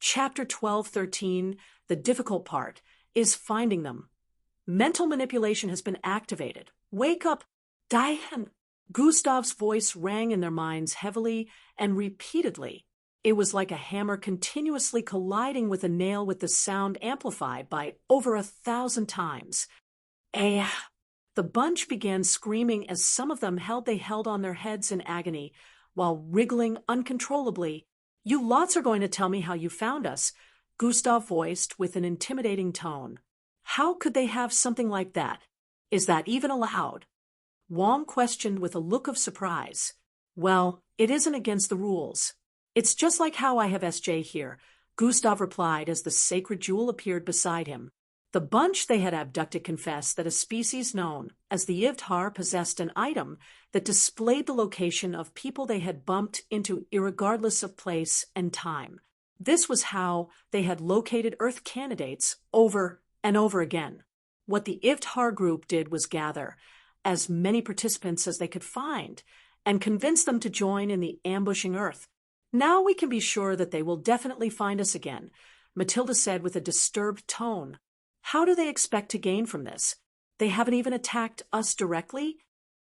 Chapter 12:13, the difficult part, is finding them. Mental manipulation has been activated. Wake up, Diane! Gustav's voice rang in their minds heavily and repeatedly. It was like a hammer continuously colliding with a nail, with the sound amplified by over 1,000 times. Eh! The bunch began screaming as some of them held on their heads in agony, while wriggling uncontrollably. You lots are going to tell me how you found us, Gustav voiced with an intimidating tone. How could they have something like that? Is that even allowed? Wong questioned with a look of surprise. Well, it isn't against the rules. It's just like how I have SJ here, Gustav replied as the sacred jewel appeared beside him. The bunch they had abducted confessed that a species known as the Ivdhar possessed an item that displayed the location of people they had bumped into irregardless of place and time. This was how they had located Earth candidates over and over again. What the Ivdhar group did was gather as many participants as they could find and convince them to join in the ambushing Earth. Now we can be sure that they will definitely find us again, Matilda said with a disturbed tone. How do they expect to gain from this? They haven't even attacked us directly?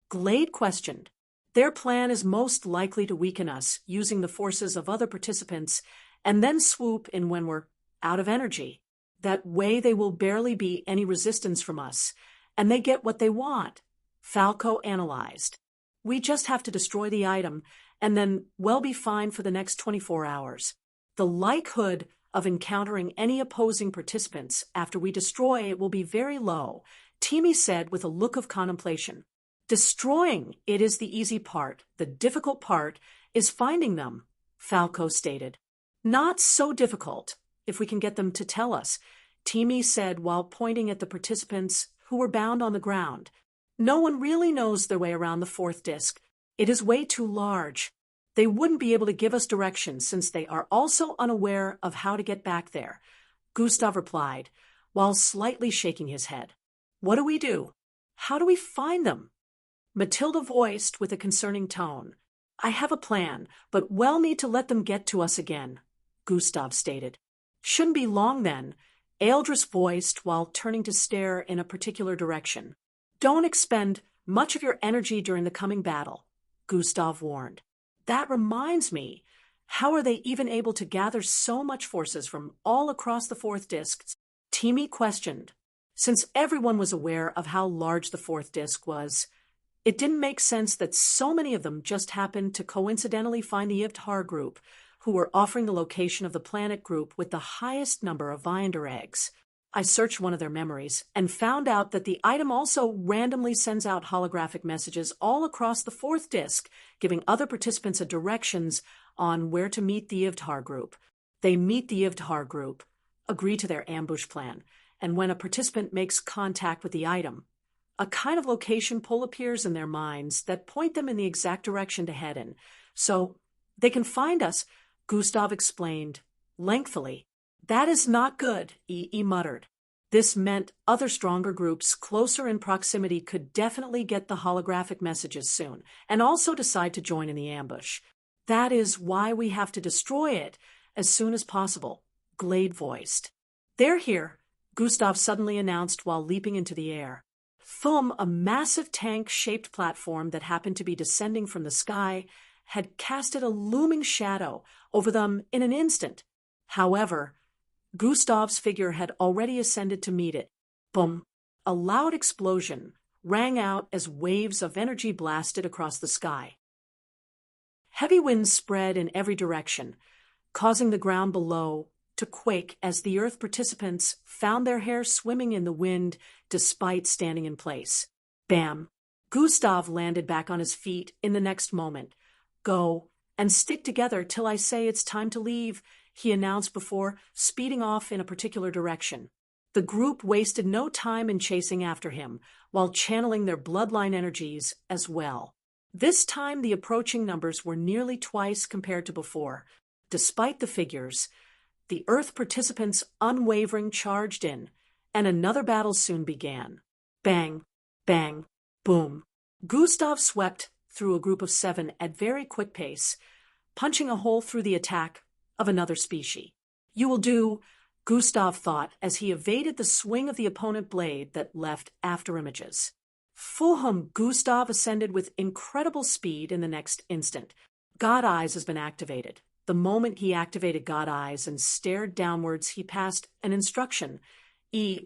Glade questioned. Their plan is most likely to weaken us, using the forces of other participants, and then swoop in when we're out of energy. That way they will barely be any resistance from us, and they get what they want, Falco analyzed. We just have to destroy the item, and then we'll be fine for the next 24 hours. The likelihood of encountering any opposing participants after we destroy it will be very low, Timmy said with a look of contemplation. Destroying it is the easy part. The difficult part is finding them, Falco stated. Not so difficult, if we can get them to tell us, Timmy said while pointing at the participants who were bound on the ground. No one really knows their way around the fourth disc. It is way too large. They wouldn't be able to give us directions since they are also unaware of how to get back there, Gustav replied, while slightly shaking his head. What do we do? How do we find them? Matilda voiced with a concerning tone. I have a plan, but we'll need to let them get to us again, Gustav stated. Shouldn't be long then, Eldris voiced while turning to stare in a particular direction. Don't expend much of your energy during the coming battle, Gustav warned. That reminds me, how are they even able to gather so much forces from all across the fourth disc? Timmy questioned. Since everyone was aware of how large the fourth disc was, it didn't make sense that so many of them just happened to coincidentally find the Ivdhar group, who were offering the location of the planet group with the highest number of Viander eggs. I searched one of their memories and found out that the item also randomly sends out holographic messages all across the fourth disc, giving other participants directions on where to meet the Ivdhar group. They meet the Ivdhar group, agree to their ambush plan, and when a participant makes contact with the item, a kind of location pull appears in their minds that point them in the exact direction to head in. So they can find us, Gustav explained lengthily. That is not good, E muttered. This meant other stronger groups closer in proximity could definitely get the holographic messages soon, and also decide to join in the ambush. That is why we have to destroy it as soon as possible, Glade voiced. They're here, Gustav suddenly announced while leaping into the air. Thumb, a massive tank-shaped platform that happened to be descending from the sky, had casted a looming shadow over them in an instant. However, Gustav's figure had already ascended to meet it. Boom! A loud explosion rang out as waves of energy blasted across the sky. Heavy winds spread in every direction, causing the ground below to quake as the Earth participants found their hair swimming in the wind despite standing in place. Bam! Gustav landed back on his feet in the next moment. Go and stick together till I say it's time to leave, he announced before speeding off in a particular direction. The group wasted no time in chasing after him, while channeling their bloodline energies as well. This time the approaching numbers were nearly twice compared to before. Despite the figures, the Earth participants unwavering charged in, and another battle soon began. Bang, bang, boom. Gustav swept through a group of 7 at very quick pace, punching a hole through the attack of another species. You will do, Gustav thought as he evaded the swing of the opponent blade that left afterimages. Fulham Gustav ascended with incredible speed in the next instant. God Eyes has been activated. The moment he activated God Eyes and stared downwards, he passed an instruction.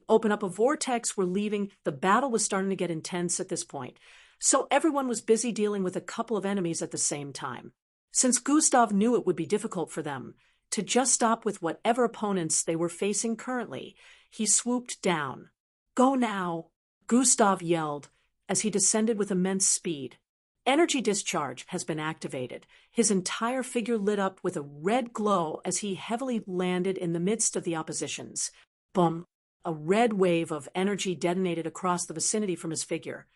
Open up a vortex, we're leaving. The battle was starting to get intense at this point, so everyone was busy dealing with a couple of enemies at the same time. Since Gustav knew it would be difficult for them to just stop with whatever opponents they were facing currently, he swooped down. Go now, Gustav yelled as he descended with immense speed. Energy discharge has been activated. His entire figure lit up with a red glow as he heavily landed in the midst of the oppositions. Boom! A red wave of energy detonated across the vicinity from his figure,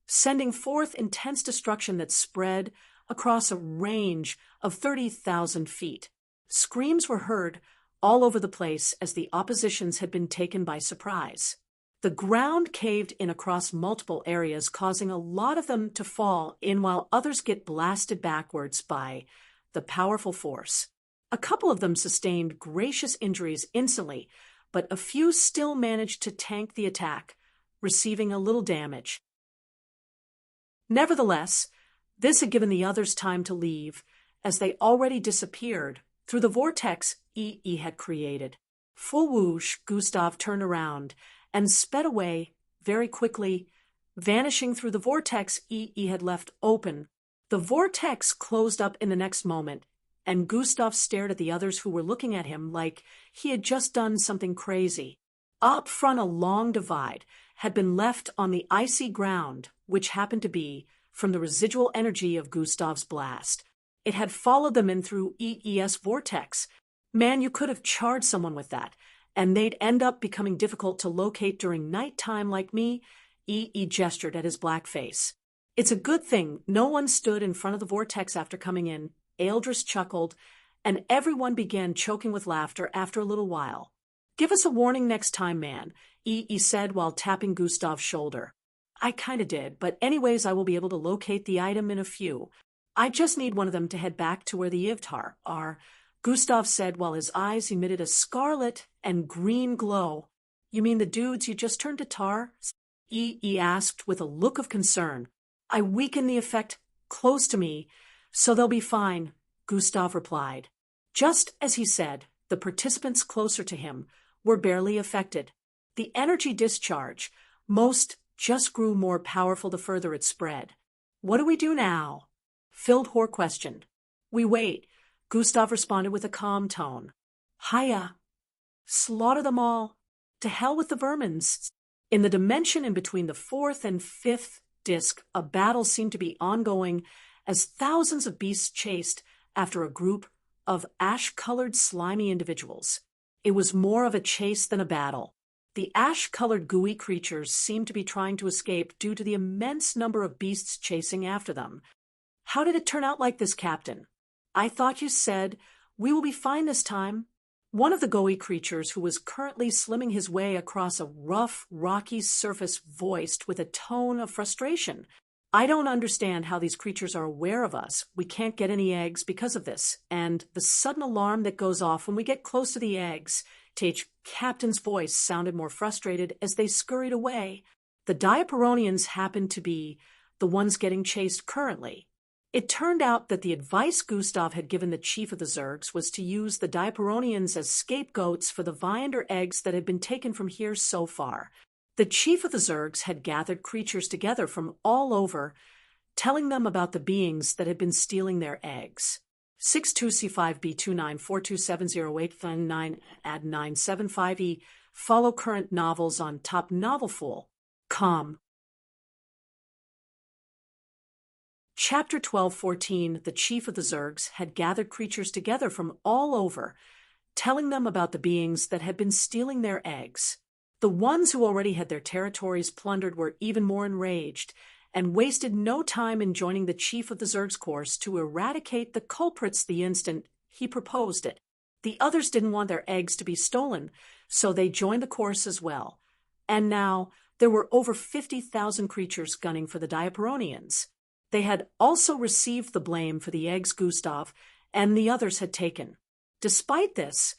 sending forth intense destruction that spread across a range of 30,000 feet. Screams were heard all over the place as the oppositions had been taken by surprise. The ground caved in across multiple areas, causing a lot of them to fall in while others get blasted backwards by the powerful force. A couple of them sustained gracious injuries instantly, but a few still managed to tank the attack, receiving a little damage. Nevertheless, this had given the others time to leave, as they already disappeared through the vortex had created. Full whoosh, Gustav turned around and sped away very quickly, vanishing through the vortex had left open. The vortex closed up in the next moment, and Gustav stared at the others who were looking at him like he had just done something crazy. Up front, a long divide had been left on the icy ground, which happened to be from the residual energy of Gustav's blast. It had followed them in through EES vortex. Man, you could have charged someone with that, and they'd end up becoming difficult to locate during nighttime like me. Gestured at his black face. It's a good thing no one stood in front of the vortex after coming in. Eldris chuckled, and everyone began choking with laughter after a little while. Give us a warning next time, man, said while tapping Gustav's shoulder. I kinda did, but anyways I will be able to locate the item in a few. I just need one of them to head back to where the Ivtar are, Gustav said while his eyes emitted a scarlet and green glow. You mean the dudes you just turned to tar? Asked with a look of concern. I weakened the effect close to me, so they'll be fine, Gustav replied. Just as he said, the participants closer to him were barely affected. The energy discharge, most just grew more powerful the further it spread. What do we do now? Fildhor questioned. We wait, Gustav responded with a calm tone. Hiya. Slaughter them all. To hell with the vermins. In the dimension in between the fourth and fifth disc, a battle seemed to be ongoing as thousands of beasts chased after a group of ash-colored slimy individuals. It was more of a chase than a battle. The ash-colored gooey creatures seemed to be trying to escape due to the immense number of beasts chasing after them. How did it turn out like this, Captain? I thought you said, we will be fine this time. One of the gooey creatures, who was currently slimming his way across a rough, rocky surface, voiced with a tone of frustration. I don't understand how these creatures are aware of us. We can't get any eggs because of this, and the sudden alarm that goes off when we get close to the eggs. Captain's voice sounded more frustrated as they scurried away. The Diaperonians happened to be the ones getting chased currently. It turned out that the advice Gustav had given the chief of the Zergs was to use the Diaperonians as scapegoats for the Viander eggs that had been taken from here so far. The chief of the Zergs had gathered creatures together from all over, telling them about the beings that had been stealing their eggs. 62C5B29427089 add 975E. Follow current novels on Top Novelful.com. Chapter 1214. The chief of the Zergs had gathered creatures together from all over, telling them about the beings that had been stealing their eggs. The ones who already had their territories plundered were even more enraged, and wasted no time in joining the chief of the Zerg's course to eradicate the culprits the instant he proposed it. The others didn't want their eggs to be stolen, so they joined the course as well. And now there were over 50,000 creatures gunning for the Diaperonians. They had also received the blame for the eggs Gustav and the others had taken. Despite this,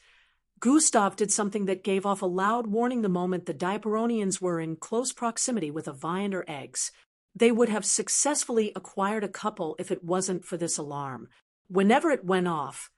Gustav did something that gave off a loud warning the moment the Diaperonians were in close proximity with a viand or eggs. They would have successfully acquired a couple if it wasn't for this alarm. Whenever it went off,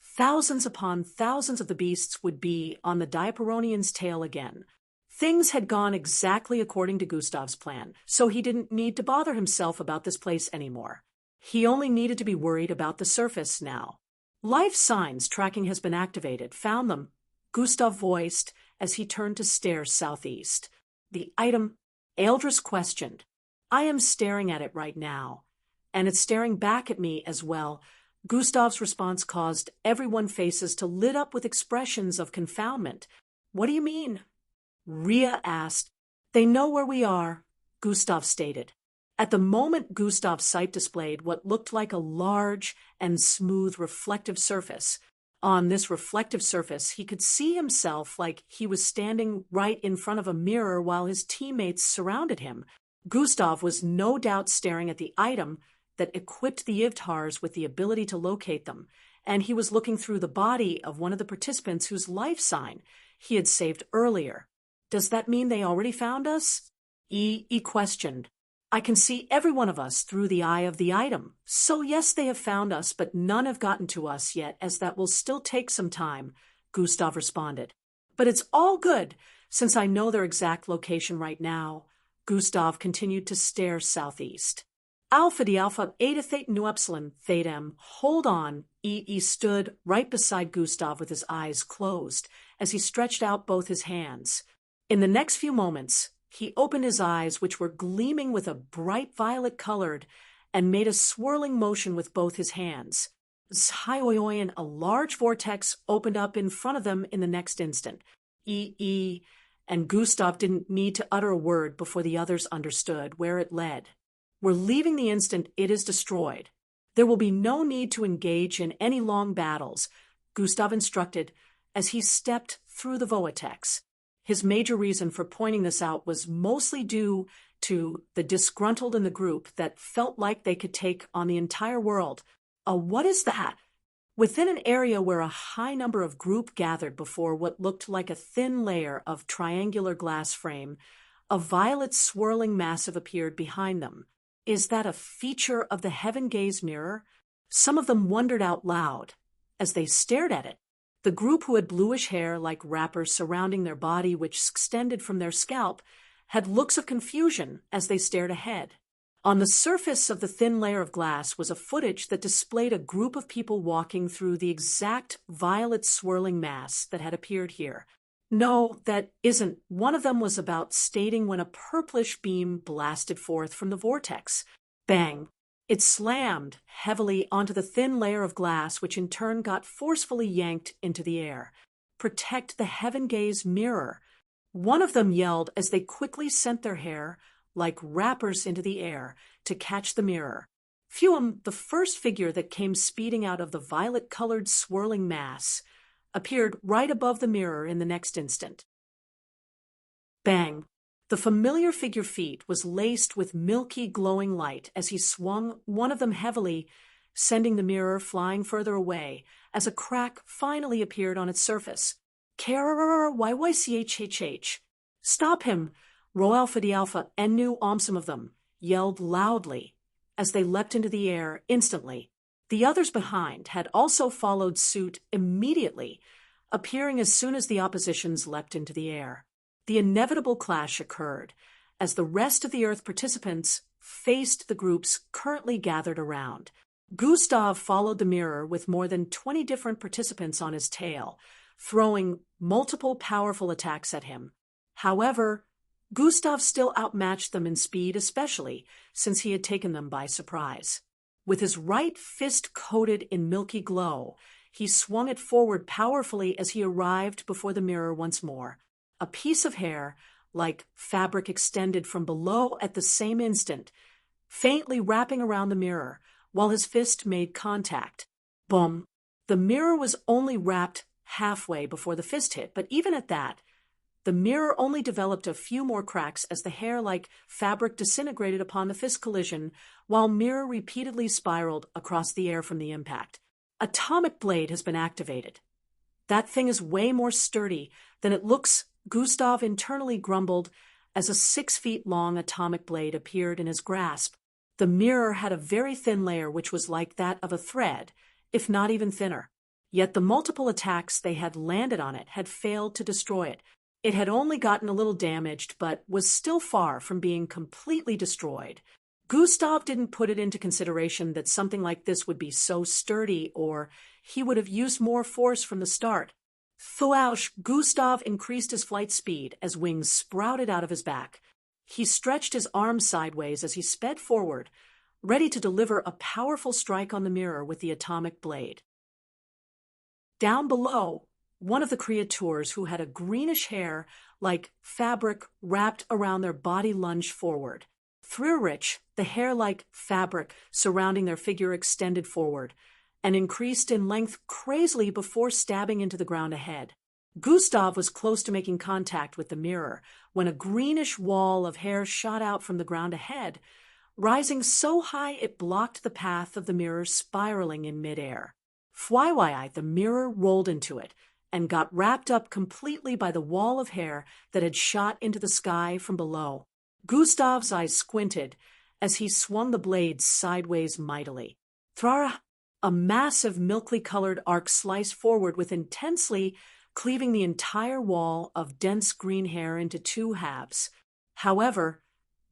thousands upon thousands of the beasts would be on the Diaperonian's tail again. Things had gone exactly according to Gustav's plan, so he didn't need to bother himself about this place anymore. He only needed to be worried about the surface now. Life signs tracking has been activated. Found them, Gustav voiced as he turned to stare southeast. The item, Eldris questioned. I am staring at it right now, and it's staring back at me as well. Gustav's response caused everyone's faces to lit up with expressions of confoundment. What do you mean? Ria asked. They know where we are, Gustav stated. At the moment, Gustav's sight displayed what looked like a large and smooth reflective surface. On this reflective surface, he could see himself like he was standing right in front of a mirror while his teammates surrounded him. Gustav was no doubt staring at the item that equipped the Ivtars with the ability to locate them, and he was looking through the body of one of the participants whose life sign he had saved earlier. Does that mean they already found us? He questioned. I can see every one of us through the eye of the item. So yes, they have found us, but none have gotten to us yet, as that will still take some time, Gustav responded. But it's all good, since I know their exact location right now. Gustav continued to stare southeast. Alpha D Alpha Eta Theta Nu Epsilon Theta M. Hold on. He stood right beside Gustav with his eyes closed as he stretched out both his hands. In the next few moments, he opened his eyes, which were gleaming with a bright violet colored, and made a swirling motion with both his hands. Zhyoyoyan, a large vortex opened up in front of them in the next instant. And Gustav didn't need to utter a word before the others understood where it led. We're leaving the instant it is destroyed. There will be no need to engage in any long battles, Gustav instructed as he stepped through the vortex. His major reason for pointing this out was mostly due to the disgruntled in the group that felt like they could take on the entire world. What is that? Within an area where a high number of group gathered before what looked like a thin layer of triangular glass frame, a violet swirling massive appeared behind them. Is that a feature of the heaven gaze mirror? Some of them wondered out loud as they stared at it. The group who had bluish hair like wrappers surrounding their body which extended from their scalp had looks of confusion as they stared ahead. On the surface of the thin layer of glass was a footage that displayed a group of people walking through the exact violet swirling mass that had appeared here. No, that isn't. One of them was about stating when a purplish beam blasted forth from the vortex. Bang! It slammed heavily onto the thin layer of glass, which in turn got forcefully yanked into the air. Protect the heaven gaze mirror. One of them yelled as they quickly sent their hair like wrappers into the air to catch the mirror. Fuum, the first figure that came speeding out of the violet-colored swirling mass, appeared right above the mirror in the next instant. Bang! The familiar figure feet was laced with milky glowing light as he swung one of them heavily, sending the mirror flying further away as a crack finally appeared on its surface. KRRYYCHHH. Stop him! Rho Alpha D Alpha and Nu some of them yelled loudly as they leapt into the air instantly. The others behind had also followed suit immediately, appearing as soon as the oppositions leapt into the air. The inevitable clash occurred as the rest of the Earth participants faced the groups currently gathered around. Gustav followed the mirror with more than 20 different participants on his tail, throwing multiple powerful attacks at him. However, Gustav still outmatched them in speed, especially since he had taken them by surprise. With his right fist coated in milky glow, he swung it forward powerfully as he arrived before the mirror once more. A piece of hair, like fabric, extended from below at the same instant, faintly wrapping around the mirror, while his fist made contact. Boom! The mirror was only wrapped halfway before the fist hit, but even at that, the mirror only developed a few more cracks as the hair like fabric disintegrated upon the fist collision, while mirror repeatedly spiraled across the air from the impact. Atomic blade has been activated. That thing is way more sturdy than it looks, Gustav internally grumbled as a 6 feet-long atomic blade appeared in his grasp. The mirror had a very thin layer which was like that of a thread, if not even thinner. Yet the multiple attacks they had landed on it had failed to destroy it. It had only gotten a little damaged, but was still far from being completely destroyed. Gustav didn't put it into consideration that something like this would be so sturdy, or he would have used more force from the start. Thouch, Gustav increased his flight speed as wings sprouted out of his back. He stretched his arms sideways as he sped forward, ready to deliver a powerful strike on the mirror with the atomic blade. Down below, one of the creatures who had a greenish hair like fabric wrapped around their body lunged forward. Friedrich, the hair like fabric surrounding their figure extended forward and increased in length crazily before stabbing into the ground ahead. Gustav was close to making contact with the mirror when a greenish wall of hair shot out from the ground ahead, rising so high it blocked the path of the mirror spiraling in midair. Fwyi, the mirror rolled into it and got wrapped up completely by the wall of hair that had shot into the sky from below. Gustav's eyes squinted as he swung the blade sideways mightily. Thrara, a massive milky-colored arc sliced forward with intensely cleaving the entire wall of dense green hair into 2 halves. However,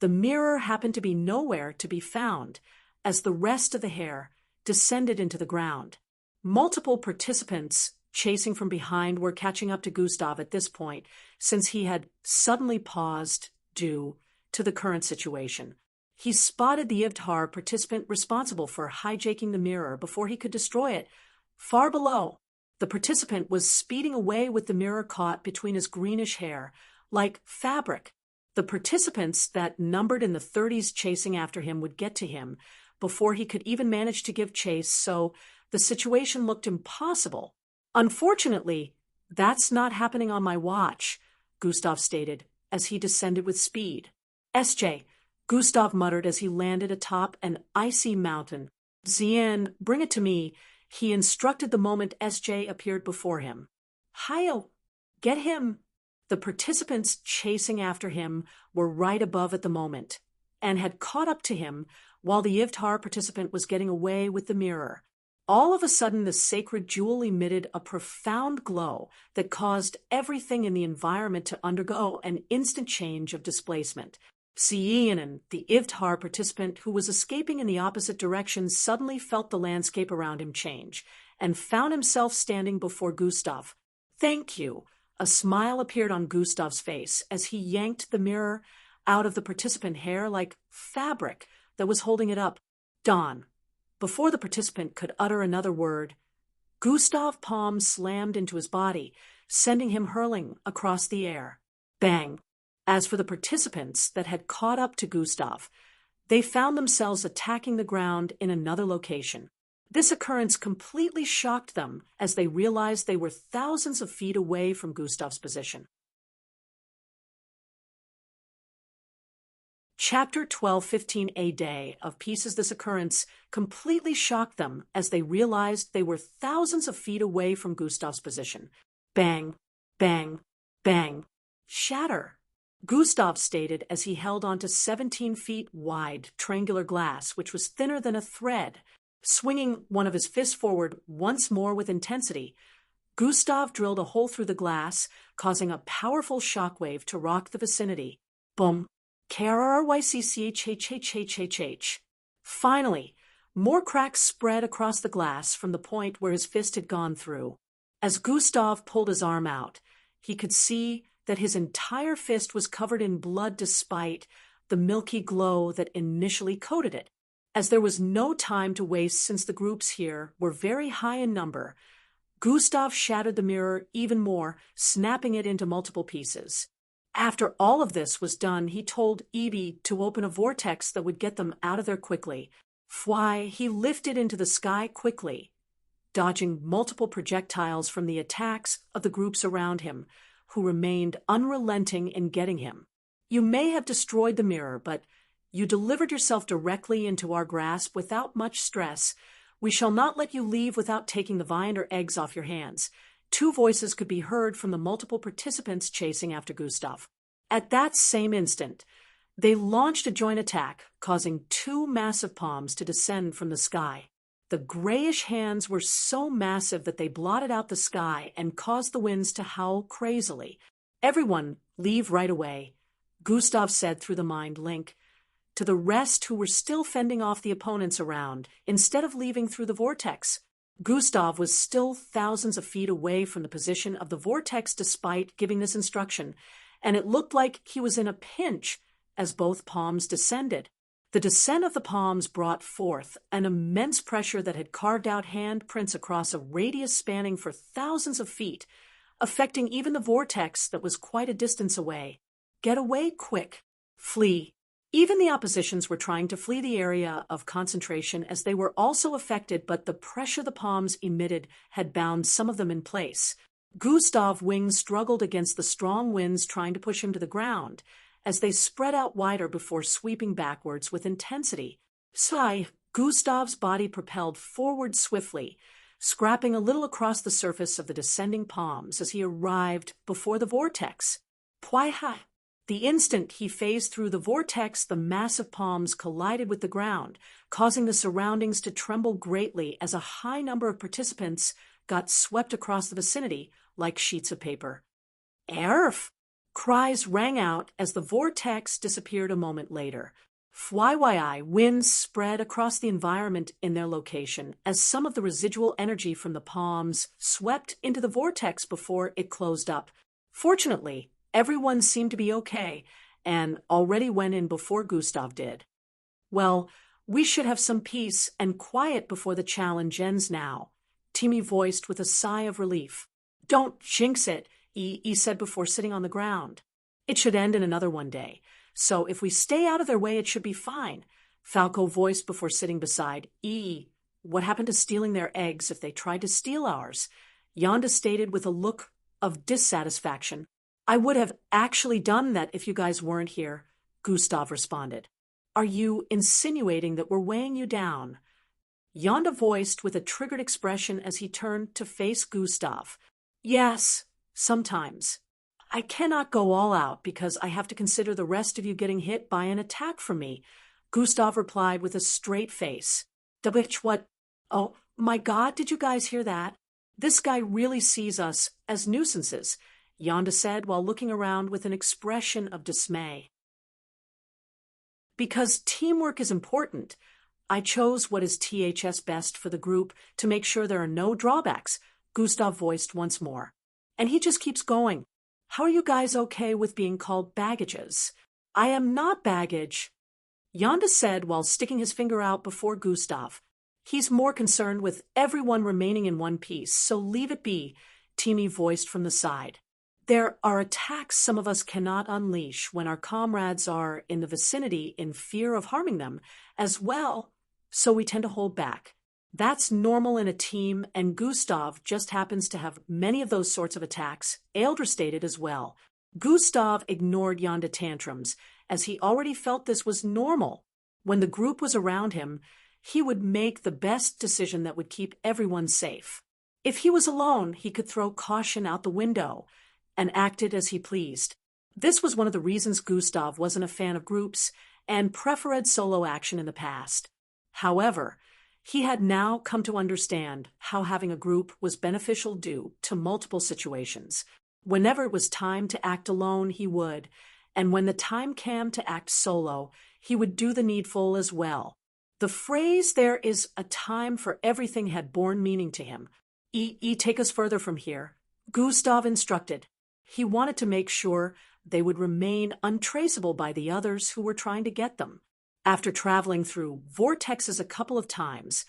the mirror happened to be nowhere to be found as the rest of the hair descended into the ground. Multiple participants chasing from behind were catching up to Gustav at this point, since he had suddenly paused due to the current situation. He spotted the Ivdhar participant responsible for hijacking the mirror before he could destroy it. Far below, the participant was speeding away with the mirror caught between his greenish hair, like fabric. The participants that numbered in the 30s chasing after him would get to him before he could even manage to give chase, so the situation looked impossible. Unfortunately, that's not happening on my watch, Gustav stated as he descended with speed. SJ, Gustav muttered as he landed atop an icy mountain. Zien, bring it to me, he instructed the moment SJ appeared before him. Hio, get him. The participants chasing after him were right above at the moment, and had caught up to him while the Ivdhar participant was getting away with the mirror. All of a sudden, the sacred jewel emitted a profound glow that caused everything in the environment to undergo an instant change of displacement. Sienen, the Ivdhar participant who was escaping in the opposite direction, suddenly felt the landscape around him change and found himself standing before Gustav. Thank you. A smile appeared on Gustav's face as he yanked the mirror out of the participant hair like fabric that was holding it up. Dawn. Before the participant could utter another word, Gustav's palm slammed into his body, sending him hurling across the air. Bang! As for the participants that had caught up to Gustav, they found themselves attacking the ground in another location. This occurrence completely shocked them as they realized they were thousands of feet away from Gustav's position. Chapter 12:15 A day of pieces. This occurrence completely shocked them as they realized they were thousands of feet away from Gustav's position. Bang, bang, bang. Shatter, Gustav stated as he held onto 17 feet wide triangular glass, which was thinner than a thread. Swinging one of his fists forward once more with intensity, Gustav drilled a hole through the glass, causing a powerful shockwave to rock the vicinity. Boom. KRRYCCHHHHHH. Finally, more cracks spread across the glass from the point where his fist had gone through. As Gustav pulled his arm out, he could see that his entire fist was covered in blood despite the milky glow that initially coated it. As there was no time to waste since the groups here were very high in number, Gustav shattered the mirror even more, snapping it into multiple pieces. After all of this was done, he told Evie to open a vortex that would get them out of there quickly. He lifted into the sky quickly, dodging multiple projectiles from the attacks of the groups around him, who remained unrelenting in getting him. You may have destroyed the mirror, but you delivered yourself directly into our grasp without much stress. We shall not let you leave without taking the vine or eggs off your hands. Two voices could be heard from the multiple participants chasing after Gustav. At that same instant, they launched a joint attack, causing two massive palms to descend from the sky. The grayish hands were so massive that they blotted out the sky and caused the winds to howl crazily. "Everyone, leave right away," Gustav said through the mind link. To the rest who were still fending off the opponents around, instead of leaving through the vortex. Gustav was still thousands of feet away from the position of the vortex despite giving this instruction, and it looked like he was in a pinch as both palms descended. The descent of the palms brought forth an immense pressure that had carved out handprints across a radius spanning for thousands of feet, affecting even the vortex that was quite a distance away. Get away quick. Flee. Even the oppositions were trying to flee the area of concentration as they were also affected, but the pressure the palms emitted had bound some of them in place. Gustav's wings struggled against the strong winds trying to push him to the ground, as they spread out wider before sweeping backwards with intensity. Sigh, Gustav's body propelled forward swiftly, scrapping a little across the surface of the descending palms as he arrived before the vortex. Pwaiha! The instant he phased through the vortex, the massive palms collided with the ground, causing the surroundings to tremble greatly as a high number of participants got swept across the vicinity like sheets of paper. "Erf!" Cries rang out as the vortex disappeared a moment later. Fwaiwai winds spread across the environment in their location as some of the residual energy from the palms swept into the vortex before it closed up. Fortunately, everyone seemed to be okay and already went in before Gustav did. "Well, we should have some peace and quiet before the challenge ends now," Timmy voiced with a sigh of relief. "Don't jinx it," he said before sitting on the ground. "It should end in another one day, so if we stay out of their way it should be fine," Falco voiced before sitting beside "What happened to stealing their eggs if they tried to steal ours?" Yonda stated with a look of dissatisfaction. "I would have actually done that if you guys weren't here," Gustav responded. "Are you insinuating that we're weighing you down?" Yonda voiced with a triggered expression as he turned to face Gustav. "Yes, sometimes. I cannot go all out because I have to consider the rest of you getting hit by an attack from me," Gustav replied with a straight face. "Which what? Oh, my God, did you guys hear that? This guy really sees us as nuisances," Yonda said while looking around with an expression of dismay. "Because teamwork is important, I chose what is THS best for the group to make sure there are no drawbacks," Gustav voiced once more. And he just keeps going. "How are you guys okay with being called baggages?" "I am not baggage," Yonda said while sticking his finger out before Gustav. "He's more concerned with everyone remaining in one piece, so leave it be," Timmy voiced from the side. "There are attacks some of us cannot unleash when our comrades are in the vicinity in fear of harming them as well, so we tend to hold back. That's normal in a team, and Gustav just happens to have many of those sorts of attacks," Eldra stated as well. Gustav ignored Yonda tantrums, as he already felt this was normal. When the group was around him, he would make the best decision that would keep everyone safe. If he was alone, he could throw caution out the window and acted as he pleased. This was one of the reasons Gustav wasn't a fan of groups and preferred solo action in the past. However, he had now come to understand how having a group was beneficial due to multiple situations. Whenever it was time to act alone, he would, and when the time came to act solo, he would do the needful as well. The phrase "there is a time for everything" had borne meaning to him. Take us further from here," Gustav instructed. He wanted to make sure they would remain untraceable by the others who were trying to get them. After traveling through vortexes a couple of times,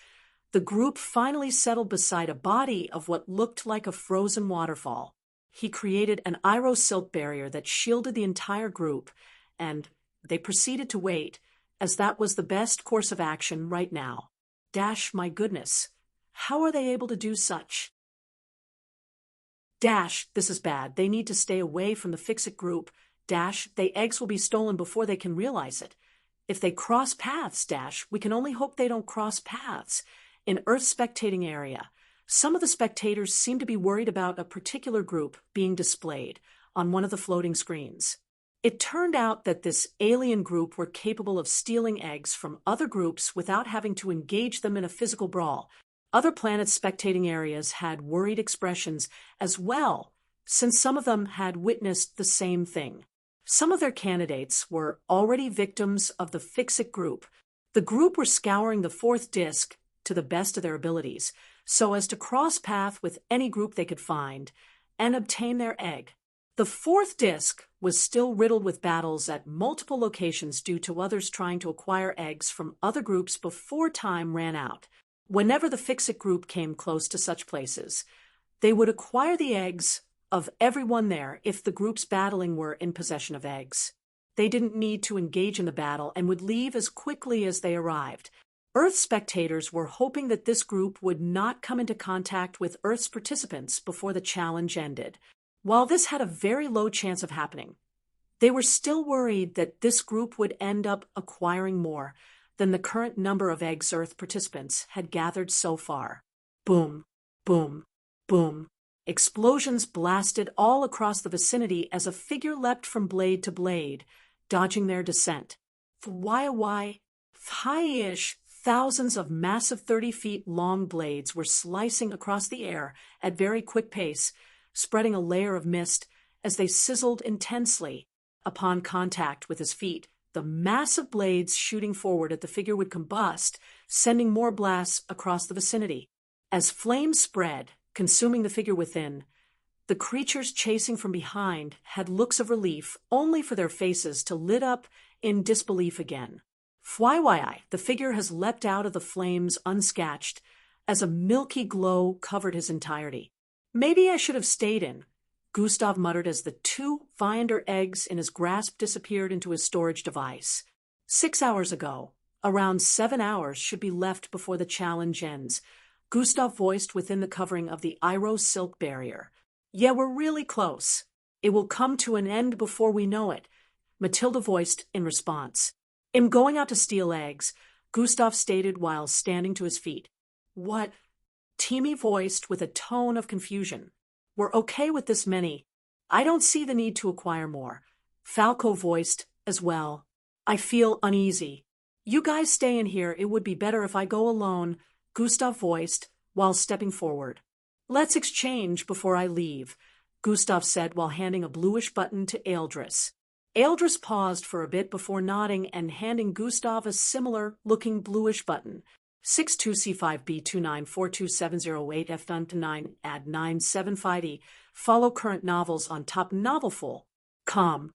the group finally settled beside a body of what looked like a frozen waterfall. He created an Iro silk barrier that shielded the entire group, and they proceeded to wait, as that was the best course of action right now. My goodness, how are they able to do such? This is bad. They need to stay away from the Fix-It group. They eggs will be stolen before they can realize it. If they cross paths, we can only hope they don't cross paths. In Earth's spectating area, Some of the spectators seemed to be worried about a particular group being displayed on one of the floating screens. It turned out that this alien group were capable of stealing eggs from other groups without having to engage them in a physical brawl. Other planets' spectating areas had worried expressions as well, since some of them had witnessed the same thing. Some of their candidates were already victims of the Fix-It group. The group were scouring the fourth disc to the best of their abilities, so as to cross path with any group they could find and obtain their egg. The fourth disc was still riddled with battles at multiple locations due to others trying to acquire eggs from other groups before time ran out. Whenever the Fix-It group came close to such places, they would acquire the eggs of everyone there if the groups battling were in possession of eggs. They didn't need to engage in the battle and would leave as quickly as they arrived. Earth spectators were hoping that this group would not come into contact with Earth's participants before the challenge ended. While this had a very low chance of happening, they were still worried that this group would end up acquiring more than the current number of eggs Earth participants had gathered so far. Boom, boom, boom. Explosions blasted all across the vicinity as a figure leapt from blade to blade, dodging their descent. High-ish, thousands of massive 30-feet-long blades were slicing across the air at very quick pace, spreading a layer of mist as they sizzled intensely. Upon contact with his feet, the massive blades shooting forward at the figure would combust, sending more blasts across the vicinity. As flames spread, consuming the figure within, the creatures chasing from behind had looks of relief only for their faces to lit up in disbelief again. The figure has leapt out of the flames unscathed as a milky glow covered his entirety. Maybe I should have stayed in, Gustav muttered as the 2 Viander eggs in his grasp disappeared into his storage device. 6 hours ago, around 7 hours should be left before the challenge ends, Gustav voiced within the covering of the Iros silk barrier. Yeah, we're really close. It will come to an end before we know it, Matilda voiced in response. I'm going out to steal eggs, Gustav stated while standing to his feet. What? Timmy voiced with a tone of confusion. We're okay with this many. I don't see the need to acquire more. Falco voiced as well. I feel uneasy. You guys stay in here. It would be better if I go alone, Gustav voiced while stepping forward. Let's exchange before I leave, Gustav said while handing a bluish button to Eldris. Eldris paused for a bit before nodding and handing Gustav a similar-looking bluish button. 62C5B2942708F9 add 975E. Follow current novels on top novelful.com.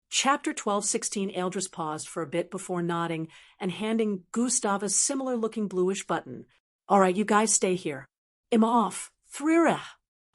Chapter 12:16. Eldris paused for a bit before nodding and handing Gustav a similar-looking bluish button. All right, you guys stay here. I'm off. Thrira.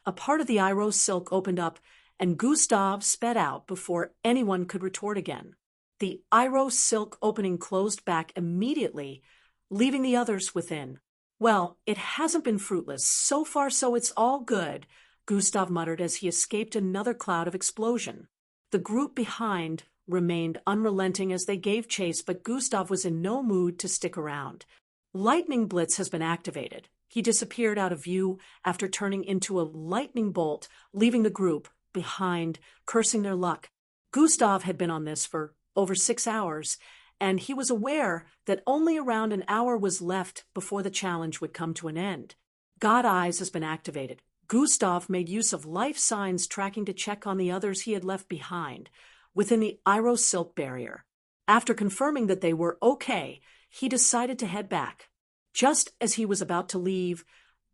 A part of the Iros silk opened up, and Gustav sped out before anyone could retort again. The Iros silk opening closed back immediately, leaving the others within. Well, it hasn't been fruitless. So far, so it's all good, Gustav muttered as he escaped another cloud of explosion. The group behind remained unrelenting as they gave chase, but Gustav was in no mood to stick around. Lightning Blitz has been activated. He disappeared out of view after turning into a lightning bolt, leaving the group behind, cursing their luck. Gustav had been on this for over 6 hours, and he was aware that only around an hour was left before the challenge would come to an end. God Eyes has been activated. Gustav made use of life signs tracking to check on the others he had left behind within the Iros silk barrier. After confirming that they were okay, he decided to head back. Just as he was about to leave,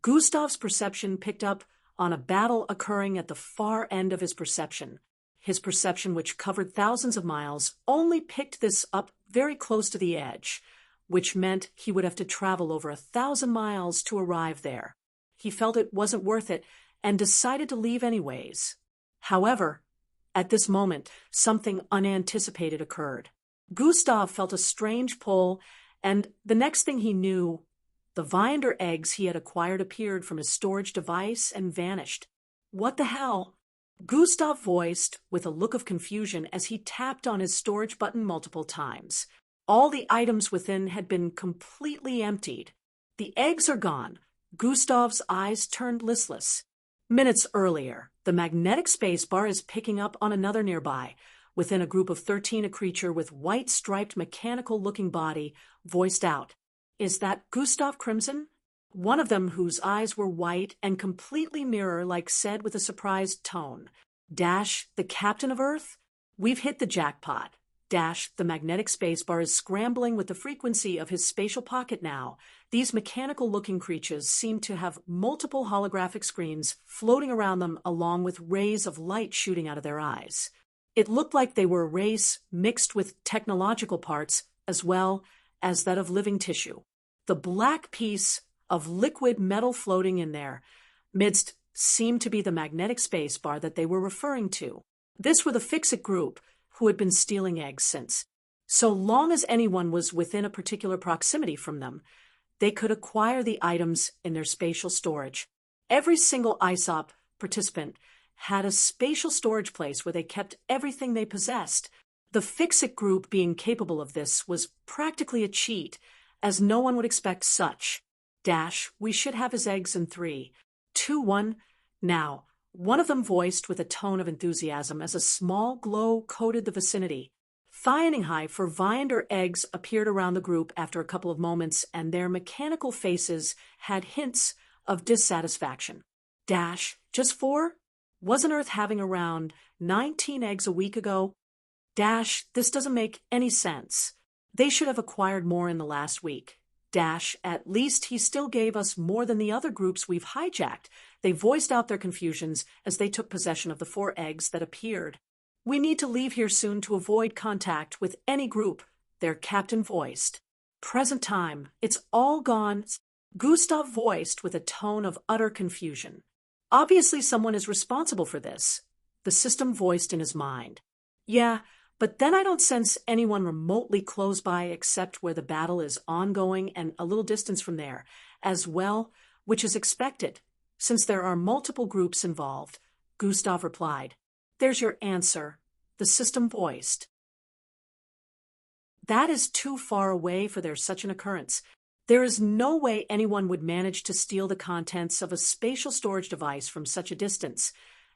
Gustav's perception picked up on a battle occurring at the far end of his perception. His perception, which covered thousands of miles, only picked this up very close to the edge, which meant he would have to travel over 1,000 miles to arrive there. He felt it wasn't worth it and decided to leave anyways. However, at this moment, something unanticipated occurred. Gustav felt a strange pull, and the next thing he knew, the Viander eggs he had acquired appeared from his storage device and vanished. What the hell? Gustav voiced with a look of confusion as he tapped on his storage button multiple times. All the items within had been completely emptied. The eggs are gone. Gustav's eyes turned listless. Minutes earlier, the magnetic spacebar is picking up on another nearby. Within a group of 13, a creature with white-striped mechanical-looking body voiced out, "Is that Gustav Crimson?" One of them, whose eyes were white and completely mirror-like, said with a surprised tone, "The captain of Earth? We've hit the jackpot." The magnetic spacebar is scrambling with the frequency of his spatial pocket now. These mechanical-looking creatures seem to have multiple holographic screens floating around them, along with rays of light shooting out of their eyes. It looked like they were a race mixed with technological parts as well as that of living tissue. The black piece of liquid metal floating in their midst seemed to be the magnetic spacebar that they were referring to. This were the Fix-It group, who had been stealing eggs since. So long as anyone was within a particular proximity from them, they could acquire the items in their spatial storage. Every single ISOP participant had a spatial storage place where they kept everything they possessed. The Fix-It group being capable of this was practically a cheat, as no one would expect such. We should have his eggs in 3, 2, 1, now. One of them voiced with a tone of enthusiasm as a small glow coated the vicinity. High for viander eggs appeared around the group after a couple of moments, and their mechanical faces had hints of dissatisfaction. Just 4? Wasn't Earth having around 19 eggs a week ago? This doesn't make any sense. They should have acquired more in the last week. At least he still gave us more than the other groups we've hijacked. They voiced out their confusions as they took possession of the 4 eggs that appeared. "We need to leave here soon to avoid contact with any group," their captain voiced. "Present time, it's all gone," Gustav voiced with a tone of utter confusion. "Obviously someone is responsible for this," the system voiced in his mind. "Yeah, but then I don't sense anyone remotely close by except where the battle is ongoing and a little distance from there as well, which is expected, since there are multiple groups involved," Gustav replied. "There's your answer," the system voiced. "That is too far away for there such an occurrence. There is no way anyone would manage to steal the contents of a spatial storage device from such a distance,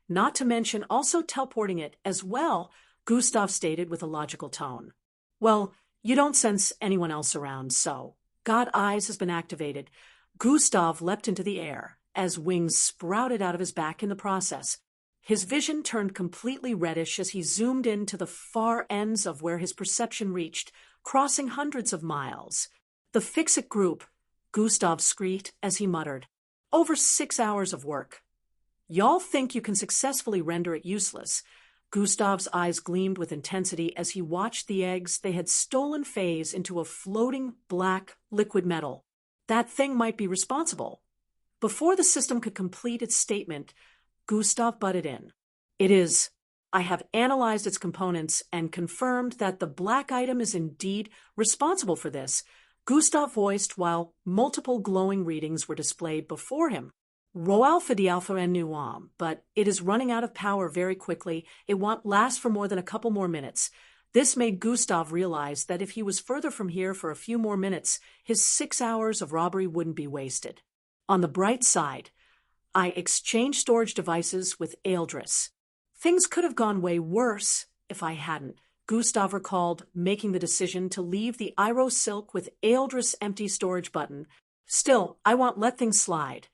not to mention also teleporting it as well," Gustav stated with a logical tone. "Well, you don't sense anyone else around, so God Eyes has been activated." Gustav leapt into the air as wings sprouted out of his back in the process. His vision turned completely reddish as he zoomed in to the far ends of where his perception reached, crossing hundreds of miles. "The Fix-It group," Gustav screeched as he muttered. "Over 6 hours of work. Y'all think you can successfully render it useless?" Gustav's eyes gleamed with intensity as he watched the eggs they had stolen phase into a floating black liquid metal. That thing might be responsible. Before the system could complete its statement, Gustav butted in. "It is. I have analyzed its components and confirmed that the black item is indeed responsible for this," Gustav voiced while multiple glowing readings were displayed before him. "Rho alpha d alpha and nuam, but it is running out of power very quickly. It won't last for more than a couple more minutes." This made Gustav realize that if he was further from here for a few more minutes, his 6 hours of robbery wouldn't be wasted. On the bright side, I exchanged storage devices with Eldris. Things could have gone way worse if I hadn't. Gustav recalled making the decision to leave the Iro Silk with Eldris' empty storage button. "Still, I won't let things slide,"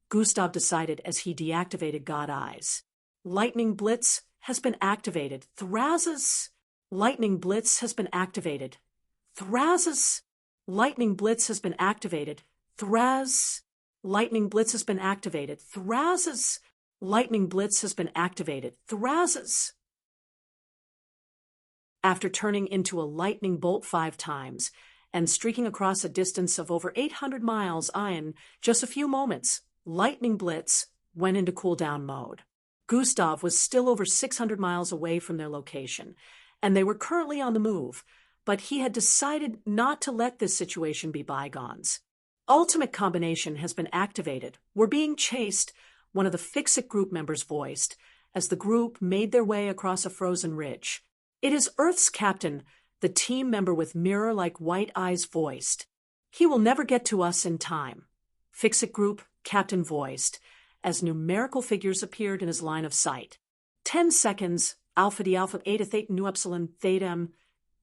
Gustav decided as he deactivated God Eyes. "Lightning Blitz has been activated. Thraz's Lightning Blitz has been activated. Thraz's Lightning Blitz has been activated. Thraz Lightning Blitz has been activated. Thraz's Lightning Blitz has been activated. Thraz's." After turning into a lightning bolt 5 times and streaking across a distance of over 800 miles in just a few moments, Lightning Blitz went into cooldown mode. Gustav was still over 600 miles away from their location, and they were currently on the move, but he had decided not to let this situation be bygones. "Ultimate combination has been activated. We're being chased," one of the Fix-It group members voiced, as the group made their way across a frozen ridge. "It is Earth's captain, the team member with mirror-like white eyes voiced. He will never get to us in time. Fix-It Group, Captain voiced, as numerical figures appeared in his line of sight. 10 seconds, Alpha D Alpha Eta Theta Nu Epsilon Theta M.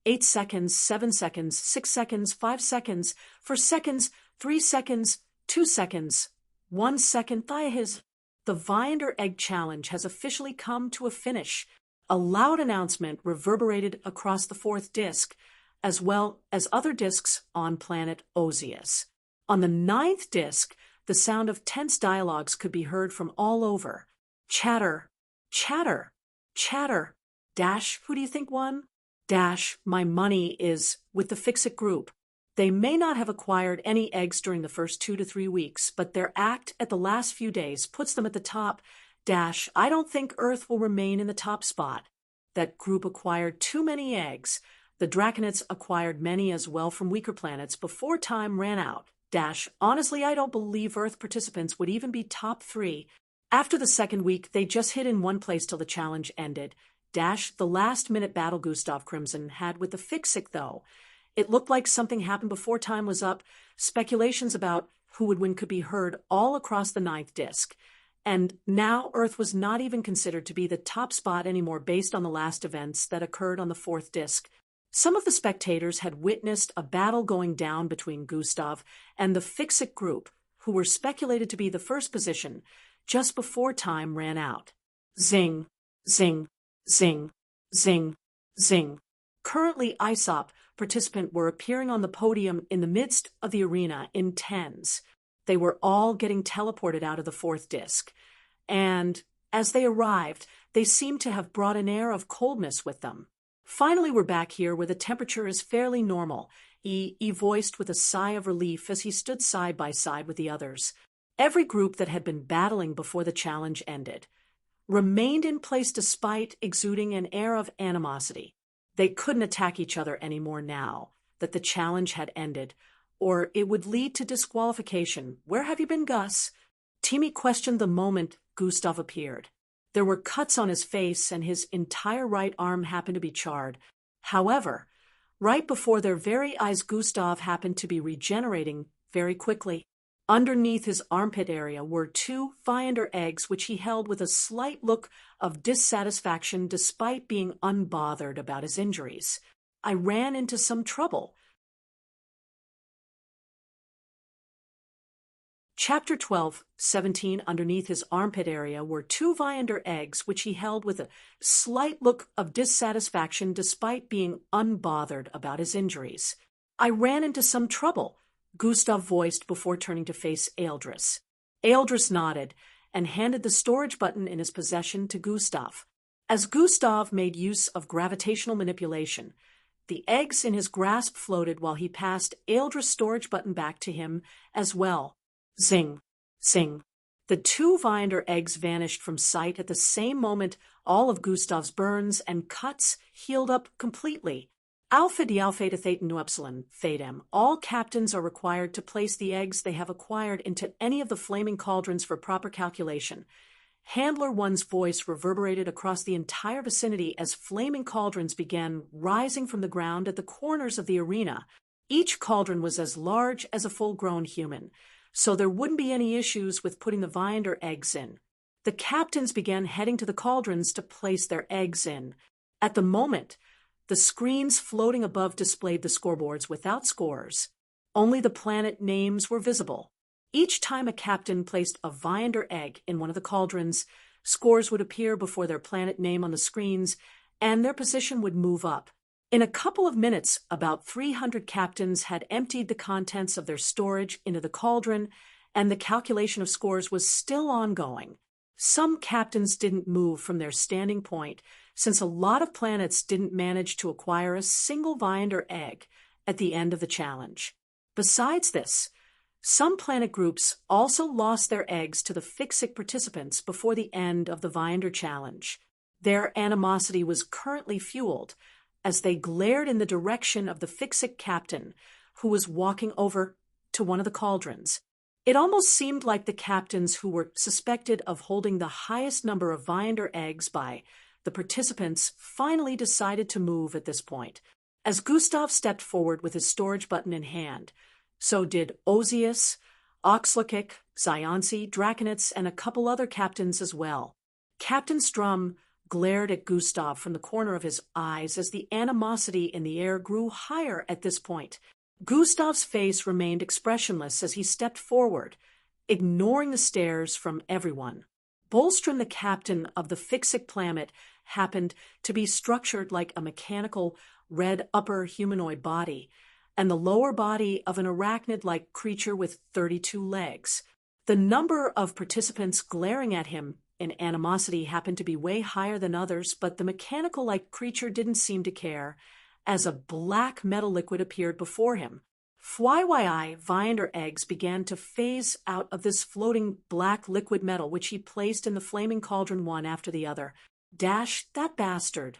8 seconds, 7 seconds, 6 seconds, 5 seconds, 4 seconds, 3 seconds, 2 seconds, 1 second. The Viander Egg Challenge has officially come to a finish. A loud announcement reverberated across the fourth disk, as well as other disks on planet Ozius. On the ninth disk, the sound of tense dialogues could be heard from all over. Chatter, chatter, chatter. Dash, who do you think won? Dash, my money is with the Fix-It Group. They may not have acquired any eggs during the first 2 to 3 weeks, but their act at the last few days puts them at the top. Dash, I don't think Earth will remain in the top spot. That group acquired too many eggs. The Draconids acquired many as well from weaker planets before time ran out. Dash, honestly, I don't believe Earth participants would even be top 3. After the second week, they just hid in one place till the challenge ended. Dash, the last-minute battle Gustav Crimson had with the Fix-It, though. It looked like something happened before time was up. Speculations about who would win could be heard all across the ninth disk. And now Earth was not even considered to be the top spot anymore based on the last events that occurred on the fourth disk. Some of the spectators had witnessed a battle going down between Gustav and the Fix-It Group, who were speculated to be the first position, just before time ran out. Zing, zing, zing, zing, zing. Currently, ISOP participants were appearing on the podium in the midst of the arena in tens. They were all getting teleported out of the fourth disk. And as they arrived, they seemed to have brought an air of coldness with them. Finally, we're back here where the temperature is fairly normal, he voiced with a sigh of relief as he stood side by side with the others. Every group that had been battling before the challenge ended remained in place despite exuding an air of animosity. They couldn't attack each other anymore now that the challenge had ended, or it would lead to disqualification. Where have you been, Gus? Timmy questioned the moment Gustav appeared. There were cuts on his face, and his entire right arm happened to be charred. However, right before their very eyes, Gustav happened to be regenerating very quickly. Underneath his armpit area were 2 Viander eggs, which he held with a slight look of dissatisfaction despite being unbothered about his injuries. I ran into some trouble. Chapter 12, 17. Underneath his armpit area were 2 Viander eggs, which he held with a slight look of dissatisfaction despite being unbothered about his injuries. I ran into some trouble, Gustav voiced before turning to face Eldris. Eldris nodded and handed the storage button in his possession to Gustav. As Gustav made use of gravitational manipulation, the eggs in his grasp floated while he passed Eldris' storage button back to him as well. Zing, zing. The 2 Viander eggs vanished from sight at the same moment. All of Gustav's burns and cuts healed up completely. Alpha D Alpha Theta Theta Nu Epsilon Theta M. All captains are required to place the eggs they have acquired into any of the flaming cauldrons for proper calculation. Handler 1's voice reverberated across the entire vicinity as flaming cauldrons began rising from the ground at the corners of the arena. Each cauldron was as large as a full-grown human, so there wouldn't be any issues with putting the Viander eggs in. The captains began heading to the cauldrons to place their eggs in. At the moment, the screens floating above displayed the scoreboards without scores. Only the planet names were visible. Each time a captain placed a Viander egg in one of the cauldrons, scores would appear before their planet name on the screens, and their position would move up. In a couple of minutes, about 300 captains had emptied the contents of their storage into the cauldron, and the calculation of scores was still ongoing. Some captains didn't move from their standing point, since a lot of planets didn't manage to acquire a single Viander egg at the end of the challenge. Besides this, some planet groups also lost their eggs to the Fix-It participants before the end of the Viander challenge. Their animosity was currently fueled as they glared in the direction of the Fix-It captain, who was walking over to one of the cauldrons. It almost seemed like the captains who were suspected of holding the highest number of Viander eggs by the participants finally decided to move at this point. As Gustav stepped forward with his storage button in hand, so did Ozius, Oxlakic, Zionsi, Draconitz, and a couple other captains as well. Captain Strum glared at Gustav from the corner of his eyes as the animosity in the air grew higher at this point. Gustav's face remained expressionless as he stepped forward, ignoring the stares from everyone. Bolstrun, the captain of the Fixic planet, happened to be structured like a mechanical red upper humanoid body, and the lower body of an arachnid-like creature with 32 legs. The number of participants glaring at him in animosity happened to be way higher than others, but the mechanical-like creature didn't seem to care, as a black metal liquid appeared before him. FYI, Viander eggs began to phase out of this floating black liquid metal, which he placed in the flaming cauldron one after the other. Dash, that bastard.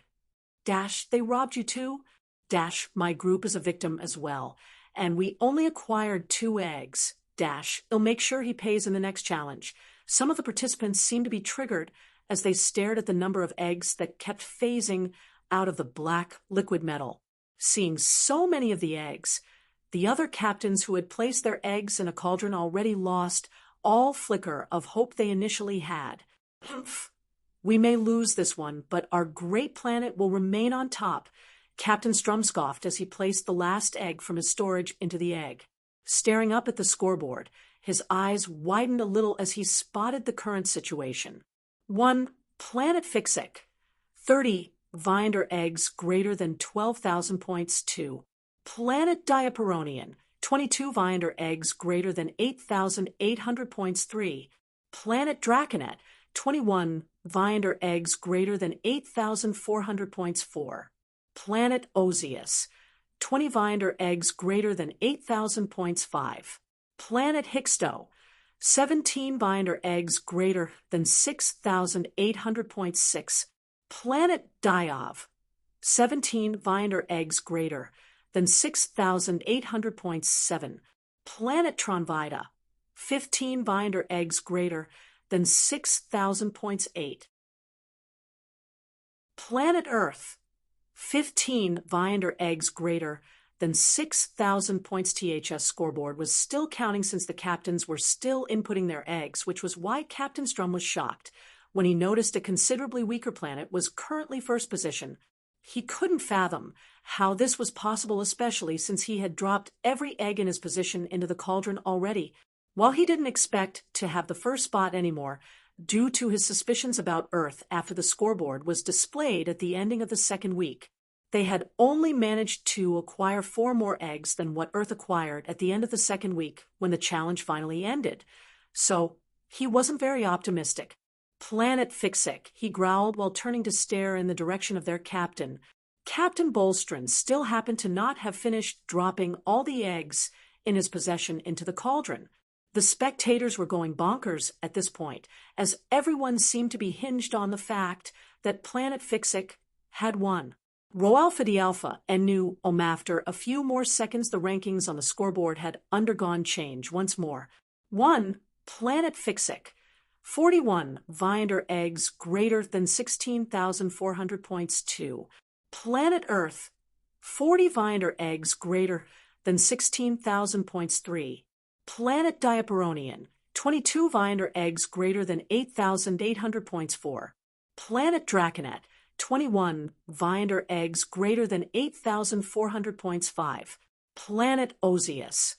Dash, they robbed you too? Dash, my group is a victim as well, and we only acquired 2 eggs. Dash, he'll make sure he pays in the next challenge. Some of the participants seemed to be triggered as they stared at the number of eggs that kept phasing out of the black liquid metal. Seeing so many of the eggs, the other captains who had placed their eggs in a cauldron already lost all flicker of hope they initially had. Humph. We may lose this one, but our great planet will remain on top, Captain Strum scoffed as he placed the last egg from his storage into the egg. Staring up at the scoreboard, his eyes widened a little as he spotted the current situation. 1. Planet Fixic. 30 Viander eggs greater than 12,000 points. 2. Planet Diaperonian. 22 Viander eggs greater than 8,800 points. 3. Planet Draconet. 21 Viander eggs greater than 8,400 points. 4. Planet Ozius. 20 Viander eggs greater than 8,000 points. 5. Planet Hixto. 17 Viander eggs greater than 6,800 points. 6. Planet Diov. 17 Viander eggs greater than 6,800 points. 7. Planet Tronvida. 15 Viander eggs greater than 6,000 points. 8. Planet Earth. 15 Viander eggs greater than 6,000 points. THS scoreboard was still counting since the captains were still inputting their eggs, which was why Captain Strum was shocked when he noticed a considerably weaker planet was currently first position. He couldn't fathom how this was possible, especially since he had dropped every egg in his position into the cauldron already. While he didn't expect to have the first spot anymore, due to his suspicions about Earth after the scoreboard was displayed at the ending of the second week, they had only managed to acquire 4 more eggs than what Earth acquired at the end of the second week when the challenge finally ended. So he wasn't very optimistic. Planet Fixic, he growled while turning to stare in the direction of their captain. Captain Bolstrun still happened to not have finished dropping all the eggs in his possession into the cauldron. The spectators were going bonkers at this point, as everyone seemed to be hinged on the fact that Planet Fixic had won. Rho Alpha D Alpha and knew after a few more seconds the rankings on the scoreboard had undergone change once more. 1. Planet Fixic. 41 Viander eggs greater than 16,400 points. 2. Planet Earth. 40 Viander eggs greater than 16,000 points. 3. Planet Diaperonian. 22 Viander eggs greater than 8,800 points. 4. Planet Draconet. 21 Viander eggs greater than 8,400 points. 5. Planet Ozius.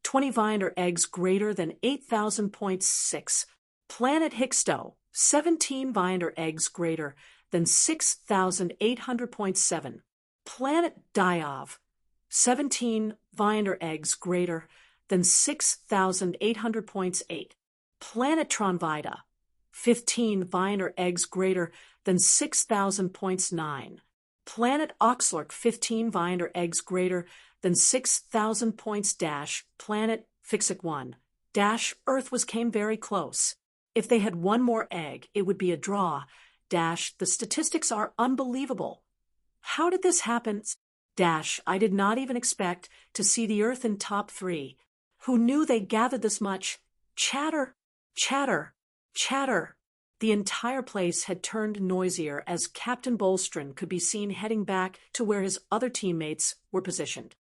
20 Viander eggs greater than 8,000 points. 6. Planet Hixto. 17 Viander eggs greater than 6,800 points. 7. Planet Diov. 17 Viander eggs greater than 6,800 points. 8. Planet Tronvida. 15 Viander eggs greater than 6,000 points. 9. Planet Oxlark. 15 Viander eggs greater than 6,000 points. Planet Fixic 1. Earth came very close. If they had one more egg, it would be a draw. The statistics are unbelievable. How did this happen? I did not even expect to see the Earth in top 3. Who knew they gathered this much? Chatter, chatter, chatter. The entire place had turned noisier as Captain Bolstron could be seen heading back to where his other teammates were positioned.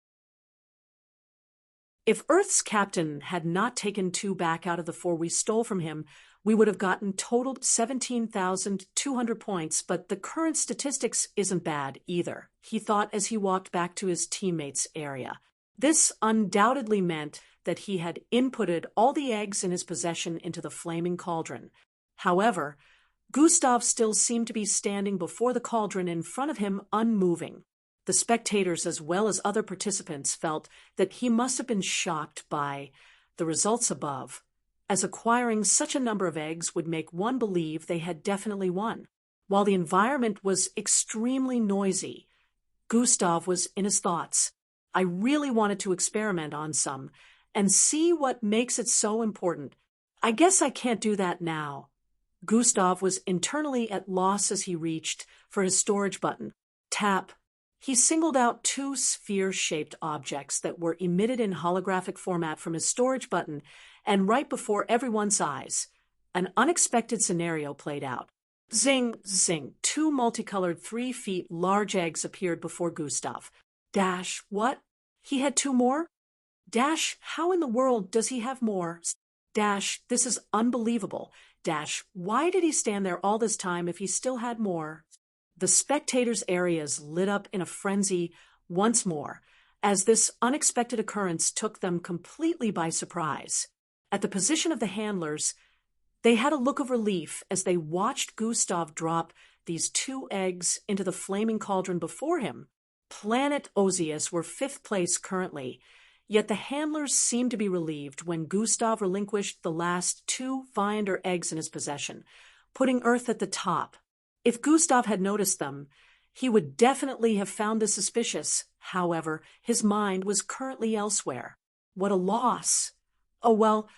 If Earth's captain had not taken 2 back out of the 4 we stole from him, we would have gotten totaled 17,200 points, but the current statistics isn't bad either, he thought as he walked back to his teammates' area. This undoubtedly meant that he had inputted all the eggs in his possession into the flaming cauldron. However, Gustav still seemed to be standing before the cauldron in front of him, unmoving. The spectators, as well as other participants, felt that he must have been shocked by the results above, as acquiring such a number of eggs would make one believe they had definitely won. While the environment was extremely noisy, Gustav was in his thoughts. I really wanted to experiment on some and see what makes it so important. I guess I can't do that now. Gustav was internally at loss as he reached for his storage button. Tap. He singled out 2 sphere-shaped objects that were emitted in holographic format from his storage button, and right before everyone's eyes, an unexpected scenario played out. Zing, zing, 2 multicolored 3 feet large eggs appeared before Gustav. Dash, what? He had 2 more? Dash, how in the world does he have more? Dash, this is unbelievable. Dash, why did he stand there all this time if he still had more? The spectators' areas lit up in a frenzy once more, as this unexpected occurrence took them completely by surprise. At the position of the handlers, they had a look of relief as they watched Gustav drop these 2 eggs into the flaming cauldron before him. Planet Ozius were 5th place currently, yet the handlers seemed to be relieved when Gustav relinquished the last 2 Viander eggs in his possession, putting Earth at the top. If Gustav had noticed them, he would definitely have found this suspicious. However, his mind was currently elsewhere. What a loss! Oh well,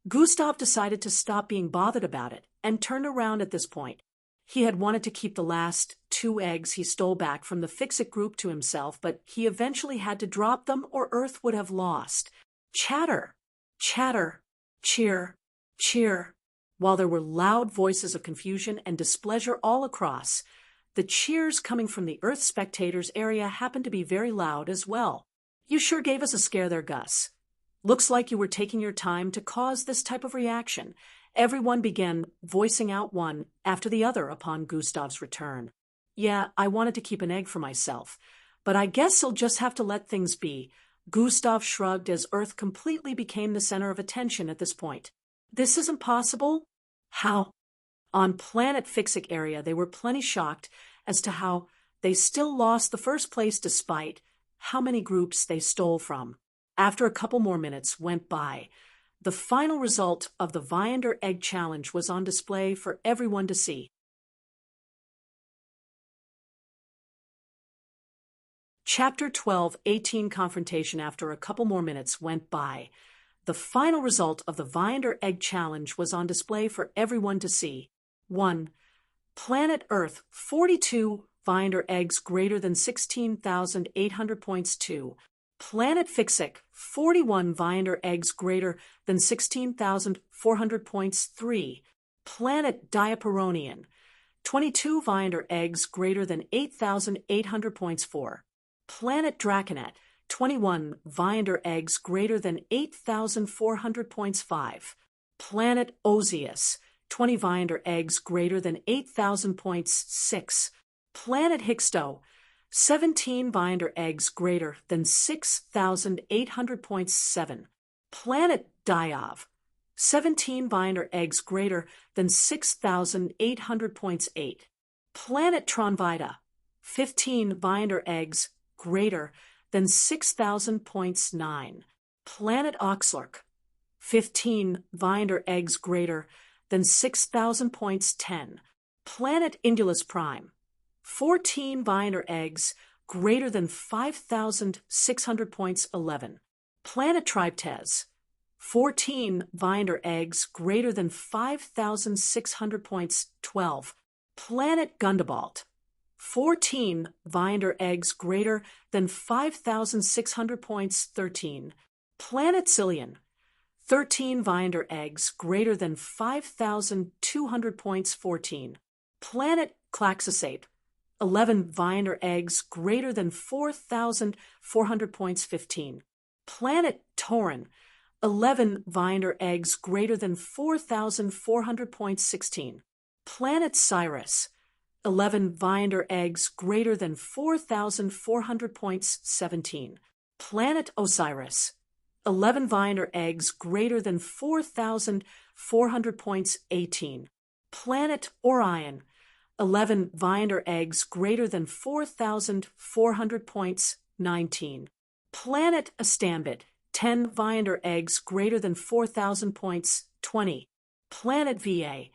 Gustav decided to stop being bothered about it and turned around at this point. He had wanted to keep the last 2 eggs he stole back from the Fix-It group to himself, but he eventually had to drop them or Earth would have lost. Chatter, chatter, cheer, cheer. While there were loud voices of confusion and displeasure all across, the cheers coming from the Earth spectators area happened to be very loud as well. You sure gave us a scare there, Gus. Looks like you were taking your time to cause this type of reaction. Everyone began voicing out one after the other upon Gustav's return. Yeah, I wanted to keep an egg for myself, but I guess I'll just have to let things be. Gustav shrugged as Earth completely became the center of attention at this point. This isn't possible? How? On Planet Fix-It area, they were plenty shocked as to how they still lost the first place despite how many groups they stole from. After a couple more minutes went by, the final result of the Viander Egg Challenge was on display for everyone to see. Chapter 12, 18 Confrontation. After a couple more minutes went by, the final result of the Viander Egg Challenge was on display for everyone to see. 1. Planet Earth, 42 Viander eggs greater than 16,800 points. 2. Planet Fix-It, 41 Viander eggs greater than 16,400 points. 3. Planet Diaperonian, 22 Viander eggs greater than 8,800 points. 4. Planet Draconet, 21 Viander eggs greater than 8,400 points. 5. Planet Ozius, 20 Viander eggs greater than 8,000 points. 6. Planet Hixto, 17 Viander eggs greater than 6,800 points. 7. Planet Diov, 17 Viander eggs greater than 6,800 points. 8. Planet Tronvita, 15 Viander eggs greater than 6,000 points. 9. Planet Oxlark, 15 Viander eggs greater than 6,000 points. 10. Planet Indulus Prime, 14 Viander eggs greater than 5,600 points. 11. Planet Triptes, 14 Viander eggs greater than 5,600 points. 12. Planet Gundabalt, 14 Viander eggs greater than 5,600 points. 13. Planet Cillian, 13 Viander eggs greater than 5,200 points 14. Planet Claxosate, 11 Viander eggs greater than 4,400 points 15. Planet Taurin, 11 Viander eggs greater than 4,400 points 16. Planet Cyrus, 11 Viander eggs greater than 4,400 points 17. Planet Osiris, 11 Viander eggs greater than 4,400 points 18. Planet Orion, 11 Viander eggs greater than 4,400 points 19. Planet Astambit, 10 Viander eggs greater than 4,000 points 20. Planet VA,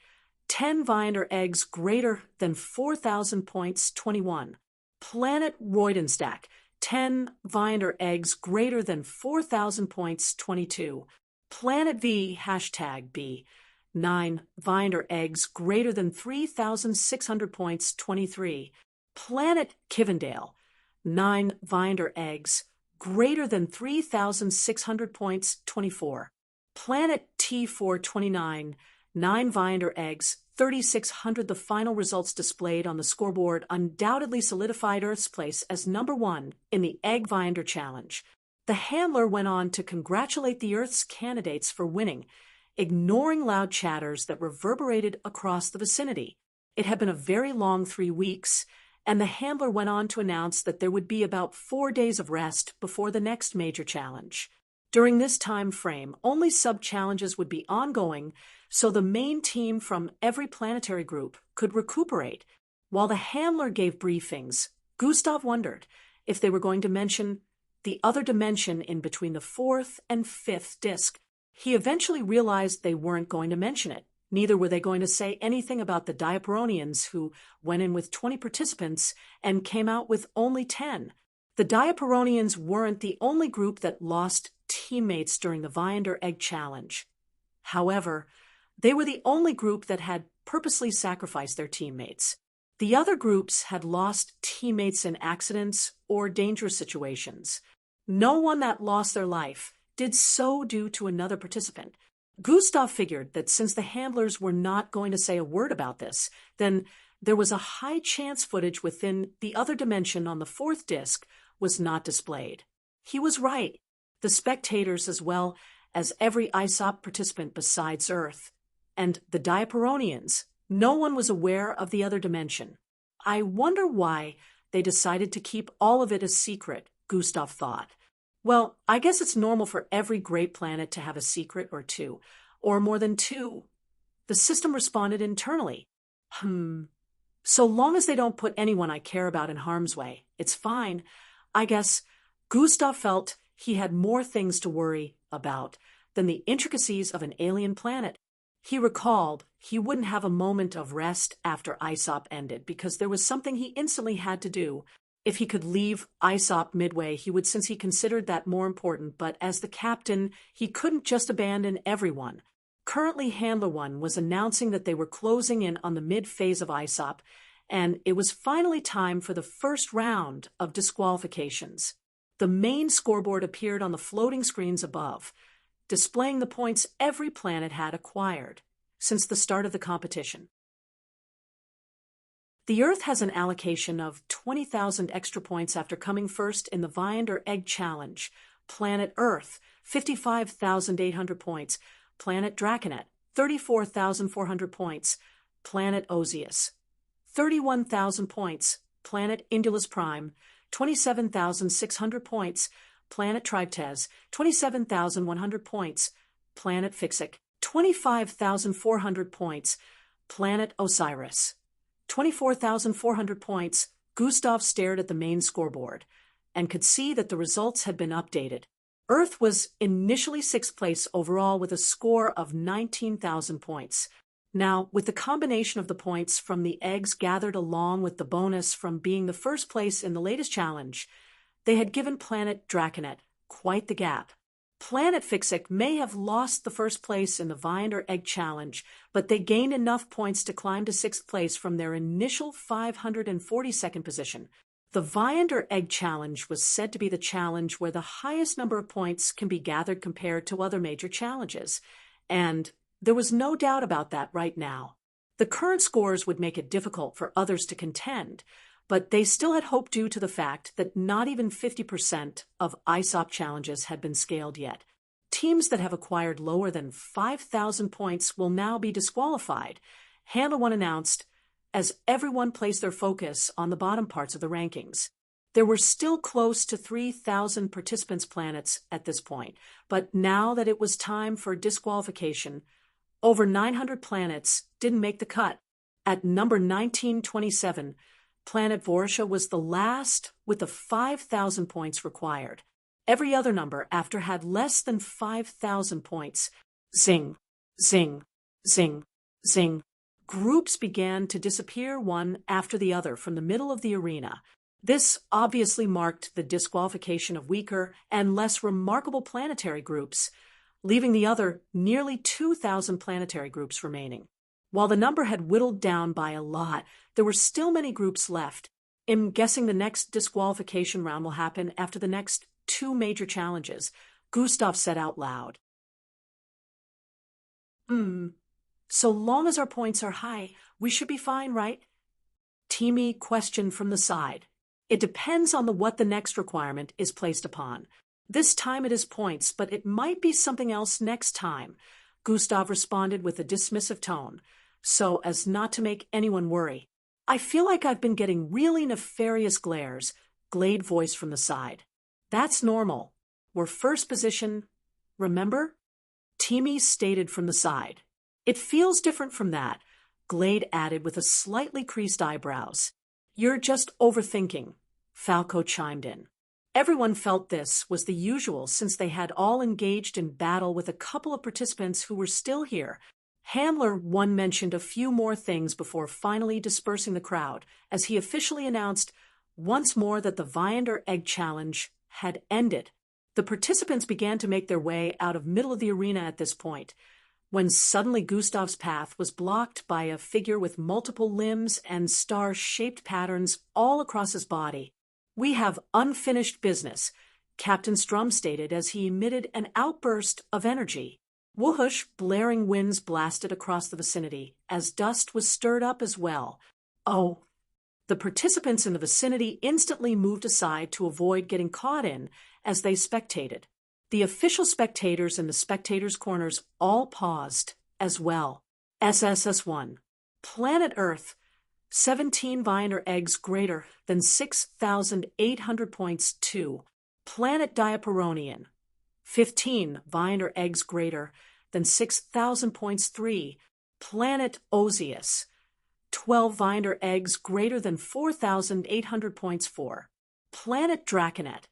10 Viander eggs greater than 4,000 points 21. Planet Roidenstack, 10 Viander eggs greater than 4,000 points 22. Planet V #B, 9 Viander eggs greater than 3,600 points 23. Planet Kivendale, 9 Viander eggs greater than 3,600 points 24. Planet T429, 9 Viander eggs, 3,600. The final results displayed on the scoreboard undoubtedly solidified Earth's place as number 1 in the Egg Viander Challenge. The handler went on to congratulate the Earth's candidates for winning, ignoring loud chatters that reverberated across the vicinity. It had been a very long 3 weeks, and the handler went on to announce that there would be about 4 days of rest before the next major challenge. During this time frame, only sub-challenges would be ongoing, so the main team from every planetary group could recuperate. While the handler gave briefings, Gustav wondered if they were going to mention the other dimension in between the 4th and 5th disc. He eventually realized they weren't going to mention it. Neither were they going to say anything about the Diaperonians, who went in with 20 participants and came out with only 10. The Diaperonians weren't the only group that lost teammates during the Viander Egg Challenge. However, they were the only group that had purposely sacrificed their teammates. The other groups had lost teammates in accidents or dangerous situations. No one that lost their life did so due to another participant. Gustav figured that since the handlers were not going to say a word about this, then there was a high chance footage within the other dimension on the 4th disc was not displayed. He was right. The spectators, as well as every ISOP participant besides Earth, and the Diaperonians, no one was aware of the other dimension. I wonder why they decided to keep all of it a secret, Gustav thought. Well, I guess it's normal for every great planet to have a secret or two, or more than 2. The system responded internally. So long as they don't put anyone I care about in harm's way, it's fine. I guess Gustav felt he had more things to worry about than the intricacies of an alien planet. He recalled he wouldn't have a moment of rest after ISOP ended because there was something he instantly had to do. If he could leave ISOP midway, he would, since he considered that more important, but as the captain, he couldn't just abandon everyone. Currently, Handler 1 was announcing that they were closing in on the mid-phase of ISOP, and it was finally time for the first round of disqualifications. The main scoreboard appeared on the floating screens above, displaying the points every planet had acquired since the start of the competition. The Earth has an allocation of 20,000 extra points after coming first in the Viander Egg Challenge. Planet Earth, 55,800 points. Planet Draconet, 34,400 points. Planet Osius, 31,000 points. Planet Indulus Prime, 27,600 points. Planet Triptes, 27,100 points. Planet Fixic, 25,400 points. Planet Osiris, 24,400 points. Gustav stared at the main scoreboard and could see that the results had been updated. Earth was initially 6th place overall with a score of 19,000 points. Now, with the combination of the points from the eggs gathered along with the bonus from being the first place in the latest challenge, they had given Planet Draconet quite the gap. Planet Fixic may have lost the first place in the Viander Egg Challenge, but they gained enough points to climb to 6th place from their initial 542nd position. The Viander Egg Challenge was said to be the challenge where the highest number of points can be gathered compared to other major challenges, and there was no doubt about that right now. The current scores would make it difficult for others to contend, but they still had hope due to the fact that not even 50% of ISOP challenges had been scaled yet. Teams that have acquired lower than 5,000 points will now be disqualified, Handle One announced, as everyone placed their focus on the bottom parts of the rankings. There were still close to 3,000 participants' planets at this point, but now that it was time for disqualification, over 900 planets didn't make the cut. At number 1927, planet Vorisha was the last with the 5,000 points required. Every other number after had less than 5,000 points. Zing, zing, zing, zing. Groups began to disappear one after the other from the middle of the arena. This obviously marked the disqualification of weaker and less remarkable planetary groups, leaving the other nearly 2,000 planetary groups remaining. While the number had whittled down by a lot, there were still many groups left. I'm guessing the next disqualification round will happen after the next 2 major challenges, Gustav said out loud. So long as our points are high, we should be fine, right? Timmy questioned from the side. It depends on what the next requirement is placed upon. This time it is points, but it might be something else next time, Gustav responded with a dismissive tone, so as not to make anyone worry. I feel like I've been getting really nefarious glares, Glade voiced from the side. That's normal. We're first position, remember? Timmy stated from the side. It feels different from that, Glade added with a slightly creased eyebrows. You're just overthinking, Falco chimed in. Everyone felt this was the usual since they had all engaged in battle with a couple of participants who were still here. Handler One mentioned a few more things before finally dispersing the crowd as he officially announced once more that the Viander Egg Challenge had ended. The participants began to make their way out of middle of the arena at this point, when suddenly Gustav's path was blocked by a figure with multiple limbs and star-shaped patterns all across his body. We have unfinished business, Captain Strum stated as he emitted an outburst of energy. Whoosh, blaring winds blasted across the vicinity, as dust was stirred up as well. Oh! The participants in the vicinity instantly moved aside to avoid getting caught in as they spectated. The official spectators in the spectators' corners all paused as well. SSS-1. Planet Earth. 17 Viander eggs greater than 6,800 points 2. Planet Diaperonian. 15 Viander eggs greater than 6,000 points 3. Planet Ozius. 12 Viander eggs greater than 4,800 points 4. Planet Draconet.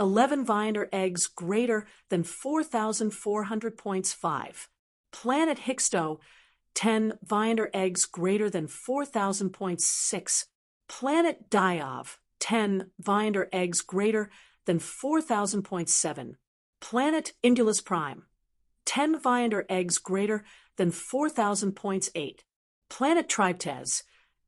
11 Viander eggs greater than 4,400 points 5. Planet Hixto. 10 Viander eggs greater than 4,000 points 6. Planet Diov. 10 Viander eggs greater than 4,000 points 7. Planet Indulus Prime. 10 Viander eggs greater than 4,000 points 8. Planet Triptes.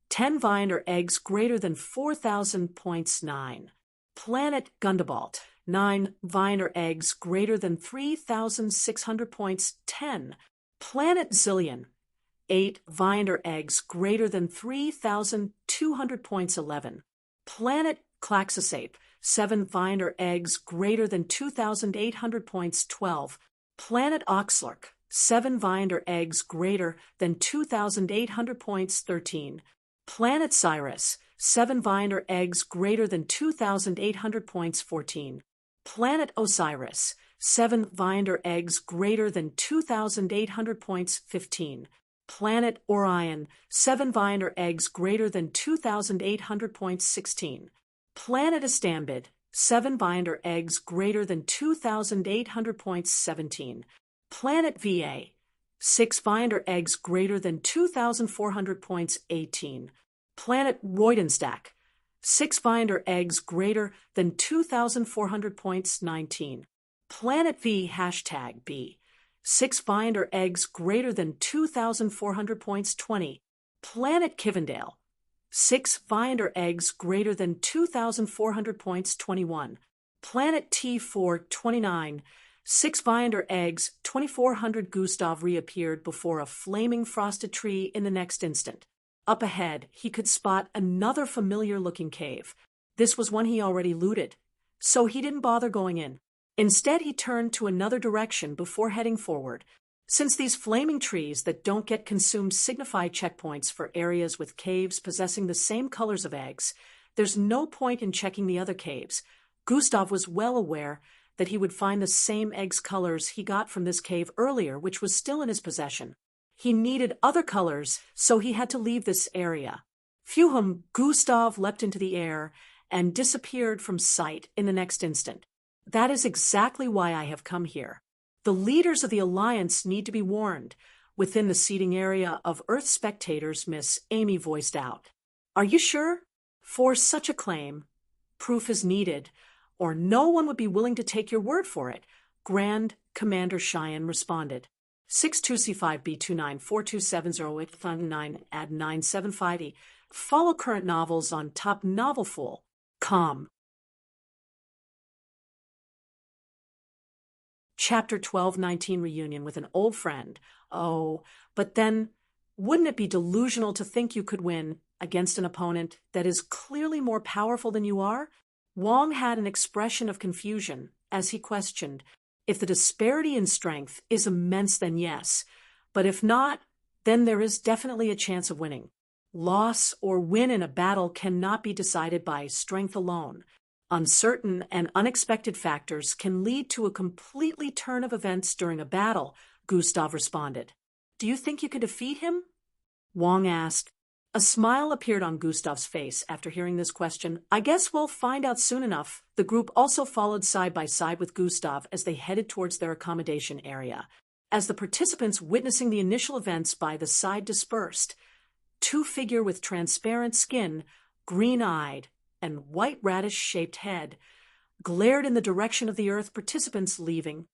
10 Viander eggs greater than 4,000 points 9. Planet Gundabalt. 9 Viander eggs greater than 3,600 points 10. Planet Zillion. 8 Viander eggs greater than 3,200 points 11. Planet Claxosape. 7 Viander eggs greater than 2,800 points 12. Planet Oxlark. 7 Viander eggs greater than 2,800 points 13. Planet Cyrus. 7 Viander eggs greater than 2,800 points 14. Planet Osiris. 7 Viander eggs greater than 2,800 points 15. Planet Orion. 7 Viander eggs greater than 2,800 points 16. Planet Astambid. 7 Viander eggs greater than 2,800 points 17. Planet VA. 6 Viander eggs greater than 2,400 points 18. Planet Roidenstack. 6 Viander eggs greater than 2,400 points 19. Planet V hashtag B. 6 Viander eggs greater than 2,400 points 20. Planet Kivendale. 6 Viander eggs greater than 2,400 points 21. Planet T4 29. 6 Viander eggs 2,400. Gustav reappeared before a flaming frosted tree in the next instant. Up ahead, he could spot another familiar-looking cave. This was one he already looted, so he didn't bother going in. Instead, he turned to another direction before heading forward. Since these flaming trees that don't get consumed signify checkpoints for areas with caves possessing the same colors of eggs, there's no point in checking the other caves. Gustav was well aware that he would find the same eggs colors he got from this cave earlier, which was still in his possession. He needed other colors, so he had to leave this area. Phew! Gustav leapt into the air and disappeared from sight in the next instant. That is exactly why I have come here. The leaders of the Alliance need to be warned. Within the seating area of Earth spectators, Miss Amy voiced out. Are you sure? For such a claim, proof is needed, or no one would be willing to take your word for it, Grand Commander Cheyenne responded. 62C5B29427085 add 975E. Follow current novels on Top Novelful.com. Chapter 1219 Reunion with an Old Friend. Oh, but then, wouldn't it be delusional to think you could win against an opponent that is clearly more powerful than you are? Wong had an expression of confusion as he questioned, if the disparity in strength is immense, then yes, but if not, then there is definitely a chance of winning. Loss or win in a battle cannot be decided by strength alone. Uncertain and unexpected factors can lead to a completely turn of events during a battle, Gustav responded. Do you think you could defeat him? Wong asked. A smile appeared on Gustav's face after hearing this question. I guess we'll find out soon enough. The group also followed side by side with Gustav as they headed towards their accommodation area. As the participants witnessing the initial events by the side dispersed, two figures with transparent skin, green-eyed, and white radish-shaped head glared in the direction of the Earth participants leaving.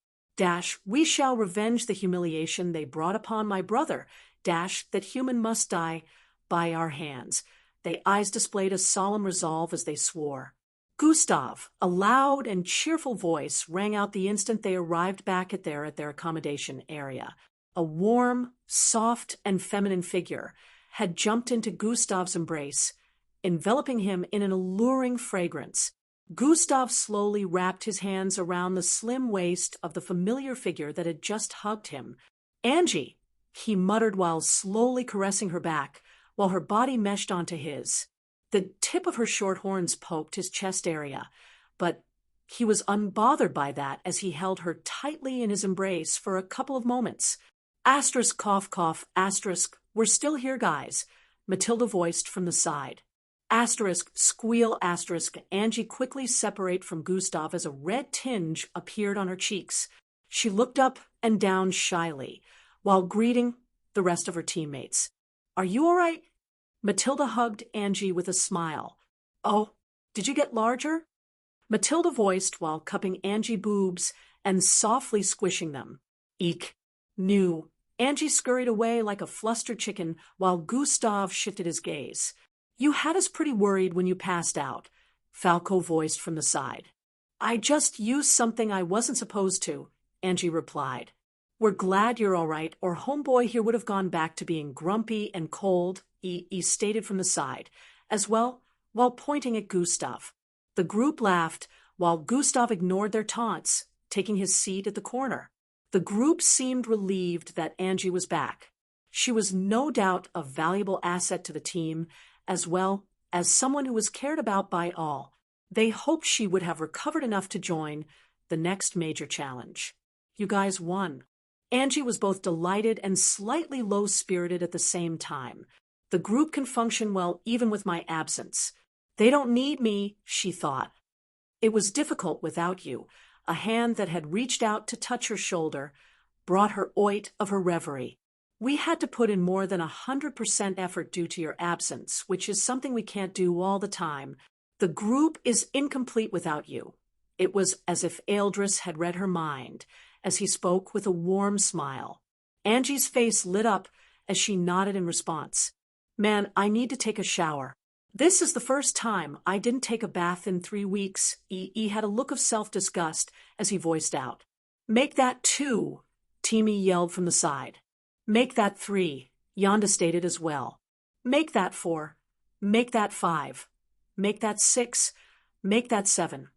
We shall revenge the humiliation they brought upon my brother. That human must die by our hands. Their eyes displayed a solemn resolve as they swore. Gustav, a loud and cheerful voice, rang out the instant they arrived back at their accommodation area. A warm, soft, and feminine figure had jumped into Gustav's embrace, enveloping him in an alluring fragrance. Gustav slowly wrapped his hands around the slim waist of the familiar figure that had just hugged him. Angie, he muttered while slowly caressing her back, while her body meshed onto his. The tip of her short horns poked his chest area, but he was unbothered by that as he held her tightly in his embrace for a couple of moments. Asterisk, cough, cough, asterisk, we're still here, guys, Matilda voiced from the side. Asterisk, squeal, asterisk, Angie quickly separated from Gustav as a red tinge appeared on her cheeks. She looked up and down shyly, while greeting the rest of her teammates. Are you all right? Matilda hugged Angie with a smile. Oh, did you get larger? Matilda voiced while cupping Angie's boobs and softly squishing them. Eek. New. Angie scurried away like a flustered chicken while Gustav shifted his gaze. You had us pretty worried when you passed out, Falco voiced from the side. I just used something I wasn't supposed to, Angie replied. We're glad you're all right, or homeboy here would have gone back to being grumpy and cold, he stated from the side, as well while pointing at Gustav. The group laughed while Gustav ignored their taunts, taking his seat at the corner. The group seemed relieved that Angie was back. She was no doubt a valuable asset to the team, as well as someone who was cared about by all. They hoped she would have recovered enough to join the next major challenge. You guys won. Angie was both delighted and slightly low-spirited at the same time. The group can function well even with my absence. They don't need me, she thought. It was difficult without you. A hand that had reached out to touch her shoulder brought her oit of her reverie. We had to put in more than 100% effort due to your absence, which is something we can't do all the time. The group is incomplete without you. It was as if Eldris had read her mind, as he spoke with a warm smile. Angie's face lit up as she nodded in response. Man, I need to take a shower. This is the first time I didn't take a bath in 3 weeks. He had a look of self-disgust as he voiced out. Make that 2, Timmy yelled from the side. Make that 3, Yonda stated as well. Make that 4. Make that 5. Make that 6. Make that 7.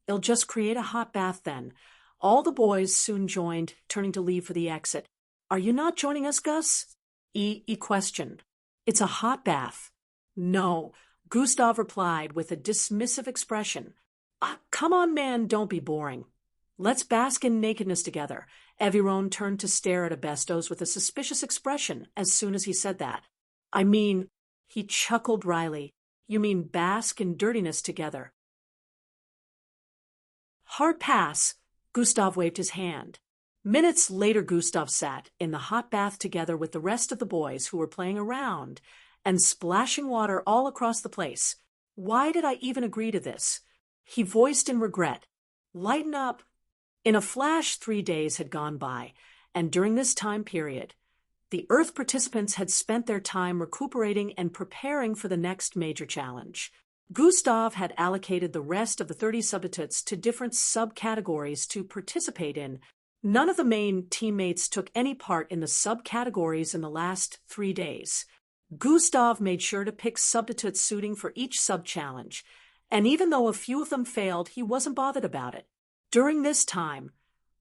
It'll just create a hot bath then. All the boys soon joined, turning to leave for the exit. Are you not joining us, Gus? He questioned. It's a hot bath. No, Gustav replied with a dismissive expression. Come on, man, don't be boring. Let's bask in nakedness together. Eviron turned to stare at Abestos with a suspicious expression as soon as he said that. I mean, he chuckled wryly. You mean bask in dirtiness together. Hard pass, Gustav waved his hand. Minutes later, Gustav sat in the hot bath together with the rest of the boys who were playing around and splashing water all across the place. Why did I even agree to this? He voiced in regret. Lighten up. In a flash, 3 days had gone by, and during this time period, the Earth participants had spent their time recuperating and preparing for the next major challenge. Gustav had allocated the rest of the 30 substitutes to different subcategories to participate in. None of the main teammates took any part in the subcategories in the last 3 days. Gustav made sure to pick substitutes suiting for each sub-challenge, and even though a few of them failed, he wasn't bothered about it. During this time,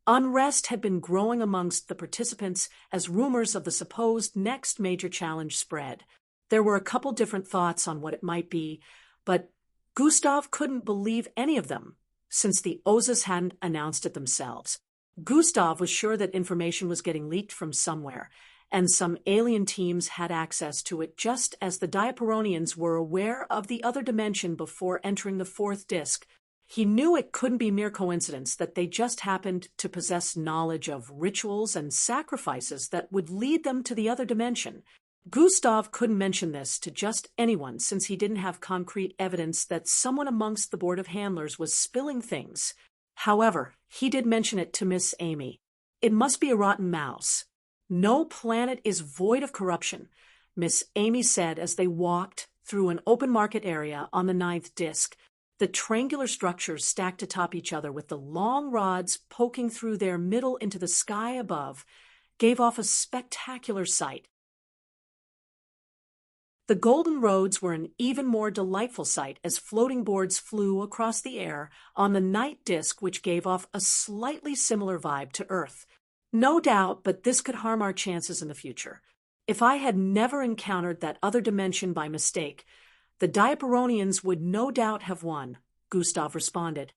unrest had been growing amongst the participants as rumors of the supposed next major challenge spread. There were a couple different thoughts on what it might be, but Gustav couldn't believe any of them, since the Ozas hadn't announced it themselves. Gustav was sure that information was getting leaked from somewhere, and some alien teams had access to it, just as the Diaperonians were aware of the other dimension before entering the 4th disc. He knew it couldn't be mere coincidence that they just happened to possess knowledge of rituals and sacrifices that would lead them to the other dimension. Gustav couldn't mention this to just anyone since he didn't have concrete evidence that someone amongst the board of handlers was spilling things. However, he did mention it to Miss Amy. It must be a rotten mouse. No planet is void of corruption, Miss Amy said as they walked through an open market area on the 9th disc. The triangular structures stacked atop each other with the long rods poking through their middle into the sky above gave off a spectacular sight. The golden roads were an even more delightful sight as floating boards flew across the air on the night disk, which gave off a slightly similar vibe to Earth. No doubt, but this could harm our chances in the future. If I had never encountered that other dimension by mistake, the Diaperonians would no doubt have won, Gustav responded.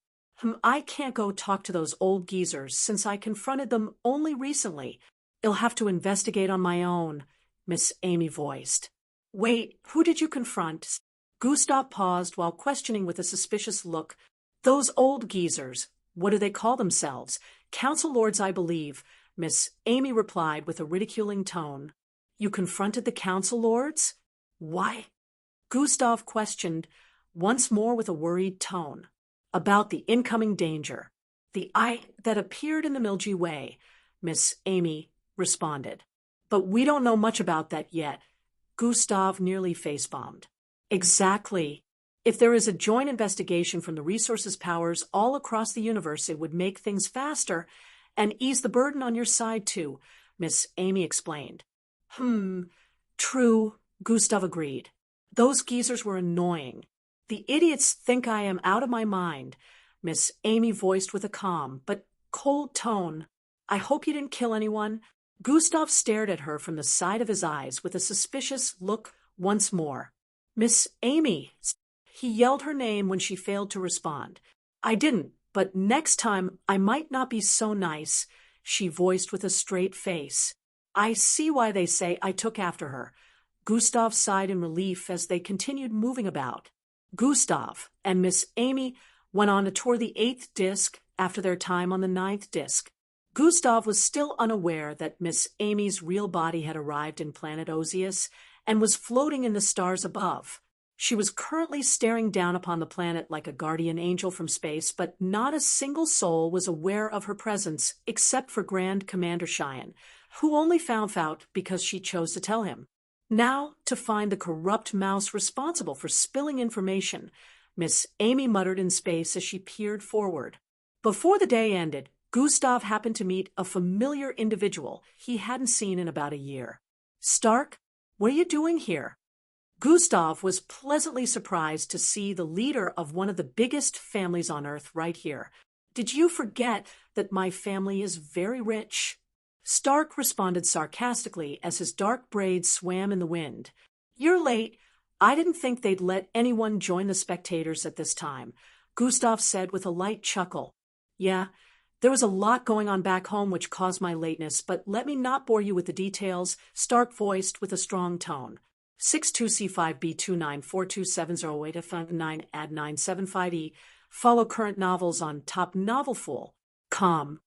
I can't go talk to those old geezers since I confronted them only recently. I'll have to investigate on my own, Miss Amy voiced. Wait, who did you confront? Gustav paused while questioning with a suspicious look. Those old geezers. What do they call themselves? Council lords, I believe, Miss Amy replied with a ridiculing tone. You confronted the council lords? Why? Gustav questioned, once more with a worried tone. About the incoming danger. The eye that appeared in the Milky Way, Miss Amy responded. But we don't know much about that yet. Gustav nearly face-bombed. Exactly. If there is a joint investigation from the resources powers all across the universe, it would make things faster and ease the burden on your side too, Miss Amy explained. True, Gustav agreed. Those geezers were annoying. The idiots think I am out of my mind, Miss Amy voiced with a calm but cold tone. I hope you didn't kill anyone. Gustav stared at her from the side of his eyes with a suspicious look once more. Miss Amy, he yelled her name when she failed to respond. I didn't, but next time I might not be so nice, she voiced with a straight face. I see why they say I took after her. Gustav sighed in relief as they continued moving about. Gustav and Miss Amy went on to tour the 8th disc after their time on the 9th disc. Gustav was still unaware that Miss Amy's real body had arrived in planet Osius and was floating in the stars above. She was currently staring down upon the planet like a guardian angel from space, but not a single soul was aware of her presence except for Grand Commander Cheyenne, who only found out because she chose to tell him. Now to find the corrupt mouse responsible for spilling information, Miss Amy muttered in space as she peered forward. Before the day ended, Gustav happened to meet a familiar individual he hadn't seen in about a year. "Stark, what are you doing here?" Gustav was pleasantly surprised to see the leader of one of the biggest families on Earth right here. "Did you forget that my family is very rich?" Stark responded sarcastically as his dark braids swam in the wind. "You're late. I didn't think they'd let anyone join the spectators at this time," Gustav said with a light chuckle. "Yeah, there was a lot going on back home which caused my lateness, but let me not bore you with the details," Stark voiced with a strong tone. 62C5B29427008F9 add 975E. Follow current novels on Top Novelful.com.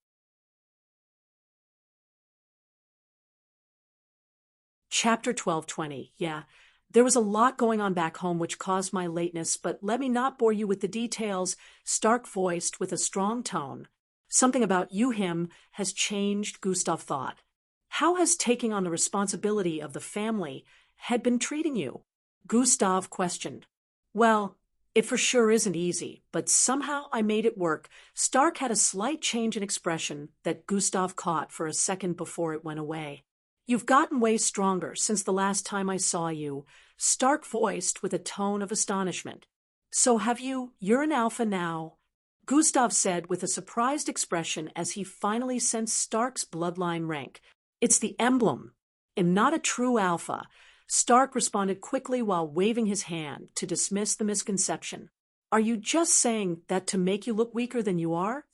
Chapter 1220. Yeah, there was a lot going on back home which caused my lateness, but let me not bore you with the details, Stark voiced with a strong tone. Something about him has changed, Gustav thought. How has taking on the responsibility of the family had been treating you? Gustav questioned. Well, it for sure isn't easy, but somehow I made it work. Stark had a slight change in expression that Gustav caught for a second before it went away. You've gotten way stronger since the last time I saw you, Stark voiced with a tone of astonishment. So have you? You're an alpha now, Gustav said with a surprised expression as he finally sensed Stark's bloodline rank. It's the emblem. I'm not a true alpha. Stark responded quickly while waving his hand to dismiss the misconception. Are you just saying that to make you look weaker than you are?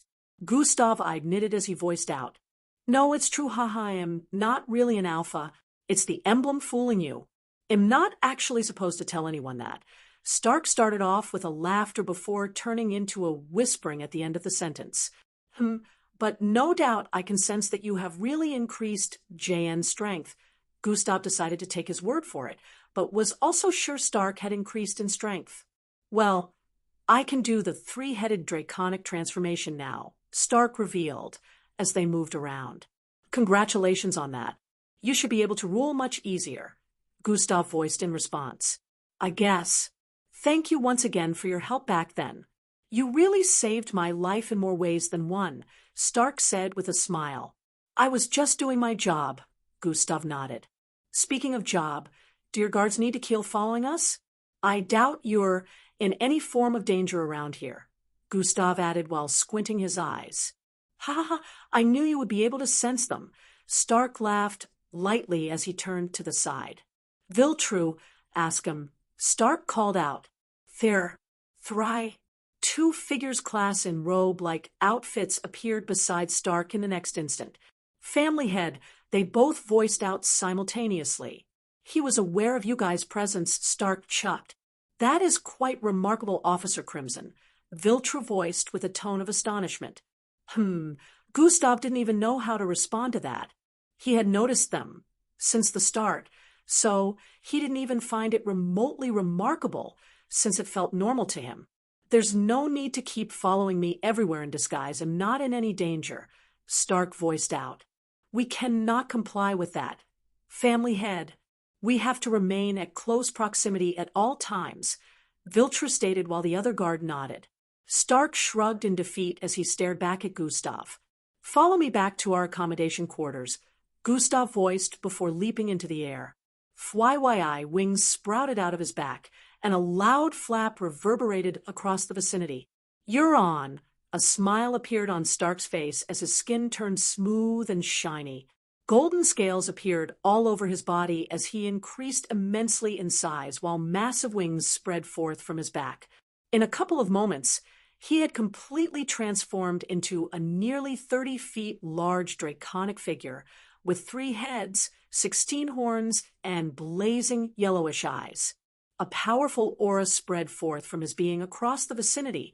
Gustav eyed knitted as he voiced out. No, it's true, haha, I am not really an alpha. It's the emblem fooling you. I'm not actually supposed to tell anyone that. Stark started off with a laughter before turning into a whispering at the end of the sentence. But no doubt I can sense that you have really increased JN strength. Gustav decided to take his word for it, but was also sure Stark had increased in strength. Well, I can do the three-headed draconic transformation now, Stark revealed, as they moved around. Congratulations on that. You should be able to rule much easier, Gustav voiced in response. I guess. Thank you once again for your help back then. You really saved my life in more ways than one, Stark said with a smile. I was just doing my job, Gustav nodded. Speaking of job, do your guards need to keep following us? I doubt you're in any form of danger around here, Gustav added while squinting his eyes. Ha ha ha, I knew you would be able to sense them. Stark laughed lightly as he turned to the side. Viltru, ask him. Stark called out. There, Thry. Two figures clad in robe-like outfits appeared beside Stark in the next instant. Family head, they both voiced out simultaneously. He was aware of you guys' presence, Stark chucked. That is quite remarkable, Officer Crimson, Viltru voiced with a tone of astonishment. Gustav didn't even know how to respond to that. He had noticed them since the start, so he didn't even find it remotely remarkable since it felt normal to him. There's no need to keep following me everywhere in disguise. I'm not in any danger, Stark voiced out. We cannot comply with that. Family head, we have to remain at close proximity at all times, Viltru stated while the other guard nodded. Stark shrugged in defeat as he stared back at Gustav. Follow me back to our accommodation quarters, Gustav voiced before leaping into the air. FYI, wings sprouted out of his back, and a loud flap reverberated across the vicinity. You're on! A smile appeared on Stark's face as his skin turned smooth and shiny. Golden scales appeared all over his body as he increased immensely in size while massive wings spread forth from his back. In a couple of moments, he had completely transformed into a nearly 30 feet large draconic figure with 3 heads, 16 horns, and blazing yellowish eyes. A powerful aura spread forth from his being across the vicinity,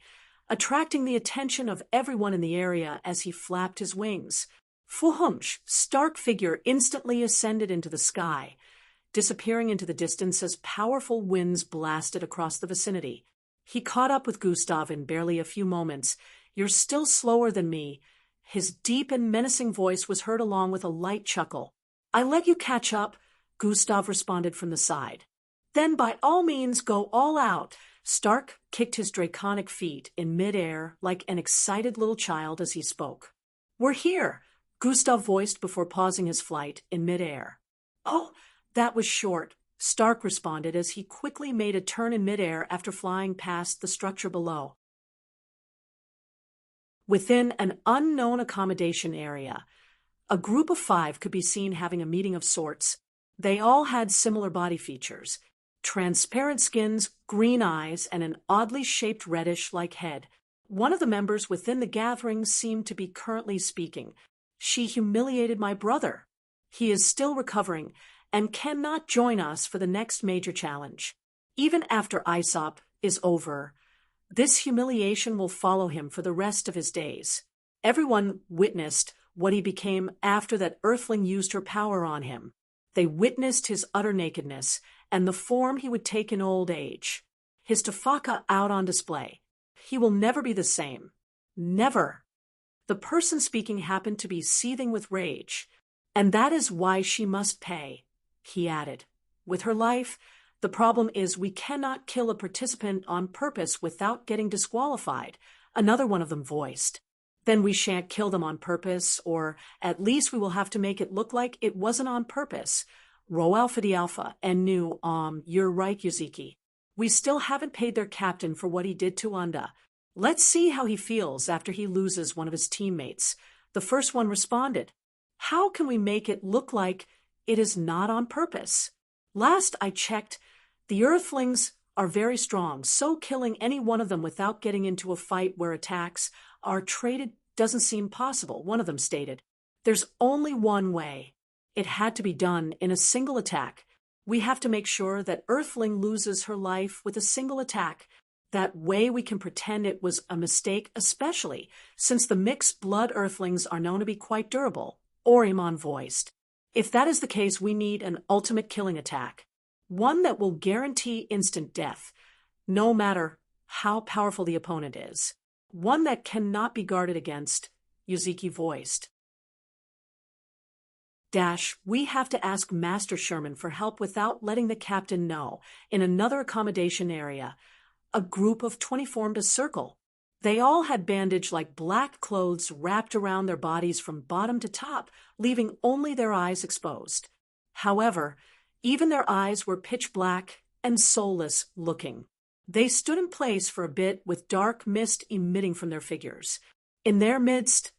attracting the attention of everyone in the area as he flapped his wings. Fuhumsh! Stark figure instantly ascended into the sky, disappearing into the distance as powerful winds blasted across the vicinity. He caught up with Gustav in barely a few moments. You're still slower than me. His deep and menacing voice was heard along with a light chuckle. I let you catch up, Gustav responded from the side. Then by all means go all out. Stark kicked his draconic feet in midair like an excited little child as he spoke. We're here, Gustav voiced before pausing his flight in midair. Oh, that was short, Stark responded as he quickly made a turn in midair after flying past the structure below. Within an unknown accommodation area, a group of 5 could be seen having a meeting of sorts. They all had similar body features: transparent skins, green eyes, and an oddly shaped reddish-like head. One of the members within the gathering seemed to be currently speaking. She humiliated my brother. He is still recovering and cannot join us for the next major challenge. Even after Aesop is over, this humiliation will follow him for the rest of his days. Everyone witnessed what he became after that earthling used her power on him. They witnessed his utter nakedness and the form he would take in old age. His tafaka out on display. He will never be the same. Never. The person speaking happened to be seething with rage. And that is why she must pay, he added. With her life, the problem is we cannot kill a participant on purpose without getting disqualified, another one of them voiced. Then we shan't kill them on purpose, or at least we will have to make it look like it wasn't on purpose. Rho Alpha D Alpha and knew, you're right, Yuzuki. We still haven't paid their captain for what he did to Unda. Let's see how he feels after he loses one of his teammates. The first one responded. How can we make it look like it is not on purpose? Last I checked, the Earthlings are very strong, so killing any one of them without getting into a fight where attacks are traded doesn't seem possible, one of them stated. There's only one way. It had to be done in a single attack. We have to make sure that Earthling loses her life with a single attack. That way we can pretend it was a mistake, especially since the mixed blood Earthlings are known to be quite durable, Orimon voiced. If that is the case, we need an ultimate killing attack. One that will guarantee instant death, no matter how powerful the opponent is. One that cannot be guarded against, Yuzuki voiced. We have to ask Master Sherman for help without letting the captain know. In another accommodation area, a group of 20 formed a circle. They all had bandage-like black clothes wrapped around their bodies from bottom to top, leaving only their eyes exposed. However, even their eyes were pitch black and soulless looking. They stood in place for a bit with dark mist emitting from their figures. In their midst,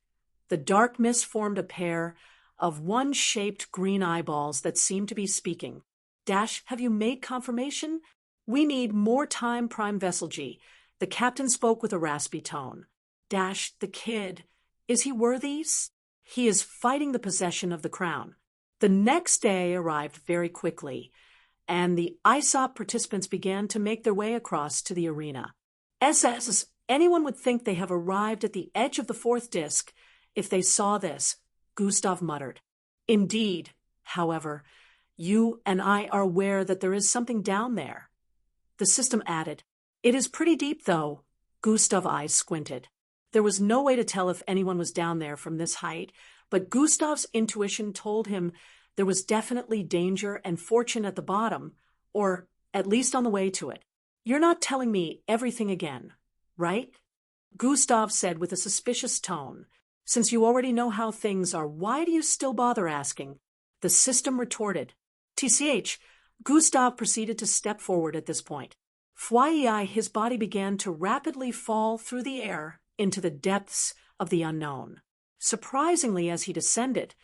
the dark mist formed a pair of one-shaped green eyeballs that seemed to be speaking. Have you made confirmation? We need more time, Prime Vessel G. The captain spoke with a raspy tone. The kid, is he worthy? He is fighting the possession of the crown. The next day arrived very quickly, and the Aesop participants began to make their way across to the arena. Anyone would think they have arrived at the edge of the 4th disc if they saw this, Gustav muttered. Indeed, however, you and I are aware that there is something down there. The system added. It is pretty deep, though. Gustav's eyes squinted. There was no way to tell if anyone was down there from this height, but Gustav's intuition told him there was definitely danger and fortune at the bottom, or at least on the way to it. You're not telling me everything again, right? Gustav said with a suspicious tone. Since you already know how things are, why do you still bother asking? The system retorted. Gustav proceeded to step forward at this point. His body began to rapidly fall through the air into the depths of the unknown. Surprisingly, as he descended,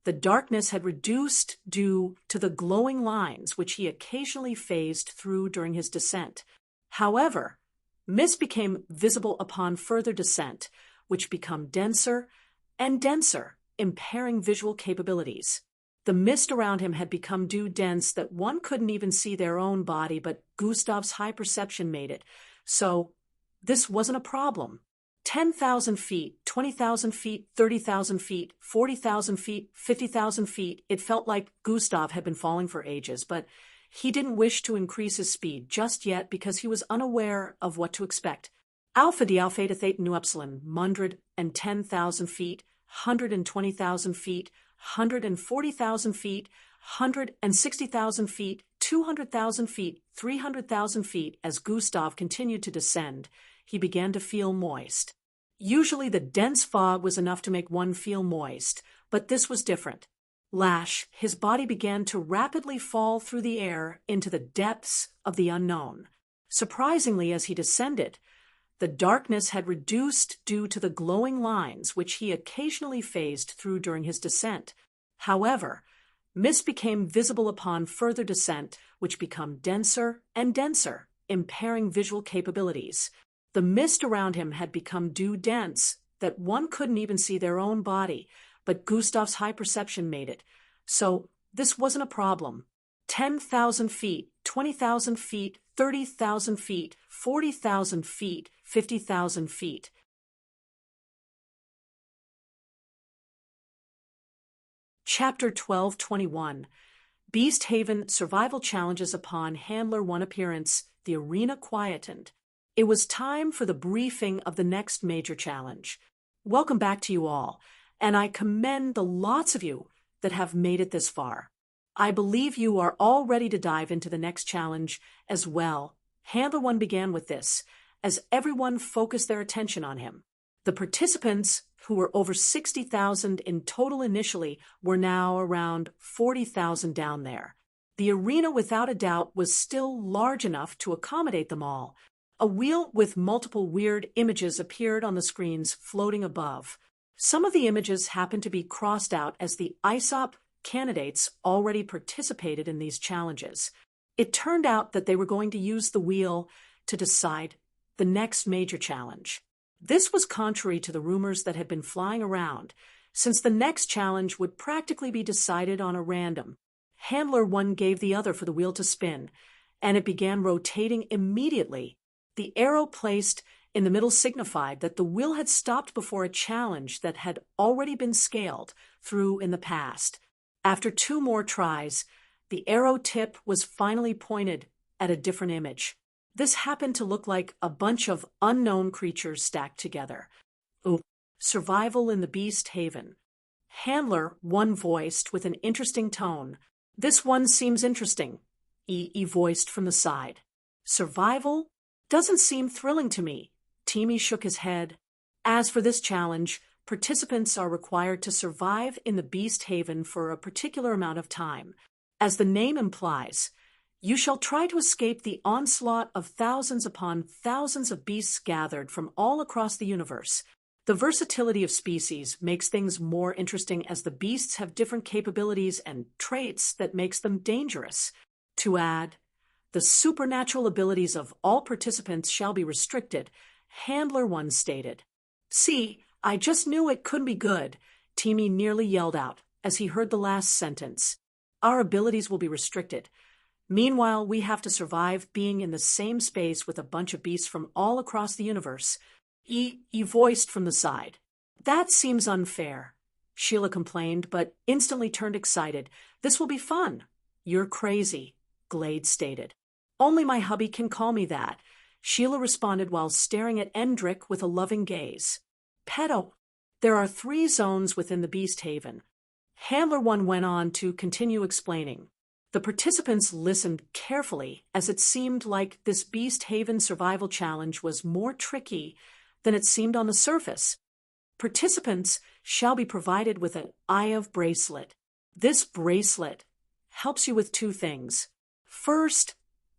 the darkness had reduced due to the glowing lines which he occasionally phased through during his descent. However, mist became visible upon further descent, which became denser and denser, impairing visual capabilities. The mist around him had become too dense that one couldn't even see their own body, but Gustav's high perception made it. So, this wasn't a problem. 10,000 feet, 20,000 feet, 30,000 feet, 40,000 feet, 50,000 feet. It felt like Gustav had been falling for ages, but he didn't wish to increase his speed just yet because he was unaware of what to expect. Alpha D Alpha Theta Theta Nu Epsilon, 110,000 feet, 120,000 feet, 140,000 feet, 160,000 feet, 200,000 feet, 300,000 feet. As Gustav continued to descend, he began to feel moist. Usually the dense fog was enough to make one feel moist, but this was different. His body began to rapidly fall through the air into the depths of the unknown. Surprisingly, as he descended, the darkness had reduced due to the glowing lines which he occasionally phased through during his descent. However, mist became visible upon further descent, which became denser and denser, impairing visual capabilities. The mist around him had become too dense that one couldn't even see their own body, but Gustav's high perception made it. So this wasn't a problem. 10,000 feet, 20,000 feet, 30,000 feet, 40,000 feet, 50,000 feet. Chapter 12:21. Beast Haven Survival Challenges. Upon Handler 1 appearance, the arena quietened. It was time for the briefing of the next major challenge. Welcome back to you all, and I commend the lots of you that have made it this far. I believe you are all ready to dive into the next challenge as well. Handler 1 began with this, as everyone focused their attention on him. The participants, who were over 60,000 in total initially, were now around 40,000 down there. The arena, without a doubt, was still large enough to accommodate them all. A wheel with multiple weird images appeared on the screens floating above. Some of the images happened to be crossed out as the ISOP candidates already participated in these challenges. It turned out that they were going to use the wheel to decide the next major challenge. This was contrary to the rumors that had been flying around, since the next challenge would practically be decided on a random. Handler 1 gave the other for the wheel to spin, and it began rotating immediately. The arrow placed in the middle signified that the wheel had stopped before a challenge that had already been scaled through in the past. After 2 more tries, the arrow tip was finally pointed at a different image. This happened to look like a bunch of unknown creatures stacked together. Survival in the Beast Haven. Handler 1 voiced with an interesting tone. This one seems interesting, he voiced from the side. Survival? Doesn't seem thrilling to me. Timmy shook his head. As for this challenge, participants are required to survive in the Beast Haven for a particular amount of time. As the name implies, you shall try to escape the onslaught of thousands upon thousands of beasts gathered from all across the universe. The versatility of species makes things more interesting, as the beasts have different capabilities and traits that makes them dangerous. To add, the supernatural abilities of all participants shall be restricted, Handler 1 stated. See, I just knew it couldn't be good, Timmy nearly yelled out as he heard the last sentence. Our abilities will be restricted. Meanwhile, we have to survive being in the same space with a bunch of beasts from all across the universe. He voiced from the side. That seems unfair, Sheila complained, but instantly turned excited. This will be fun. You're crazy, Glade stated. Only my hubby can call me that, Sheila responded while staring at Endrick with a loving gaze. Pedo, there are 3 zones within the Beast Haven. Handler 1 went on to continue explaining. The participants listened carefully, as it seemed like this Beast Haven survival challenge was more tricky than it seemed on the surface. Participants shall be provided with an Eye of bracelet. This bracelet helps you with 2 things. First,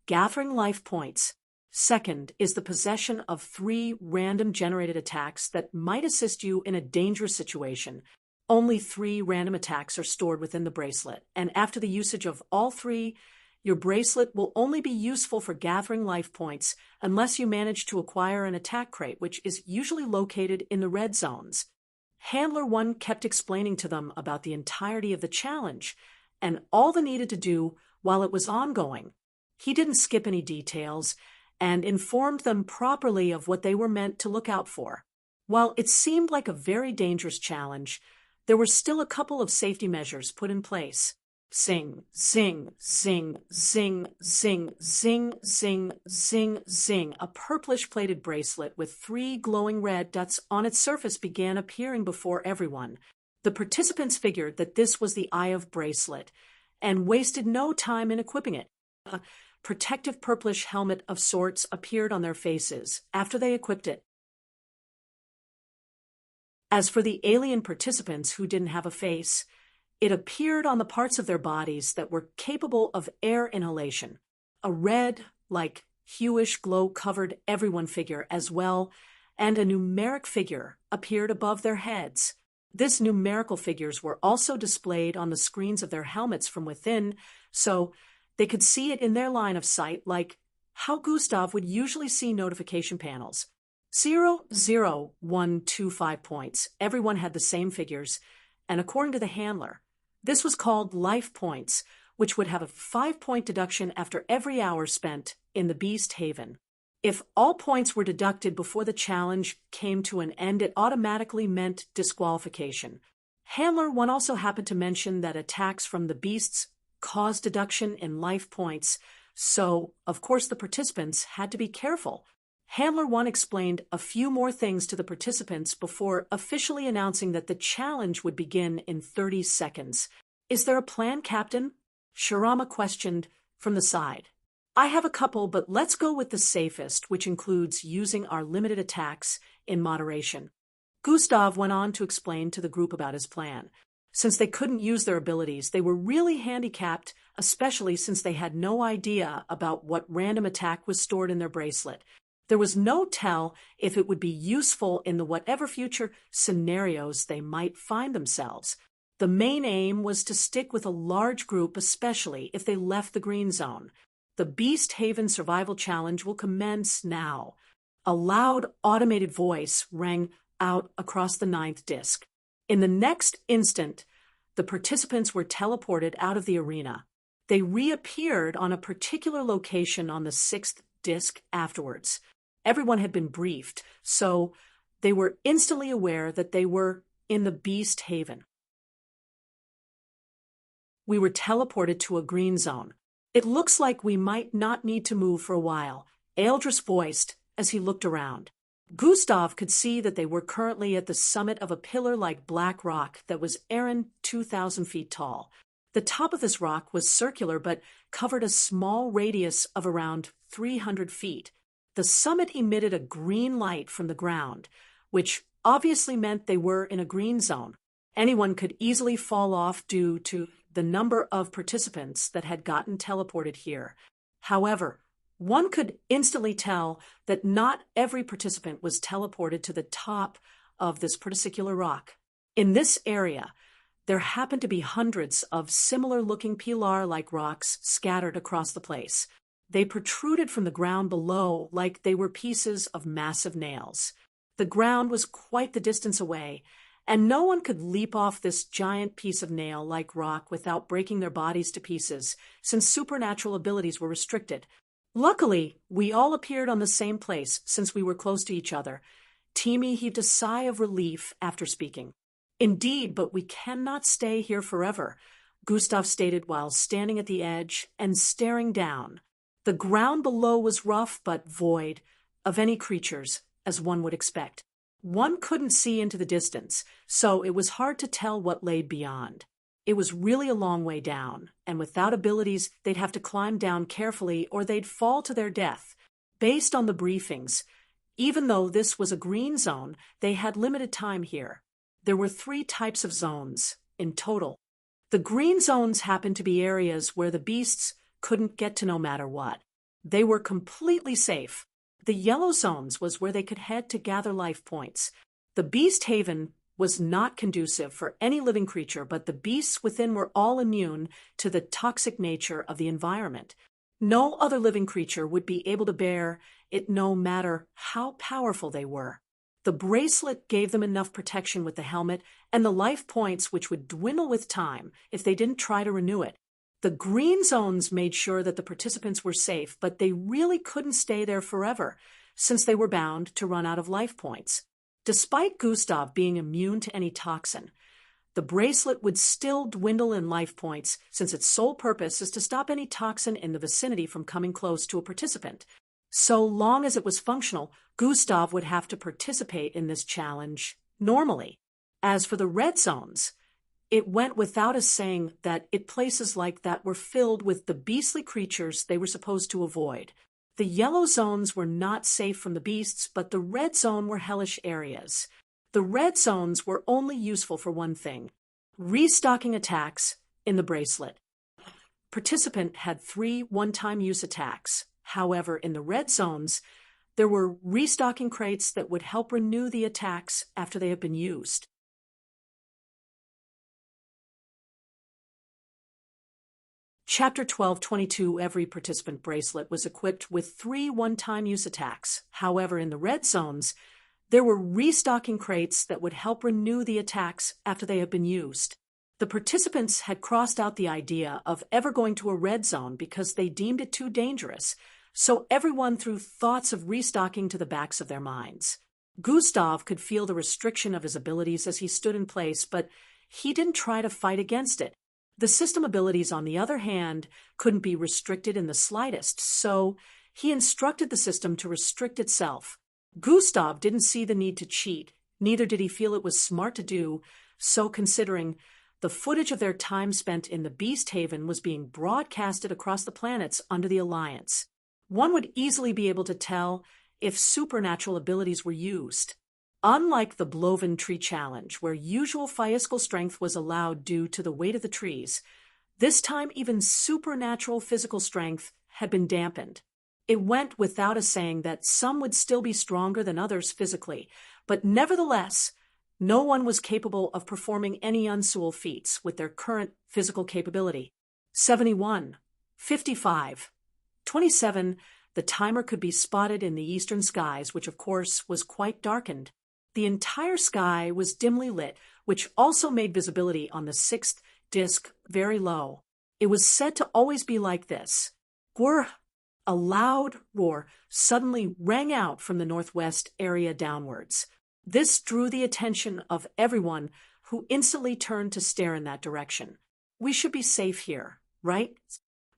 gathering life points. Second is the possession of 3 random generated attacks that might assist you in a dangerous situation. Only 3 random attacks are stored within the bracelet, and after the usage of all 3, your bracelet will only be useful for gathering life points unless you manage to acquire an attack crate, which is usually located in the red zones. Handler 1 kept explaining to them about the entirety of the challenge and all they needed to do while it was ongoing. He didn't skip any details and informed them properly of what they were meant to look out for. While it seemed like a very dangerous challenge, there were still a couple of safety measures put in place. Zing, zing, zing, zing, zing, zing, zing, zing, zing. A purplish-plated bracelet with 3 glowing red dots on its surface began appearing before everyone. The participants figured that this was the Eye of bracelet, and wasted no time in equipping it. A protective purplish helmet of sorts appeared on their faces after they equipped it. As for the alien participants who didn't have a face, it appeared on the parts of their bodies that were capable of air inhalation. A red, like hueish glow covered everyone figure as well, and a numeric figure appeared above their heads. This numerical figures were also displayed on the screens of their helmets from within, so they could see it in their line of sight like how Gustav would usually see notification panels. 0, 0, 1, 2, 5 points. Everyone had the same figures, and according to the handler, this was called life points, which would have a 5-point deduction after every hour spent in the Beast Haven. If all points were deducted before the challenge came to an end, it automatically meant disqualification. Handler 1 also happened to mention that attacks from the beasts caused deduction in life points, so, of course, the participants had to be careful. Handler 1 explained a few more things to the participants before officially announcing that the challenge would begin in 30 seconds. "Is there a plan, Captain?" Shirama questioned from the side. "I have a couple, but let's go with the safest, which includes using our limited attacks in moderation." Gustav went on to explain to the group about his plan. Since they couldn't use their abilities, they were really handicapped, especially since they had no idea about what random attack was stored in their bracelet. There was no tell if it would be useful in the whatever future scenarios they might find themselves. The main aim was to stick with a large group, especially if they left the green zone. The Beast Haven Survival Challenge will commence now. A loud, automated voice rang out across the 9th disc. In the next instant, the participants were teleported out of the arena. They reappeared on a particular location on the 6th disc afterwards. Everyone had been briefed, so they were instantly aware that they were in the Beast Haven. We were teleported to a green zone. "It looks like we might not need to move for a while," Eldris voiced as he looked around. Gustav could see that they were currently at the summit of a pillar-like black rock that was 2,000 feet tall. The top of this rock was circular but covered a small radius of around 300 feet. The summit emitted a green light from the ground, which obviously meant they were in a green zone. Anyone could easily fall off due to the number of participants that had gotten teleported here. However, one could instantly tell that not every participant was teleported to the top of this particular rock. In this area, there happened to be hundreds of similar-looking pilar-like rocks scattered across the place. They protruded from the ground below like they were pieces of massive nails. The ground was quite the distance away, and no one could leap off this giant piece of nail-like rock without breaking their bodies to pieces, since supernatural abilities were restricted. Luckily, we all appeared on the same place since we were close to each other. Timi heaved a sigh of relief after speaking. "Indeed, but we cannot stay here forever," Gustav stated while standing at the edge and staring down. The ground below was rough but void of any creatures, as one would expect. One couldn't see into the distance, so it was hard to tell what lay beyond. It was really a long way down, and without abilities, they'd have to climb down carefully or they'd fall to their death. Based on the briefings, even though this was a green zone, they had limited time here. There were 3 types of zones in total. The green zones happened to be areas where the beasts couldn't get to no matter what. They were completely safe. The yellow zones was where they could head to gather life points. The Beast Haven was not conducive for any living creature, but the beasts within were all immune to the toxic nature of the environment. No other living creature would be able to bear it no matter how powerful they were. The bracelet gave them enough protection with the helmet and the life points, which would dwindle with time if they didn't try to renew it. The green zones made sure that the participants were safe, but they really couldn't stay there forever, since they were bound to run out of life points. Despite Gustav being immune to any toxin, the bracelet would still dwindle in life points, since its sole purpose is to stop any toxin in the vicinity from coming close to a participant. So long as it was functional, Gustav would have to participate in this challenge normally. As for the red zones, It went without us saying that places like that were filled with the beastly creatures they were supposed to avoid. The yellow zones were not safe from the beasts, but the red zone were hellish areas. The red zones were only useful for one thing: restocking attacks in the bracelet. Participant had 3 one-time use attacks. However, in the red zones, there were restocking crates that would help renew the attacks after they have been used. Chapter 12:22. Every participant bracelet was equipped with 3 one-time use attacks. However, in the red zones, there were restocking crates that would help renew the attacks after they have been used. The participants had crossed out the idea of ever going to a red zone because they deemed it too dangerous, so everyone threw thoughts of restocking to the backs of their minds. Gustav could feel the restriction of his abilities as he stood in place, but he didn't try to fight against it. The system abilities, on the other hand, couldn't be restricted in the slightest, so he instructed the system to restrict itself. Gustav didn't see the need to cheat, neither did he feel it was smart to do so, considering the footage of their time spent in the Beast Haven was being broadcasted across the planets under the Alliance. One would easily be able to tell if supernatural abilities were used. Unlike the Bloven Tree Challenge, where usual physical strength was allowed due to the weight of the trees, this time even supernatural physical strength had been dampened. It went without us saying that some would still be stronger than others physically, but nevertheless, no one was capable of performing any unsual feats with their current physical capability. 71, 55, 27, the timer could be spotted in the eastern skies, which of course was quite darkened. The entire sky was dimly lit, which also made visibility on the 6th disk very low. It was said to always be like this. Gwr! A loud roar suddenly rang out from the northwest area downwards. This drew the attention of everyone, who instantly turned to stare in that direction. We should be safe here, right?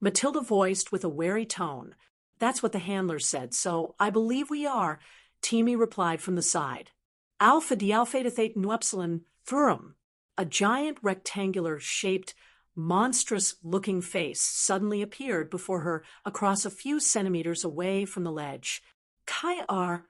Matilda voiced with a wary tone. That's what the handlers said, so I believe we are, Timmy replied from the side. Alpha Dialpha Nu Epsilon Thurum. A giant rectangular-shaped, monstrous-looking face suddenly appeared before her across a few centimeters away from the ledge. Kai-ar!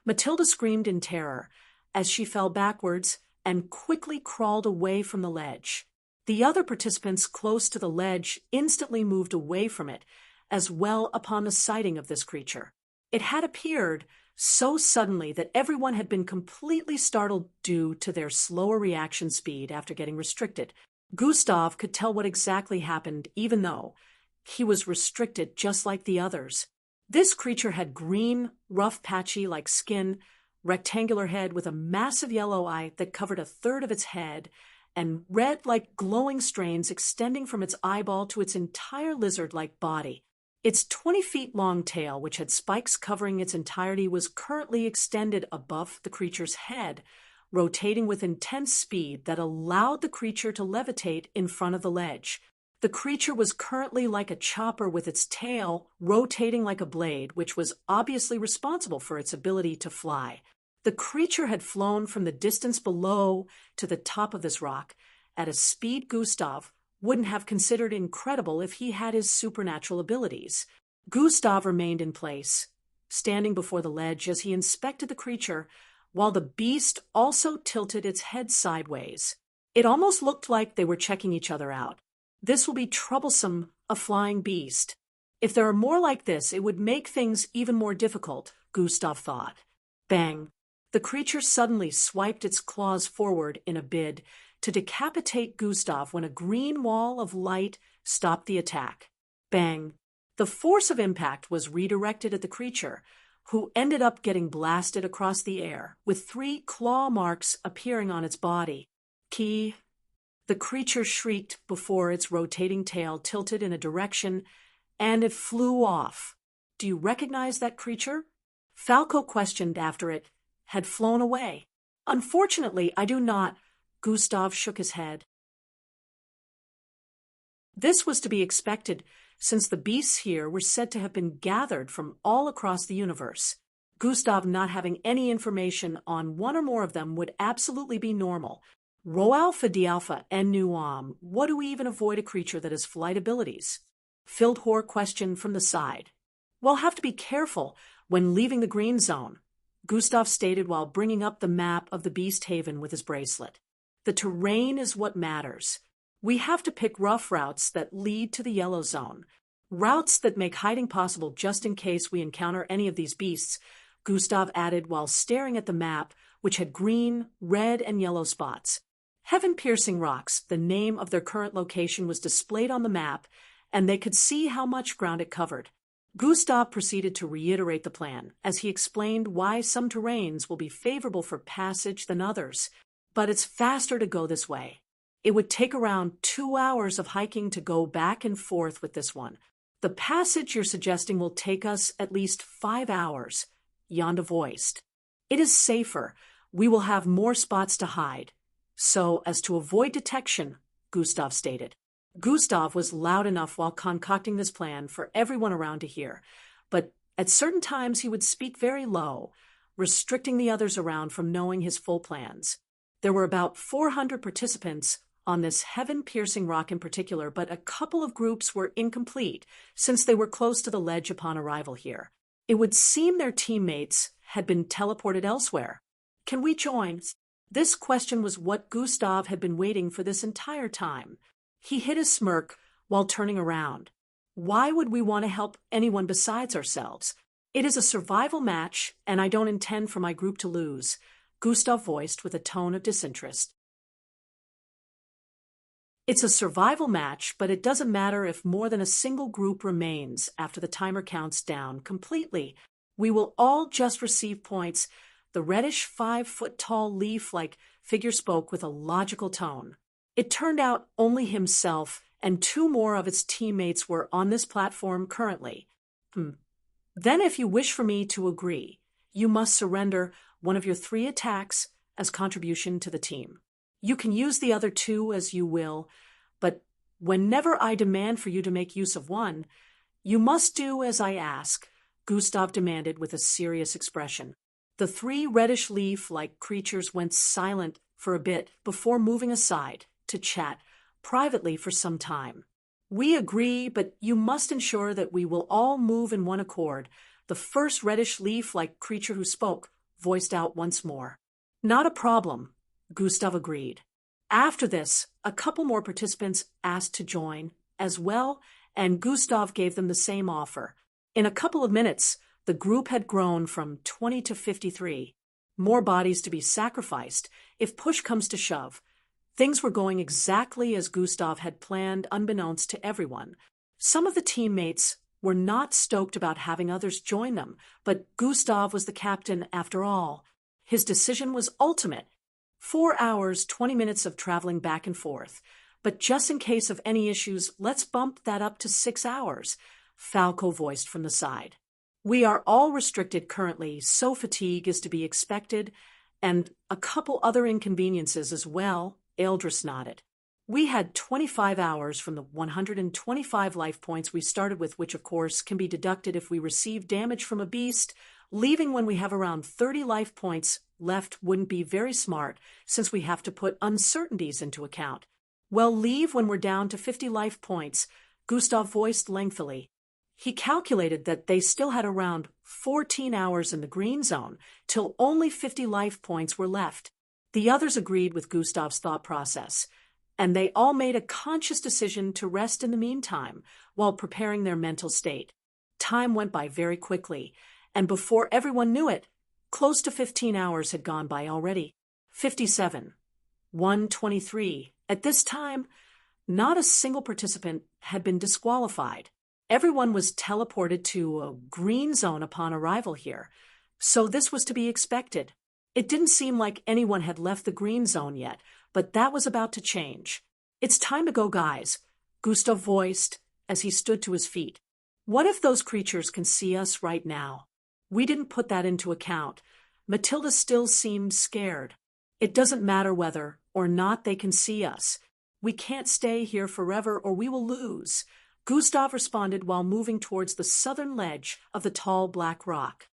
Matilda screamed in terror as she fell backwards and quickly crawled away from the ledge. The other participants close to the ledge instantly moved away from it, as well upon the sighting of this creature. It had appeared so suddenly that everyone had been completely startled due to their slower reaction speed after getting restricted. Gustav could tell what exactly happened, even though he was restricted just like the others. This creature had green, rough, patchy-like skin, rectangular head with a massive yellow eye that covered a third of its head, and red like glowing strains extending from its eyeball to its entire lizard-like body. Its 20-feet-long tail, which had spikes covering its entirety, was currently extended above the creature's head, rotating with intense speed that allowed the creature to levitate in front of the ledge. The creature was currently like a chopper with its tail rotating like a blade, which was obviously responsible for its ability to fly. The creature had flown from the distance below to the top of this rock at a speed Gustav wouldn't have considered incredible if he had his supernatural abilities. Gustav remained in place, standing before the ledge as he inspected the creature, while the beast also tilted its head sideways. It almost looked like they were checking each other out. This will be troublesome, a flying beast. If there are more like this, it would make things even more difficult, Gustav thought. Bang! The creature suddenly swiped its claws forward in a bid to decapitate Gustav when a green wall of light stopped the attack. Bang! The force of impact was redirected at the creature, who ended up getting blasted across the air, with 3 claw marks appearing on its body. Key! The creature shrieked before its rotating tail tilted in a direction, and it flew off. Do you recognize that creature? Falco questioned after it had flown away. Unfortunately, I do not. Gustav shook his head. This was to be expected, since the beasts here were said to have been gathered from all across the universe. Gustav not having any information on one or more of them would absolutely be normal, Rho Alpha D Alpha N Nu what do we even avoid a creature that has flight abilities? Fildhor questioned from the side. We'll have to be careful when leaving the green zone, Gustav stated while bringing up the map of the Beast Haven with his bracelet. The terrain is what matters. We have to pick rough routes that lead to the yellow zone. Routes that make hiding possible just in case we encounter any of these beasts, Gustav added while staring at the map, which had green, red, and yellow spots. Heaven-piercing rocks, the name of their current location, was displayed on the map, and they could see how much ground it covered. Gustav proceeded to reiterate the plan, as he explained why some terrains will be favorable for passage than others. But it's faster to go this way. It would take around 2 hours of hiking to go back and forth with this one. The passage you're suggesting will take us at least 5 hours, Yonda voiced. It is safer. We will have more spots to hide. So as to avoid detection, Gustav stated. Gustav was loud enough while concocting this plan for everyone around to hear, but at certain times he would speak very low, restricting the others around from knowing his full plans. There were about 400 participants on this heaven-piercing rock in particular, but a couple of groups were incomplete since they were close to the ledge upon arrival here. It would seem their teammates had been teleported elsewhere. Can we join? This question was what Gustav had been waiting for this entire time. He hid a smirk while turning around. Why would we want to help anyone besides ourselves? It is a survival match, and I don't intend for my group to lose, Gustav voiced with a tone of disinterest. It's a survival match, but it doesn't matter if more than a single group remains after the timer counts down completely. We will all just receive points. The reddish 5-foot-tall leaf-like figure spoke with a logical tone. It turned out only himself and 2 more of its teammates were on this platform currently. Then if you wish for me to agree, you must surrender one of your 3 attacks as contribution to the team. You can use the other 2 as you will, but whenever I demand for you to make use of one, you must do as I ask, Gustav demanded with a serious expression. The 3 reddish leaf-like creatures went silent for a bit before moving aside to chat privately for some time. We agree, but you must ensure that we will all move in one accord. The first reddish leaf-like creature who spoke voiced out once more. Not a problem, Gustav agreed. After this, a couple more participants asked to join as well, and Gustav gave them the same offer. In a couple of minutes, the group had grown from 20 to 53. More bodies to be sacrificed if push comes to shove. Things were going exactly as Gustav had planned, unbeknownst to everyone. Some of the teammates were not stoked about having others join them, but Gustav was the captain after all. His decision was ultimate. 4 hours, 20 minutes of traveling back and forth. But just in case of any issues, let's bump that up to 6 hours, Falco voiced from the side. We are all restricted currently, so fatigue is to be expected, and a couple other inconveniences as well, Eldris nodded. We had 25 hours from the 125 life points we started with, which of course can be deducted if we receive damage from a beast. Leaving when we have around 30 life points left wouldn't be very smart, since we have to put uncertainties into account. Well, leave when we're down to 50 life points, Gustav voiced lengthily. He calculated that they still had around 14 hours in the green zone, till only 50 life points were left. The others agreed with Gustav's thought process, and they all made a conscious decision to rest in the meantime, while preparing their mental state. Time went by very quickly, and before everyone knew it, close to 15 hours had gone by already. 57. 123. At this time, not a single participant had been disqualified. Everyone was teleported to a green zone upon arrival here, so this was to be expected. It didn't seem like anyone had left the green zone yet, but that was about to change. It's time to go, guys, Gustav voiced as he stood to his feet. What if those creatures can see us right now? We didn't put that into account. Matilda still seemed scared. It doesn't matter whether or not they can see us. We can't stay here forever or we will lose, Gustav responded while moving towards the southern ledge of the tall black rock.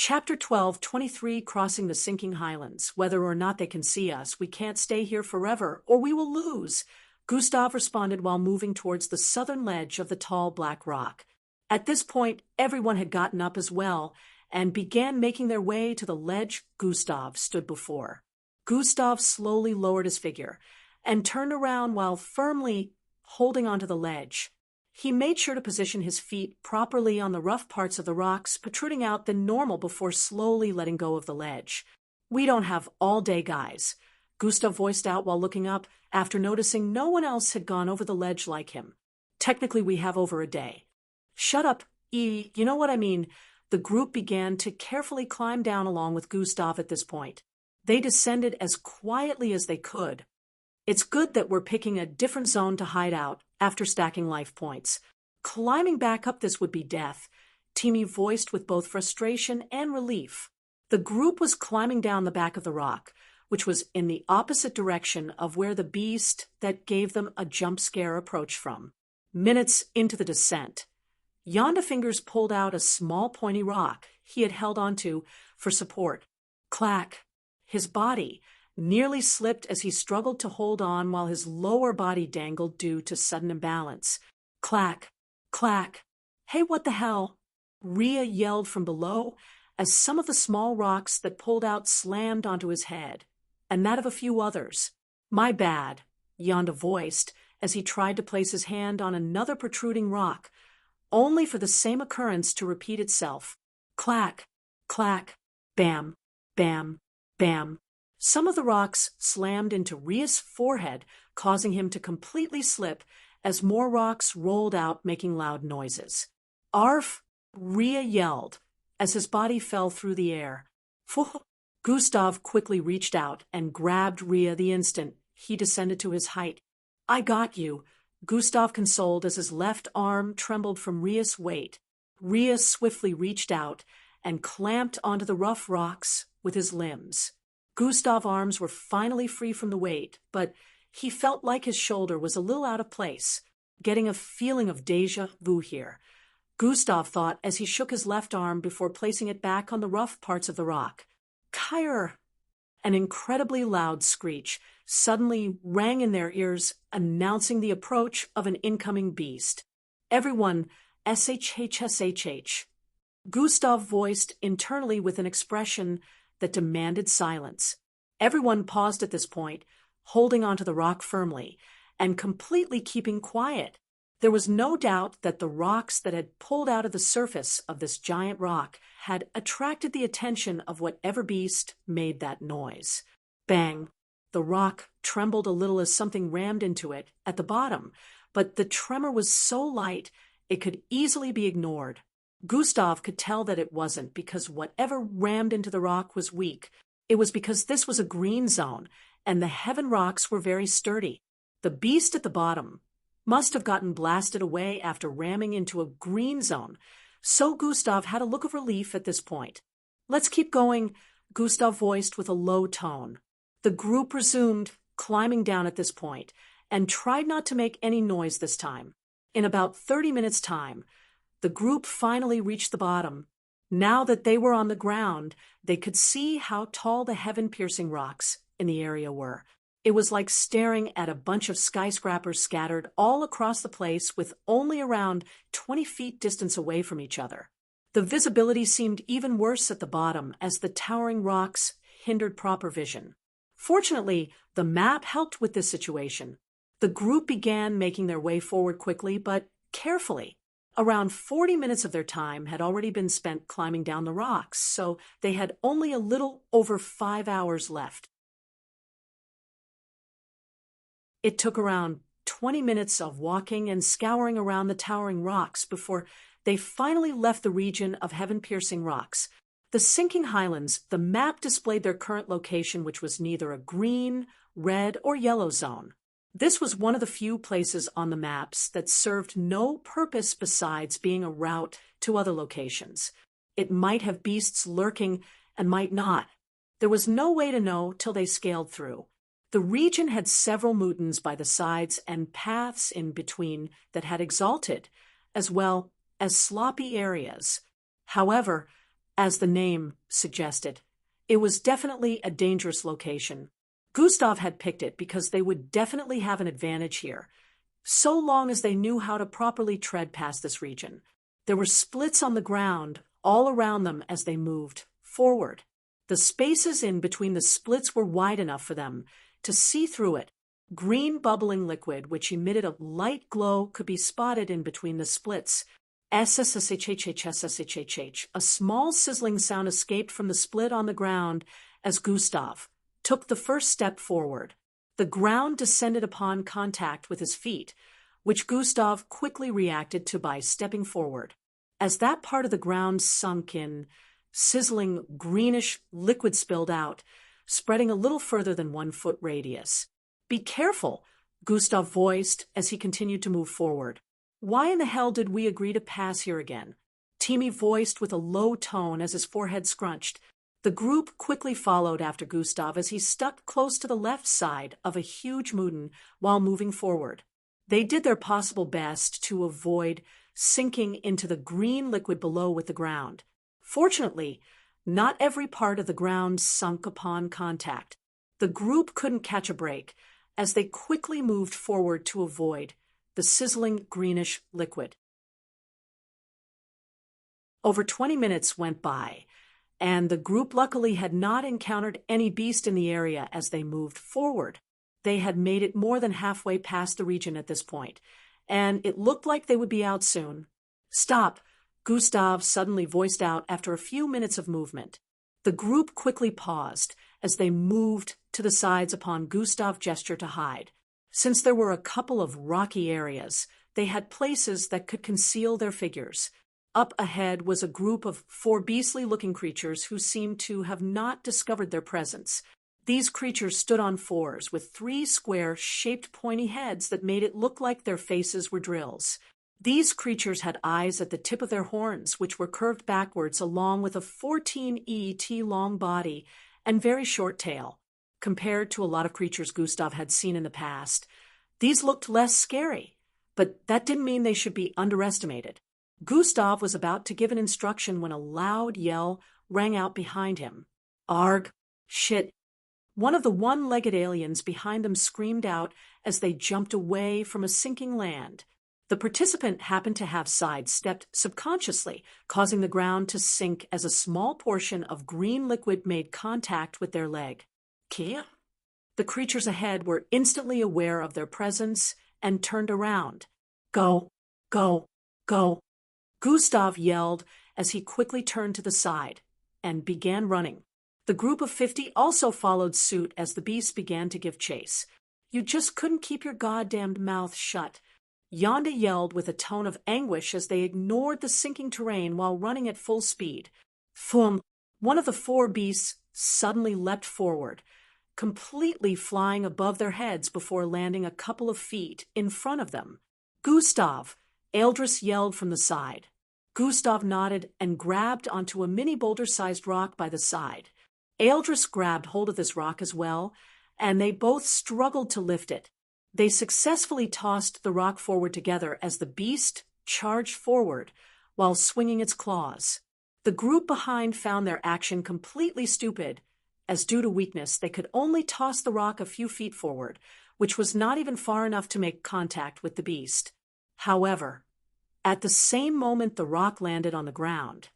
Chapter 12, 23, Crossing the Sinking Highlands. Whether or not they can see us, we can't stay here forever, or we will lose, Gustav responded while moving towards the southern ledge of the tall black rock. At this point, everyone had gotten up as well and began making their way to the ledge Gustav stood before. Gustav slowly lowered his figure and turned around while firmly holding onto the ledge. He made sure to position his feet properly on the rough parts of the rocks protruding out than normal before slowly letting go of the ledge. "We don't have all day, guys," Gustav voiced out while looking up after noticing no one else had gone over the ledge like him. "Technically, we have over a day." "Shut up, you know what I mean." The group began to carefully climb down along with Gustav at this point. They descended as quietly as they could. "It's good that we're picking a different zone to hide out after stacking life points. Climbing back up this would be death," Timmy voiced with both frustration and relief. The group was climbing down the back of the rock, which was in the opposite direction of where the beast that gave them a jump scare approached from. Minutes into the descent, Yonda Fingers pulled out a small pointy rock he had held onto for support. Clack! His body nearly slipped as he struggled to hold on while his lower body dangled due to sudden imbalance. Clack! Clack! "Hey, what the hell?" Rhea yelled from below as some of the small rocks that pulled out slammed onto his head, and that of a few others. "My bad," Yonda voiced as he tried to place his hand on another protruding rock, only for the same occurrence to repeat itself. Clack! Clack! Bam! Bam! Bam! Some of the rocks slammed into Rhea's forehead, causing him to completely slip as more rocks rolled out, making loud noises. "Arf!" Rhea yelled as his body fell through the air. "Phew!" Gustav quickly reached out and grabbed Rhea the instant he descended to his height. "I got you," Gustav consoled as his left arm trembled from Rhea's weight. Rhea swiftly reached out and clamped onto the rough rocks with his limbs. Gustav's arms were finally free from the weight, but he felt like his shoulder was a little out of place, getting a feeling of déjà vu here. Gustav thought as he shook his left arm before placing it back on the rough parts of the rock. "Kyr!" An incredibly loud screech suddenly rang in their ears, announcing the approach of an incoming beast. "Everyone, SHHSHH." Gustav voiced internally with an expression that demanded silence. Everyone paused at this point, holding onto the rock firmly, and completely keeping quiet. There was no doubt that the rocks that had pulled out of the surface of this giant rock had attracted the attention of whatever beast made that noise. Bang! The rock trembled a little as something rammed into it at the bottom, but the tremor was so light it could easily be ignored. Gustav could tell that it wasn't because whatever rammed into the rock was weak. It was because this was a green zone, and the heaven rocks were very sturdy. The beast at the bottom must have gotten blasted away after ramming into a green zone, so Gustav had a look of relief at this point. "Let's keep going," Gustav voiced with a low tone. The group resumed climbing down at this point, and tried not to make any noise this time. In about 30 minutes' time, the group finally reached the bottom. Now that they were on the ground, they could see how tall the heaven-piercing rocks in the area were. It was like staring at a bunch of skyscrapers scattered all across the place with only around 20 feet distance away from each other. The visibility seemed even worse at the bottom as the towering rocks hindered proper vision. Fortunately, the map helped with this situation. The group began making their way forward quickly but carefully. Around 40 minutes of their time had already been spent climbing down the rocks, so they had only a little over 5 hours left. It took around 20 minutes of walking and scouring around the towering rocks before they finally left the region of heaven-piercing rocks. The sinking highlands, the map displayed their current location, which was neither a green, red, or yellow zone. This was one of the few places on the maps that served no purpose besides being a route to other locations. It might have beasts lurking and might not. There was no way to know till they scaled through. The region had several mountains by the sides and paths in between that had exalted, as well as sloppy areas. However, as the name suggested. It was definitely a dangerous location. Gustav had picked it because they would definitely have an advantage here, so long as they knew how to properly tread past this region. There were splits on the ground all around them as they moved forward. The spaces in between the splits were wide enough for them to see through it. Green bubbling liquid, which emitted a light glow, could be spotted in between the splits. SSSHHSSHH. A small sizzling sound escaped from the split on the ground as Gustav took the first step forward. The ground descended upon contact with his feet, which Gustav quickly reacted to by stepping forward. As that part of the ground sunk in, sizzling greenish liquid spilled out, spreading a little further than 1 foot radius. "Be careful," Gustav voiced as he continued to move forward. "Why in the hell did we agree to pass here again?" Timi voiced with a low tone as his forehead scrunched. The group quickly followed after Gustav as he stuck close to the left side of a huge mountain while moving forward. They did their possible best to avoid sinking into the green liquid below with the ground. Fortunately, not every part of the ground sunk upon contact. The group couldn't catch a break as they quickly moved forward to avoid the sizzling greenish liquid. Over 20 minutes went by, and the group luckily had not encountered any beast in the area as they moved forward. They had made it more than halfway past the region at this point, and it looked like they would be out soon. "Stop," Gustav suddenly voiced out after a few minutes of movement. The group quickly paused as they moved to the sides upon Gustav's gesture to hide. Since there were a couple of rocky areas, they had places that could conceal their figures. Up ahead was a group of 4 beastly-looking creatures who seemed to have not discovered their presence. These creatures stood on 4s with 3 square-shaped pointy heads that made it look like their faces were drills. These creatures had eyes at the tip of their horns, which were curved backwards along with a 14 ET long body and very short tail. Compared to a lot of creatures Gustav had seen in the past, these looked less scary, but that didn't mean they should be underestimated. Gustav was about to give an instruction when a loud yell rang out behind him. "Arg! Shit!" One of the one-legged aliens behind them screamed out as they jumped away from a sinking land. The participant happened to have sidestepped subconsciously, causing the ground to sink as a small portion of green liquid made contact with their leg. "Kia?" The creatures ahead were instantly aware of their presence and turned around. "Go! Go! Go!" Gustav yelled as he quickly turned to the side and began running. The group of 50 also followed suit as the beasts began to give chase. "You just couldn't keep your goddamned mouth shut," Yonda yelled with a tone of anguish as they ignored the sinking terrain while running at full speed. Thum! One of the 4 beasts suddenly leapt forward, completely flying above their heads before landing a couple of feet in front of them. "Gustav!" Eldris yelled from the side. Gustav nodded and grabbed onto a mini boulder-sized rock by the side. Eldris grabbed hold of this rock as well, and they both struggled to lift it. They successfully tossed the rock forward together as the beast charged forward while swinging its claws. The group behind found their action completely stupid, as due to weakness they could only toss the rock a few feet forward, which was not even far enough to make contact with the beast. However, at the same moment the rock landed on the ground,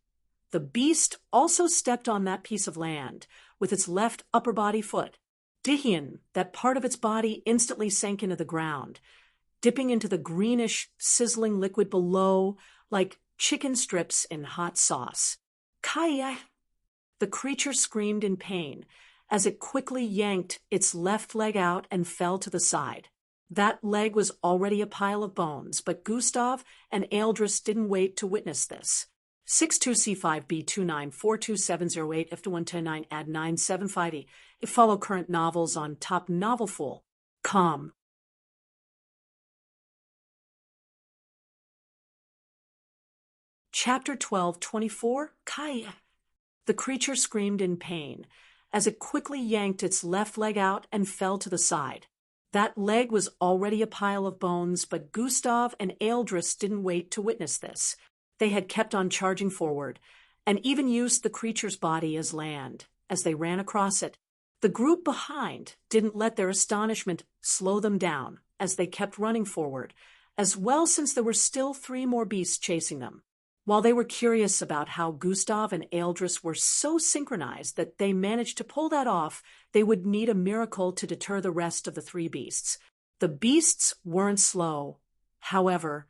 the beast also stepped on that piece of land with its left upper body foot. Dihian, that part of its body instantly sank into the ground, dipping into the greenish, sizzling liquid below like chicken strips in hot sauce. "Kaya!" The creature screamed in pain as it quickly yanked its left leg out and fell to the side. That leg was already a pile of bones, but Gustav and Eldris didn't wait to witness this. 62C5B294270 F2129 add 975E. Follow current novels on Top Novelful.com. Chapter 1224, Kaya. The creature screamed in pain as it quickly yanked its left leg out and fell to the side. That leg was already a pile of bones, but Gustav and Eldris didn't wait to witness this. They had kept on charging forward, and even used the creature's body as land as they ran across it. The group behind didn't let their astonishment slow them down as they kept running forward, as well since there were still 3 more beasts chasing them. While they were curious about how Gustav and Eldris were so synchronized that they managed to pull that off, they would need a miracle to deter the rest of the 3 beasts. The beasts weren't slow. However,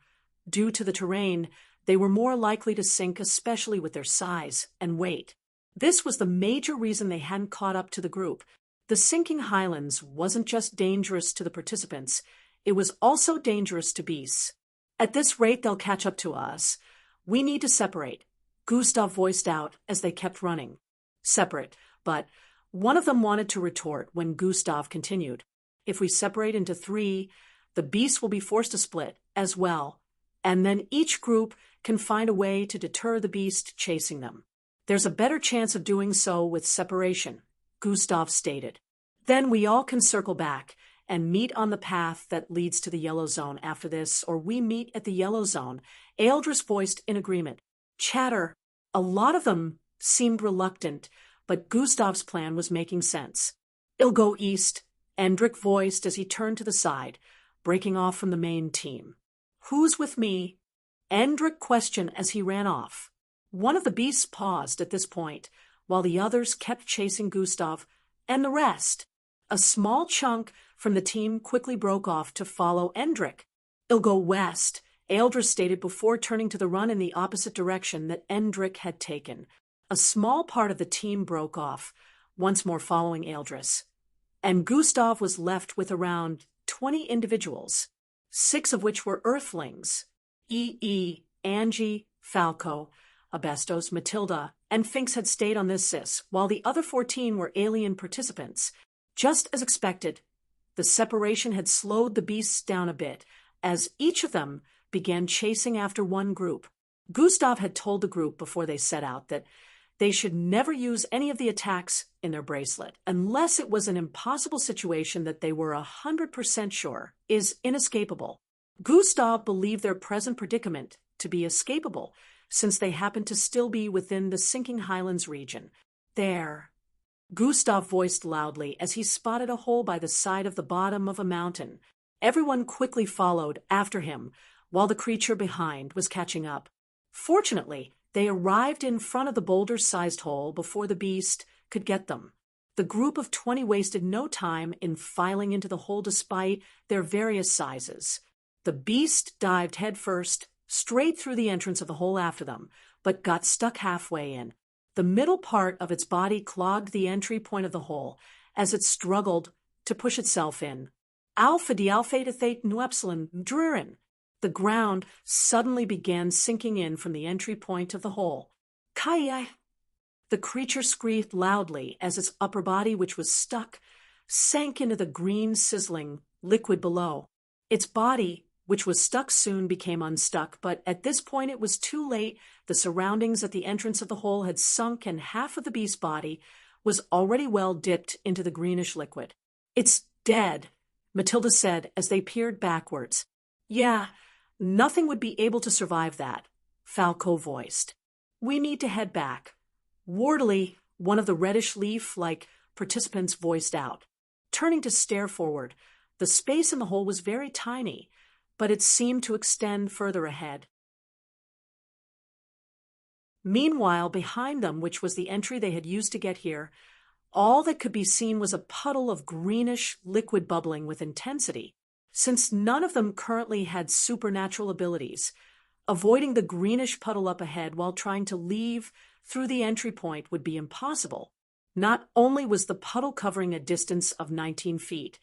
due to the terrain, they were more likely to sink, especially with their size and weight. This was the major reason they hadn't caught up to the group. The sinking highlands wasn't just dangerous to the participants, it was also dangerous to beasts. At this rate, they'll catch up to us. We need to separate, Gustav voiced out as they kept running. Separate, but one of them wanted to retort when Gustav continued. If we separate into 3, the beasts will be forced to split as well, and then each group can find a way to deter the beast chasing them. There's a better chance of doing so with separation, Gustav stated. Then we all can circle back and meet on the path that leads to the yellow zone after this, or we meet at the yellow zone, Eldris voiced in agreement. Chatter. A lot of them seemed reluctant, but Gustav's plan was making sense. It'll go east, Endrik voiced as he turned to the side, breaking off from the main team. Who's with me? Endrik questioned as he ran off. One of the beasts paused at this point, while the others kept chasing Gustav and the rest. A small chunk from the team quickly broke off to follow Endrik. It'll go west, Eldris stated before turning to the run in the opposite direction that Endrik had taken. A small part of the team broke off, once more following Eldris, and Gustav was left with around 20 individuals, 6 of which were Earthlings. Angie, Falco, Abestos, Matilda, and Finks had stayed on this cis, while the other 14 were alien participants. Just as expected, the separation had slowed the beasts down a bit, as each of them began chasing after one group. Gustav had told the group before they set out that they should never use any of the attacks in their bracelet, unless it was an impossible situation that they were 100% sure is inescapable. Gustav believed their present predicament to be escapable, since they happened to still be within the sinking highlands region. There, Gustav voiced loudly as he spotted a hole by the side of the bottom of a mountain. Everyone quickly followed after him, while the creature behind was catching up. Fortunately, they arrived in front of the boulder-sized hole before the beast could get them. The group of 20 wasted no time in filing into the hole despite their various sizes. The beast dived headfirst, straight through the entrance of the hole after them, but got stuck halfway in. The middle part of its body clogged the entry point of the hole as it struggled to push itself in. Alpha dialphaethate nuepsilon drurin. The ground suddenly began sinking in from the entry point of the hole. Kai! The creature screamed loudly as its upper body, which was stuck, sank into the green, sizzling liquid below. Its body, which was stuck, soon became unstuck, but at this point it was too late. The surroundings at the entrance of the hole had sunk, and half of the beast's body was already well dipped into the greenish liquid. It's dead, Matilda said as they peered backwards. Yeah, nothing would be able to survive that, Falco voiced. We need to head back. Wardley, one of the reddish leaf-like participants, voiced out. Turning to stare forward, the space in the hole was very tiny, but it seemed to extend further ahead. Meanwhile, behind them, which was the entry they had used to get here, all that could be seen was a puddle of greenish liquid bubbling with intensity. Since none of them currently had supernatural abilities, avoiding the greenish puddle up ahead while trying to leave through the entry point would be impossible. Not only was the puddle covering a distance of 19 feet,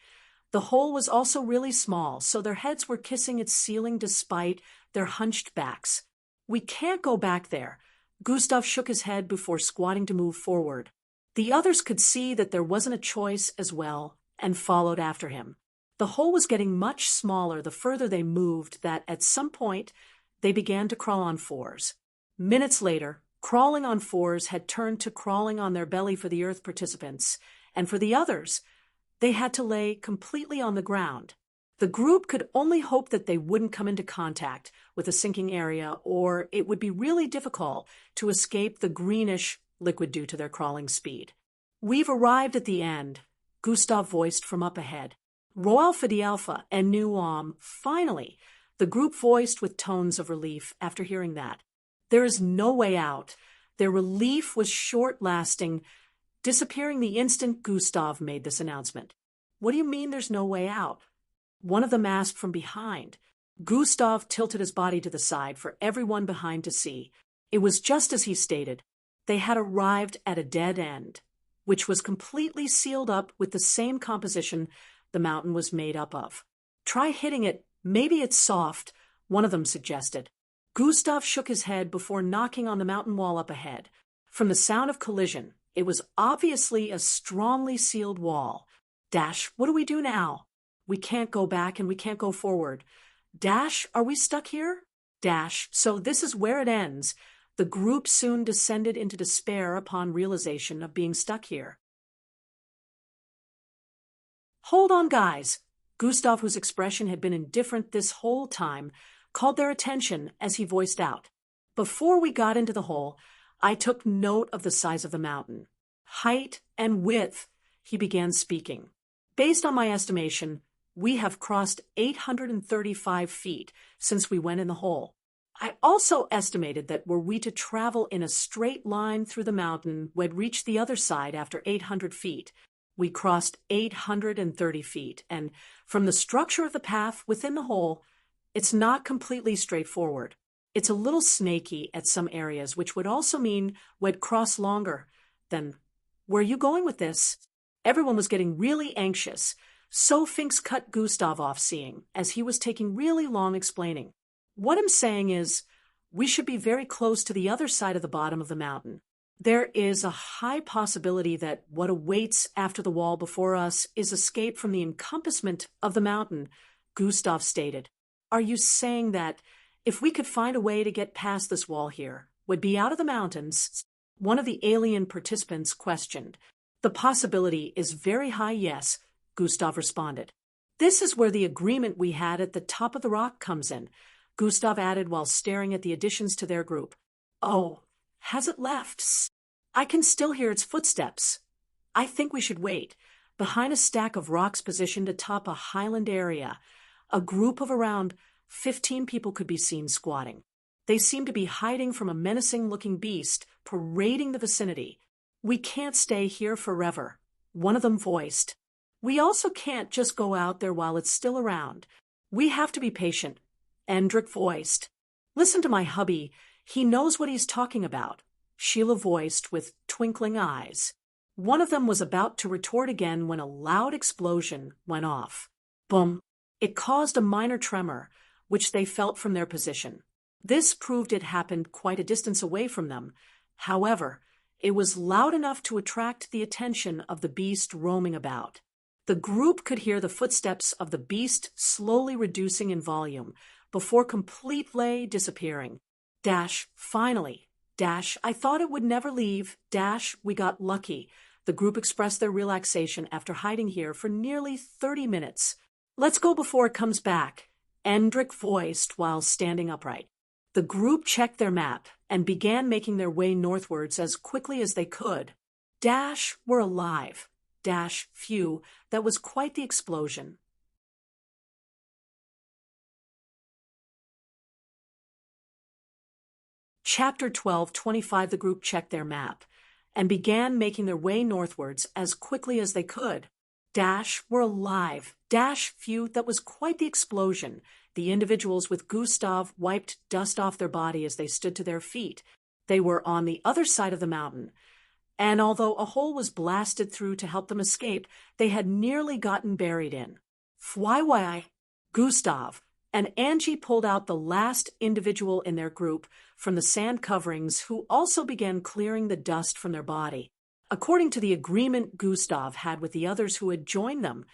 the hole was also really small, so their heads were kissing its ceiling despite their hunched backs. We can't go back there. Gustav shook his head before squatting to move forward. The others could see that there wasn't a choice as well, and followed after him. The hole was getting much smaller the further they moved that at some point they began to crawl on fours. Minutes later, crawling on fours had turned to crawling on their belly for the Earth participants, and for the others, they had to lay completely on the ground. The group could only hope that they wouldn't come into contact with a sinking area, or it would be really difficult to escape the greenish liquid due to their crawling speed. "We've arrived at the end," Gustav voiced from up ahead. "Ro Alpha Di Alpha and New finally," the group voiced with tones of relief after hearing that. There is no way out. Their relief was short-lasting, disappearing the instant Gustav made this announcement. "What do you mean there's no way out?" One of them asked from behind. Gustav tilted his body to the side for everyone behind to see. It was just as he stated. They had arrived at a dead end, which was completely sealed up with the same composition the mountain was made up of. "Try hitting it. Maybe it's soft," one of them suggested. Gustav shook his head before knocking on the mountain wall up ahead. From the sound of collision, it was obviously a strongly sealed wall. "What do we do now? We can't go back and we can't go forward. Are we stuck here?" So this is where it ends. The group soon descended into despair upon realization of being stuck here. "Hold on, guys." Gustav, whose expression had been indifferent this whole time, called their attention as he voiced out. "Before we got into the hole, I took note of the size of the mountain. Height and width," he began speaking. "Based on my estimation, we have crossed 835 feet since we went in the hole. I also estimated that were we to travel in a straight line through the mountain, we'd reach the other side after 800 feet. We crossed 830 feet, and from the structure of the path within the hole, it's not completely straightforward. It's a little snaky at some areas, which would also mean we'd cross longer. Then, where are you going with this?" Everyone was getting really anxious, so Finks cut Gustav off seeing, as he was taking really long explaining. "What I'm saying is, we should be very close to the other side of the bottom of the mountain. There is a high possibility that what awaits after the wall before us is escape from the encompassment of the mountain," Gustav stated. "Are you saying that if we could find a way to get past this wall here, we'd be out of the mountains?" One of the alien participants questioned. "The possibility is very high, yes," Gustav responded. "This is where the agreement we had at the top of the rock comes in," Gustav added while staring at the additions to their group. "Oh, has it left? I can still hear its footsteps. I think we should wait. Behind a stack of rocks positioned atop a highland area, a group of around 15 people could be seen squatting. They seem to be hiding from a menacing-looking beast parading the vicinity. "We can't stay here forever," one of them voiced. "We also can't just go out there while it's still around. We have to be patient," Endrick voiced. "Listen to my hubby. He knows what he's talking about," Sheila voiced with twinkling eyes. One of them was about to retort again when a loud explosion went off. Boom! It caused a minor tremor, which they felt from their position. This proved it happened quite a distance away from them. However, it was loud enough to attract the attention of the beast roaming about. The group could hear the footsteps of the beast slowly reducing in volume before completely disappearing. Finally. I thought it would never leave. We got lucky." The group expressed their relaxation after hiding here for nearly 30 minutes. "Let's go before it comes back," Endrick voiced while standing upright. The group checked their map and began making their way northwards as quickly as they could. We're alive. Phew, that was quite the explosion. Chapter 12:25. The group checked their map and began making their way northwards as quickly as they could. We're alive. Phew, that was quite the explosion. The individuals with Gustav wiped dust off their body as they stood to their feet. They were on the other side of the mountain, and although a hole was blasted through to help them escape, they had nearly gotten buried in. Why? Gustav and Angie pulled out the last individual in their group from the sand coverings, who also began clearing the dust from their body. According to the agreement Gustav had with the others who had joined them,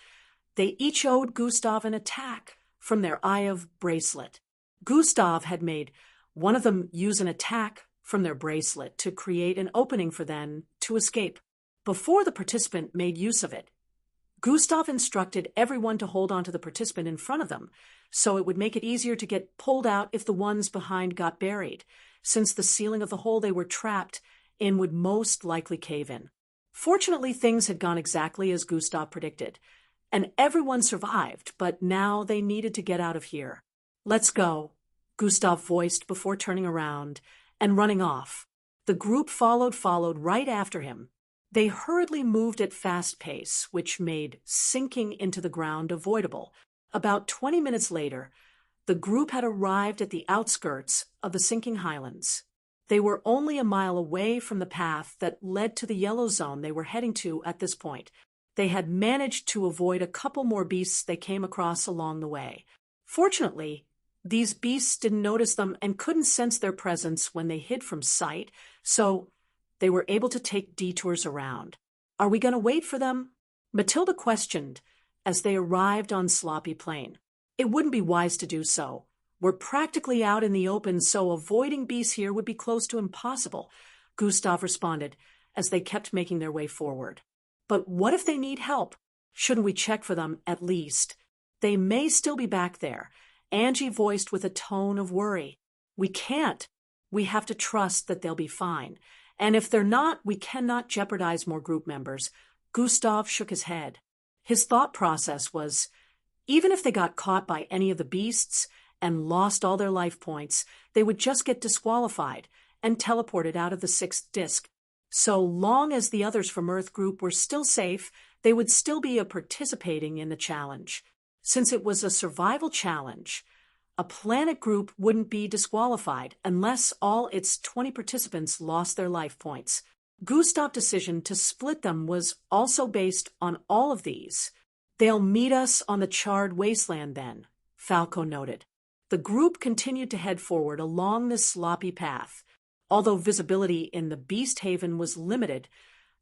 they each owed Gustav an attack from their Eye of bracelet. Gustav had made one of them use an attack from their bracelet to create an opening for them to escape. Before the participant made use of it, Gustav instructed everyone to hold on to the participant in front of them, so it would make it easier to get pulled out if the ones behind got buried, since the ceiling of the hole they were trapped in would most likely cave in. Fortunately, things had gone exactly as Gustav predicted, and everyone survived, but now they needed to get out of here. "Let's go," Gustav voiced before turning around and running off. The group followed right after him. They hurriedly moved at fast pace, which made sinking into the ground avoidable. About 20 minutes later, the group had arrived at the outskirts of the sinking highlands. They were only a mile away from the path that led to the yellow zone they were heading to at this point. They had managed to avoid a couple more beasts they came across along the way. Fortunately, these beasts didn't notice them and couldn't sense their presence when they hid from sight, so they were able to take detours around. "Are we going to wait for them?" Matilda questioned as they arrived on Sloppy Plain. "It wouldn't be wise to do so. We're practically out in the open, so avoiding beasts here would be close to impossible," Gustav responded as they kept making their way forward. "But what if they need help? Shouldn't we check for them at least? They may still be back there," Angie voiced with a tone of worry. "We can't. We have to trust that they'll be fine. And if they're not, we cannot jeopardize more group members." Gustav shook his head. His thought process was, even if they got caught by any of the beasts and lost all their life points, they would just get disqualified and teleported out of the sixth disc. So long as the others from Earth Group were still safe, they would still be participating in the challenge. Since it was a survival challenge, a planet group wouldn't be disqualified unless all its 20 participants lost their life points. Gustav's decision to split them was also based on all of these. "They'll meet us on the charred wasteland then," Falco noted. The group continued to head forward along this sloppy path. Although visibility in the Beast Haven was limited,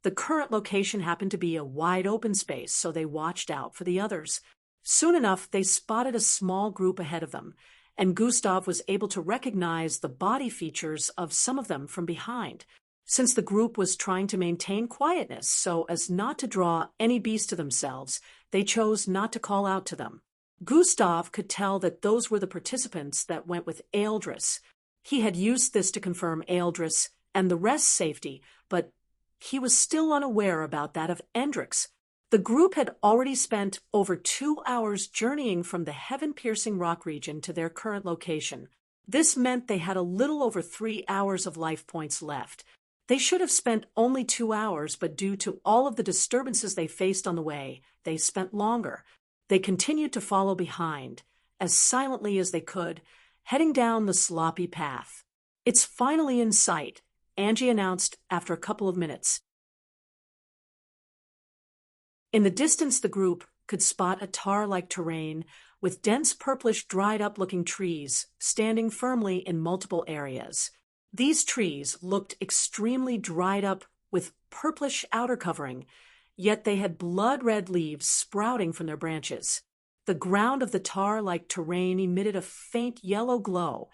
the current location happened to be a wide open space, so they watched out for the others. Soon enough, they spotted a small group ahead of them, and Gustav was able to recognize the body features of some of them from behind. Since the group was trying to maintain quietness so as not to draw any beast to themselves, they chose not to call out to them. Gustav could tell that those were the participants that went with Eldris. He had used this to confirm Eldris and the rest's safety, but he was still unaware about that of Endrix. The group had already spent over 2 hours journeying from the heaven-piercing rock region to their current location. This meant they had a little over 3 hours of life points left. They should have spent only 2 hours, but due to all of the disturbances they faced on the way, they spent longer. They continued to follow behind, as silently as they could, heading down the sloppy path. "It's finally in sight," Angie announced after a couple of minutes. In the distance, the group could spot a tar-like terrain with dense purplish dried-up-looking trees standing firmly in multiple areas. These trees looked extremely dried up with purplish outer covering, yet they had blood-red leaves sprouting from their branches. The ground of the tar-like terrain emitted a faint yellow glow,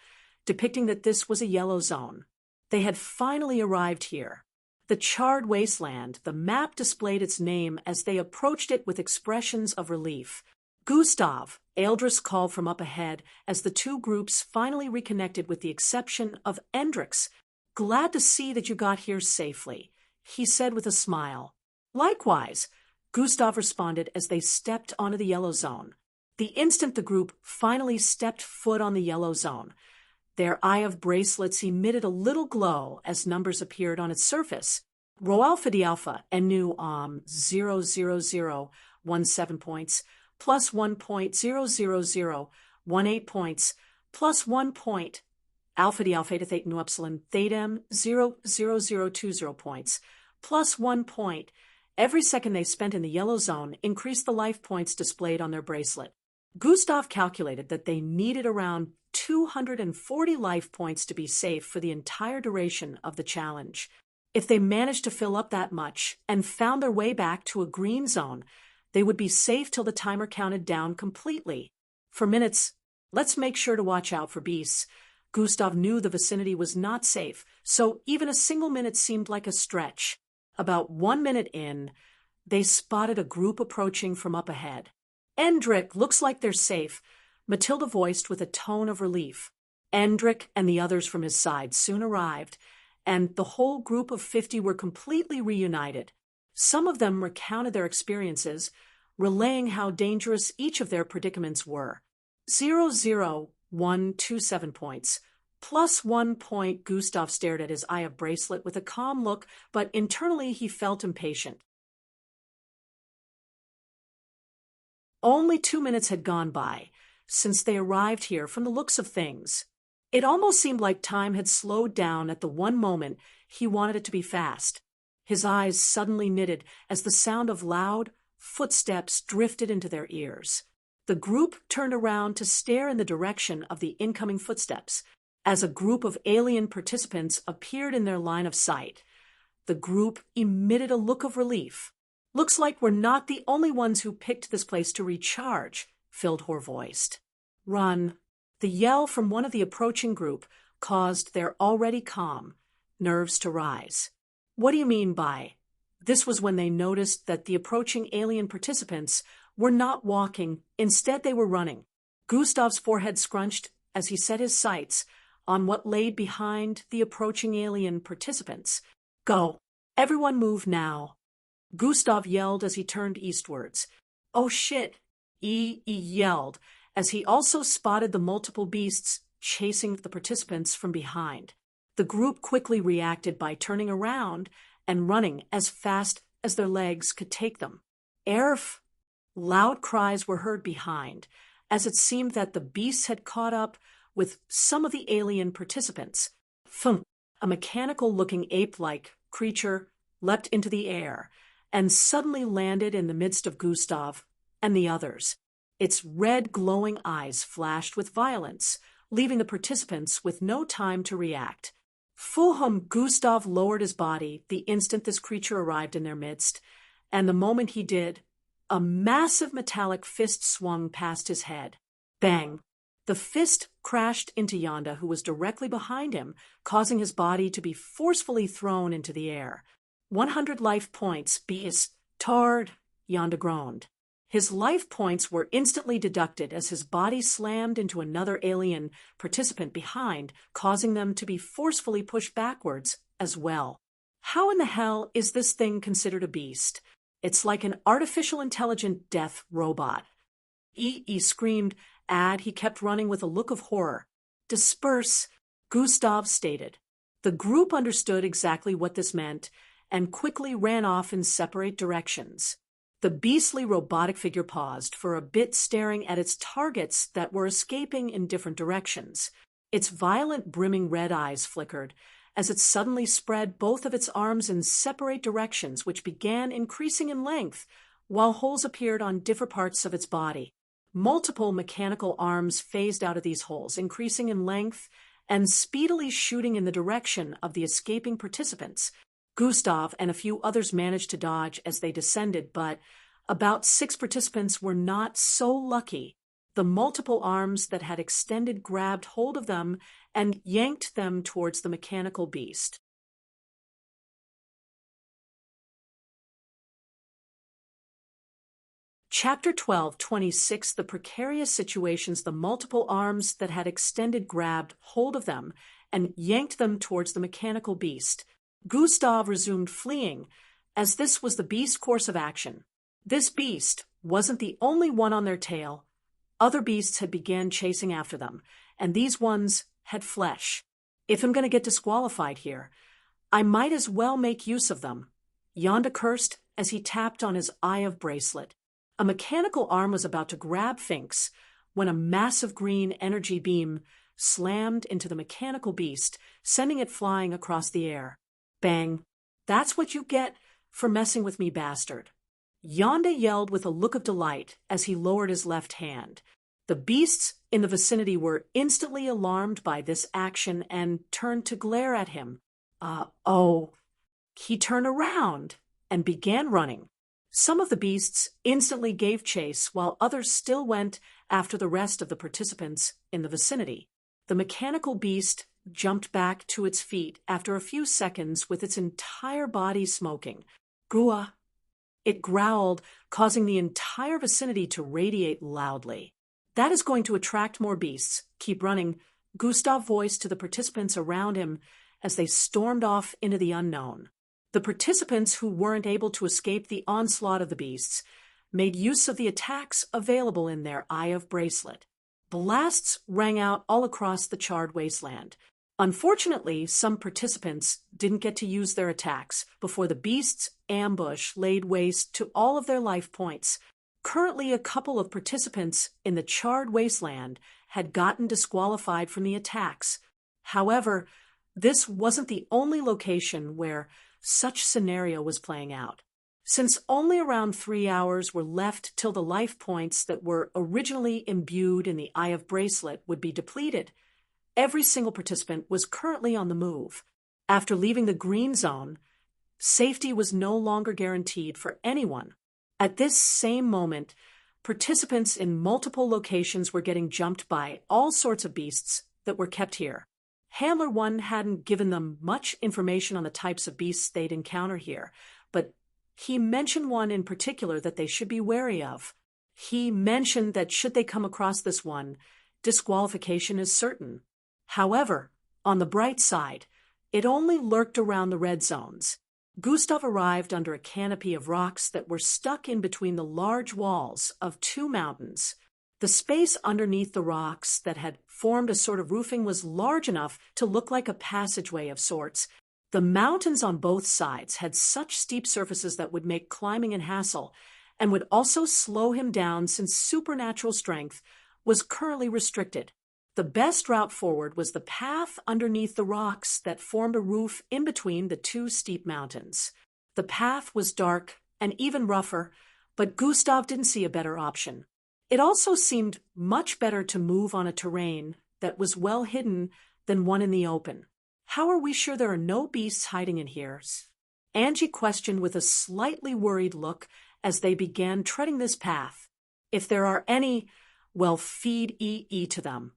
depicting that this was a yellow zone. They had finally arrived here. The charred wasteland, the map displayed its name as they approached it with expressions of relief. "Gustav," Eldris called from up ahead as the two groups finally reconnected with the exception of Endrix. "Glad to see that you got here safely," he said with a smile. "Likewise," Gustav responded as they stepped onto the yellow zone. The instant the group finally stepped foot on the yellow zone, their eye of bracelets emitted a little glow as numbers appeared on its surface. Rho Alpha D Alpha and new 00017 points, plus 1.00018 points, plus 1 point. Alpha D Alpha Theta Theta Nu Epsilon Theta 00020 points, plus 1 point. Every second they spent in the yellow zone increased the life points displayed on their bracelet. Gustav calculated that they needed around 240 life points to be safe for the entire duration of the challenge. If they managed to fill up that much and found their way back to a green zone, they would be safe till the timer counted down completely. For minutes, let's make sure to watch out for beasts. Gustav knew the vicinity was not safe, so even a single minute seemed like a stretch. About 1 minute in, they spotted a group approaching from up ahead. "Endrick, looks like they're safe," Matilda voiced with a tone of relief. Endrick and the others from his side soon arrived, and the whole group of 50 were completely reunited. Some of them recounted their experiences, relaying how dangerous each of their predicaments were. 00127 points. +1 point. Gustav stared at his eye of bracelet with a calm look, but internally he felt impatient. Only 2 minutes had gone by since they arrived here from the looks of things. It almost seemed like time had slowed down at the one moment he wanted it to be fast. His eyes suddenly knitted as the sound of loud footsteps drifted into their ears. The group turned around to stare in the direction of the incoming footsteps. As a group of alien participants appeared in their line of sight, the group emitted a look of relief. "Looks like we're not the only ones who picked this place to recharge," Fildhor voiced. "Run." The yell from one of the approaching group caused their already calm nerves to rise. "What do you mean by?" This was when they noticed that the approaching alien participants were not walking, instead they were running. Gustav's forehead scrunched as he set his sights on what lay behind the approaching alien participants. "Go. Everyone move now." Gustav yelled as he turned eastwards. "Oh shit," he yelled, as he also spotted the multiple beasts chasing the participants from behind. The group quickly reacted by turning around and running as fast as their legs could take them. "Erf!" Loud cries were heard behind, as it seemed that the beasts had caught up with some of the alien participants. Thump! A mechanical-looking ape-like creature leapt into the air and suddenly landed in the midst of Gustav and the others. Its red glowing eyes flashed with violence, leaving the participants with no time to react. Fulham. Gustav lowered his body the instant this creature arrived in their midst, and the moment he did, a massive metallic fist swung past his head. Bang! The fist crashed into Yonda, who was directly behind him, causing his body to be forcefully thrown into the air. 100 life points. "Beast. Tard," Yonda groaned. His life points were instantly deducted as his body slammed into another alien participant behind, causing them to be forcefully pushed backwards as well. How in the hell is this thing considered a beast? It's like an artificial intelligent death robot. He screamed, and he kept running with a look of horror. "Disperse," Gustav stated. The group understood exactly what this meant and quickly ran off in separate directions. The beastly robotic figure paused for a bit, staring at its targets that were escaping in different directions. Its violent, brimming red eyes flickered as it suddenly spread both of its arms in separate directions, which began increasing in length, while holes appeared on different parts of its body. Multiple mechanical arms phased out of these holes, increasing in length and speedily shooting in the direction of the escaping participants. Gustav and a few others managed to dodge as they descended, but about 6 participants were not so lucky. The multiple arms that had extended grabbed hold of them and yanked them towards the mechanical beast. Chapter 12:26. The precarious situations. The multiple arms that had extended grabbed hold of them and yanked them towards the mechanical beast. Gustav resumed fleeing, as this was the beast's course of action. This beast wasn't the only one on their tail. Other beasts had begun chasing after them, and these ones had flesh. "If I'm going to get disqualified here, I might as well make use of them," Yonda cursed as he tapped on his eye of bracelet. A mechanical arm was about to grab Finks when a massive green energy beam slammed into the mechanical beast, sending it flying across the air. Bang! "That's what you get for messing with me, bastard." Yonda yelled with a look of delight as he lowered his left hand. The beasts in the vicinity were instantly alarmed by this action and turned to glare at him. He turned around and began running. Some of the beasts instantly gave chase, while others still went after the rest of the participants in the vicinity. The mechanical beast jumped back to its feet after a few seconds with its entire body smoking. "Gua," It growled, causing the entire vicinity to radiate loudly. "That is going to attract more beasts. Keep running," Gustav voiced to the participants around him as they stormed off into the unknown. The participants who weren't able to escape the onslaught of the beasts made use of the attacks available in their Eye of Bracelet. Blasts rang out all across the charred wasteland. Unfortunately, some participants didn't get to use their attacks before the beasts' ambush laid waste to all of their life points. Currently, a couple of participants in the charred wasteland had gotten disqualified from the attacks. However, this wasn't the only location where such scenario was playing out. Since only around 3 hours were left till the life points that were originally imbued in the Eye of Bracelet would be depleted, every single participant was currently on the move. After leaving the green zone, safety was no longer guaranteed for anyone. At this same moment, participants in multiple locations were getting jumped by all sorts of beasts that were kept here. Handler 1 hadn't given them much information on the types of beasts they'd encounter here, but he mentioned one in particular that they should be wary of. He mentioned that should they come across this one, disqualification is certain. However, on the bright side, it only lurked around the red zones. Gustav arrived under a canopy of rocks that were stuck in between the large walls of 2 mountains. The space underneath the rocks that had formed a sort of roofing was large enough to look like a passageway of sorts. The mountains on both sides had such steep surfaces that would make climbing an hassle and would also slow him down since supernatural strength was currently restricted. The best route forward was the path underneath the rocks that formed a roof in between the 2 steep mountains. The path was dark and even rougher, but Gustav didn't see a better option. It also seemed much better to move on a terrain that was well hidden than one in the open. "How are we sure there are no beasts hiding in here?" Angie questioned with a slightly worried look as they began treading this path. "If there are any, well, feed EE to them,"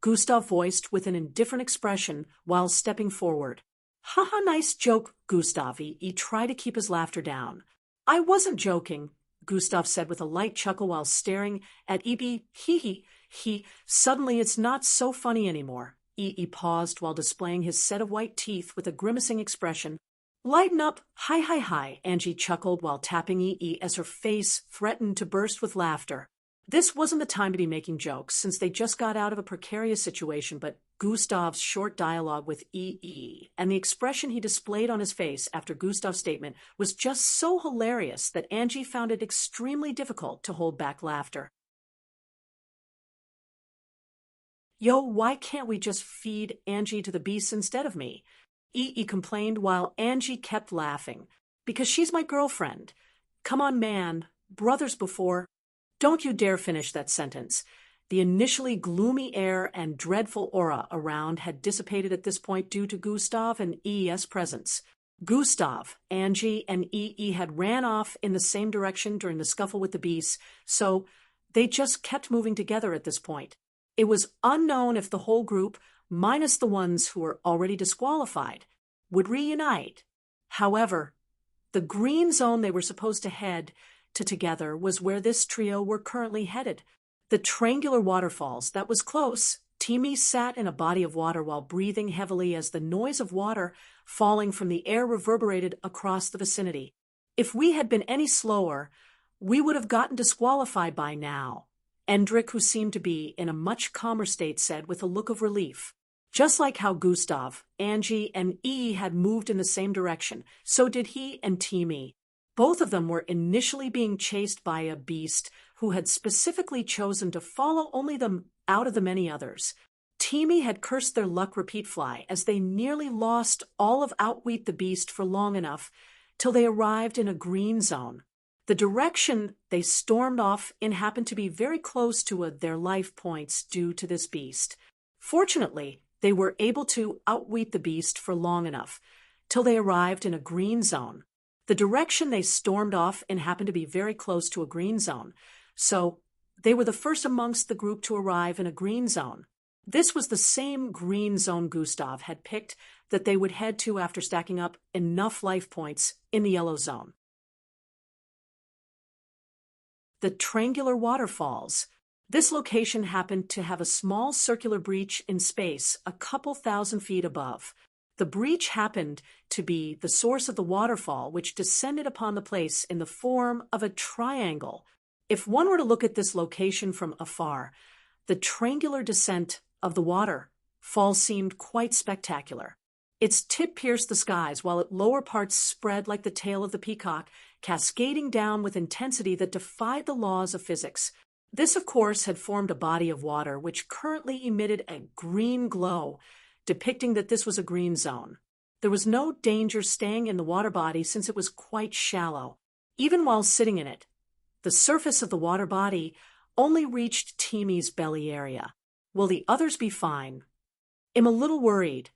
Gustav voiced with an indifferent expression while stepping forward. "Haha, nice joke, Gustav." He tried to keep his laughter down. "I wasn't joking," Gustav said with a light chuckle while staring at EB. He. Suddenly it's not so funny anymore." EE paused while displaying his set of white teeth with a grimacing expression. "Lighten up, hi, Angie chuckled while tapping EE as her face threatened to burst with laughter. This wasn't the time to be making jokes, since they just got out of a precarious situation, but Gustav's short dialogue with EE and the expression he displayed on his face after Gustav's statement was just so hilarious that Angie found it extremely difficult to hold back laughter. "Yo, why can't we just feed Angie to the beasts instead of me?" EE complained while Angie kept laughing. "Because she's my girlfriend. Come on, man. Brothers before—" Don't you dare finish that sentence. The initially gloomy air and dreadful aura around had dissipated at this point due to Gustav and EE's presence. Gustav, Angie, and EE had ran off in the same direction during the scuffle with the beasts, so they just kept moving together at this point. It was unknown if the whole group, minus the ones who were already disqualified, would reunite. However, the green zone they were supposed to head to together was where this trio were currently headed. The triangular waterfalls, that was close. Timmy sat in a body of water while breathing heavily as the noise of water falling from the air reverberated across the vicinity. "If we had been any slower, we would have gotten disqualified by now," Endrick, who seemed to be in a much calmer state, said with a look of relief. Just like how Gustav, Angie, and E had moved in the same direction, so did he and Timmy. Both of them were initially being chased by a beast who had specifically chosen to follow only them out of the many others. Timmy had cursed their luck repeat fly as they nearly lost all of Outwit the Beast for long enough till they arrived in a green zone. The direction they stormed off in happened to be very close to their life points due to this beast. Fortunately, they were able to outwit the beast for long enough till they arrived in a green zone. The direction they stormed off in happened to be very close to a green zone, so they were the first amongst the group to arrive in a green zone. This was the same green zone Gustav had picked that they would head to after stacking up enough life points in the yellow zone. the triangular waterfalls. This location happened to have a small circular breach in space a couple thousand feet above. The breach happened to be the source of the waterfall, which descended upon the place in the form of a triangle. If one were to look at this location from afar, the triangular descent of the waterfall seemed quite spectacular. Its tip pierced the skies, while its lower parts spread like the tail of the peacock, cascading down with intensity that defied the laws of physics. This, of course, had formed a body of water which currently emitted a green glow, depicting that this was a green zone. There was no danger staying in the water body since it was quite shallow. Even while sitting in it, the surface of the water body only reached Timmy's belly area. Will the others be fine? I'm a little worried,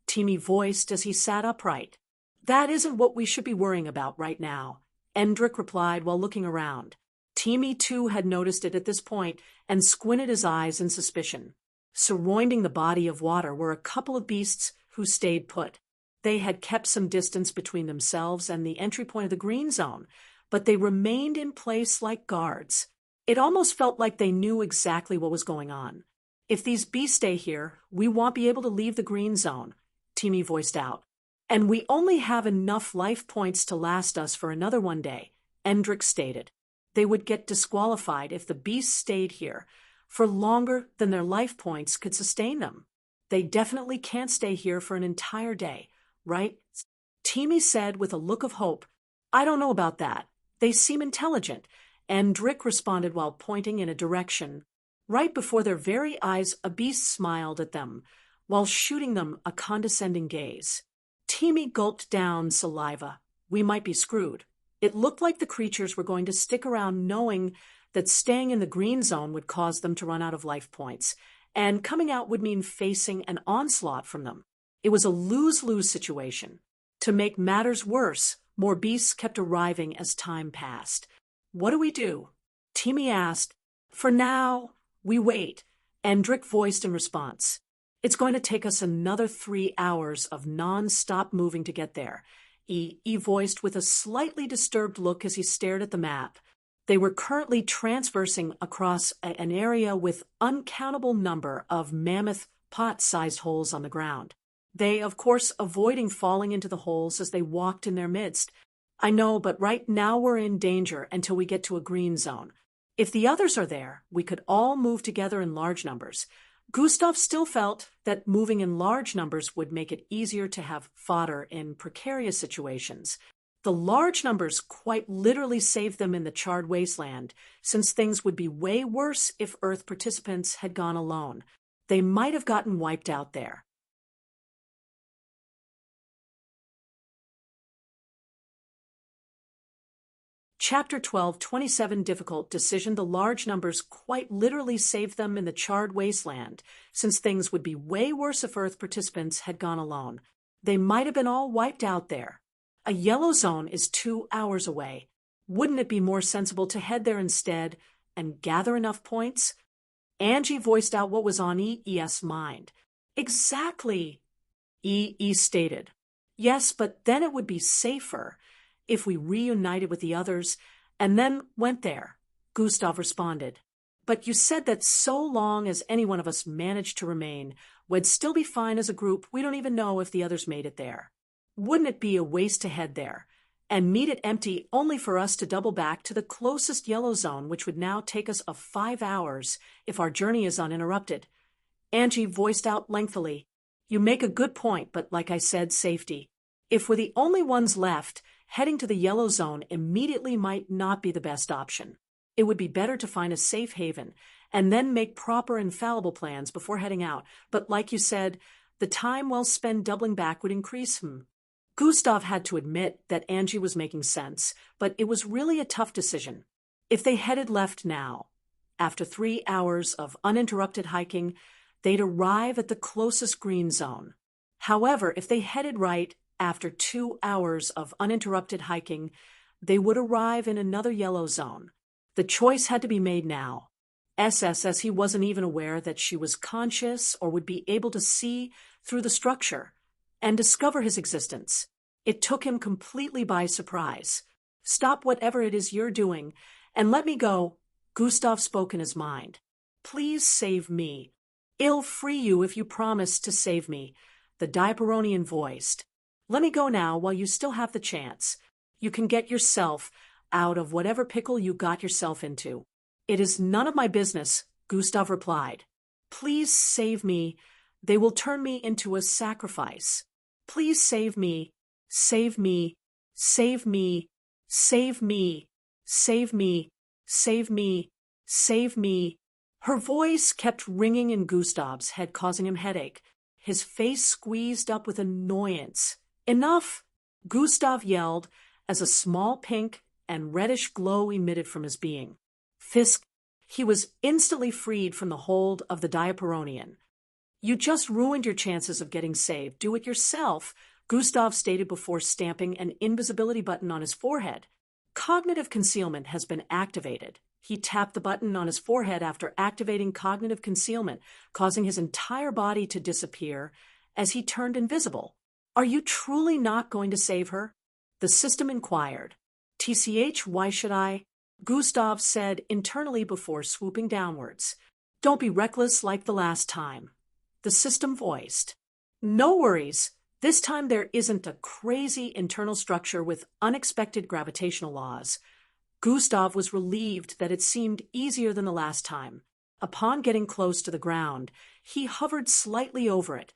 Timmy voiced as he sat upright. That isn't what we should be worrying about right now, Endrick replied while looking around. Timmy, too, had noticed it at this point and squinted his eyes in suspicion. Surrounding the body of water were a couple of beasts who stayed put. They had kept some distance between themselves and the entry point of the green zone, but they remained in place like guards. It almost felt like they knew exactly what was going on. If these beasts stay here, we won't be able to leave the green zone, Timmy voiced out. And we only have enough life points to last us for another one day, Endrick stated. They would get disqualified if the beasts stayed here for longer than their life points could sustain them. They definitely can't stay here for an entire day, right? Timmy said with a look of hope. I don't know about that. They seem intelligent, Endrick responded while pointing in a direction. Right before their very eyes, a beast smiled at them, while shooting them a condescending gaze. Timmy gulped down saliva. We might be screwed. It looked like the creatures were going to stick around knowing that staying in the green zone would cause them to run out of life points, and coming out would mean facing an onslaught from them. It was a lose-lose situation. To make matters worse, more beasts kept arriving as time passed. What do we do? Timmy asked. For now, we wait, Endrick voiced in response. It's going to take us another 3 hours of non-stop moving to get there, he voiced with a slightly disturbed look as he stared at the map. They were currently transversing across an area with uncountable number of mammoth pot-sized holes on the ground. They, of course, avoiding falling into the holes as they walked in their midst. I know, but right now we're in danger until we get to a green zone. If the others are there, we could all move together in large numbers. Gustav still felt that moving in large numbers would make it easier to have fodder in precarious situations. The large numbers quite literally saved them in the charred wasteland, since things would be way worse if Earth participants had gone alone. They might have gotten wiped out there. Chapter 12, 27 Difficult Decision. The large numbers quite literally saved them in the charred wasteland, since things would be way worse if Earth participants had gone alone. They might have been all wiped out there. A yellow zone is 2 hours away. Wouldn't it be more sensible to head there instead and gather enough points? Angie voiced out what was on EE's mind. Exactly, EE stated. Yes, but then it would be safer if we reunited with the others and then went there, Gustav responded. But you said that so long as any one of us managed to remain, we'd still be fine as a group. We don't even know if the others made it there. Wouldn't it be a waste to head there and meet it empty only for us to double back to the closest yellow zone, which would now take us 5 hours if our journey is uninterrupted? Angie voiced out lengthily. You make a good point, but like I said, safety. If we're the only ones left, heading to the yellow zone immediately might not be the best option. It would be better to find a safe haven and then make proper infallible plans before heading out. But like you said, the time well spent doubling back would increase him. Gustav had to admit that Angie was making sense, but it was really a tough decision. If they headed left now, after 3 hours of uninterrupted hiking, they'd arrive at the closest green zone. However, if they headed right, after 2 hours of uninterrupted hiking, they would arrive in another yellow zone. The choice had to be made now. As he wasn't even aware that she was conscious or would be able to see through the structure and discover his existence. It took him completely by surprise. Stop whatever it is you're doing And let me go, Gustav spoke in his mind. Please save me. I'll free you if you promise to save me, the Diaperonian voiced. Let me go now while you still have the chance. You can get yourself out of whatever pickle you got yourself into. It is none of my business, Gustav replied. Please save me. They will turn me into a sacrifice. Please save me. Save me. Save me. Save me. Save me. Save me. Save me. Her voice kept ringing in Gustav's head, causing him headache. His face squeezed up with annoyance. Enough! Gustav yelled as a small pink and reddish glow emitted from his being. Fisk, he was instantly freed from the hold of the Diaperonian. You just ruined your chances of getting saved. Do it yourself, Gustav stated before stamping an invisibility button on his forehead. Cognitive concealment has been activated. He tapped the button on his forehead after activating cognitive concealment, causing his entire body to disappear as he turned invisible. Are you truly not going to save her? The system inquired. TCH, why should I? Gustav said internally before swooping downwards. Don't be reckless like the last time. The system voiced. No worries. This time there isn't a crazy internal structure with unexpected gravitational laws. Gustav was relieved that it seemed easier than the last time. Upon getting close to the ground, he hovered slightly over it,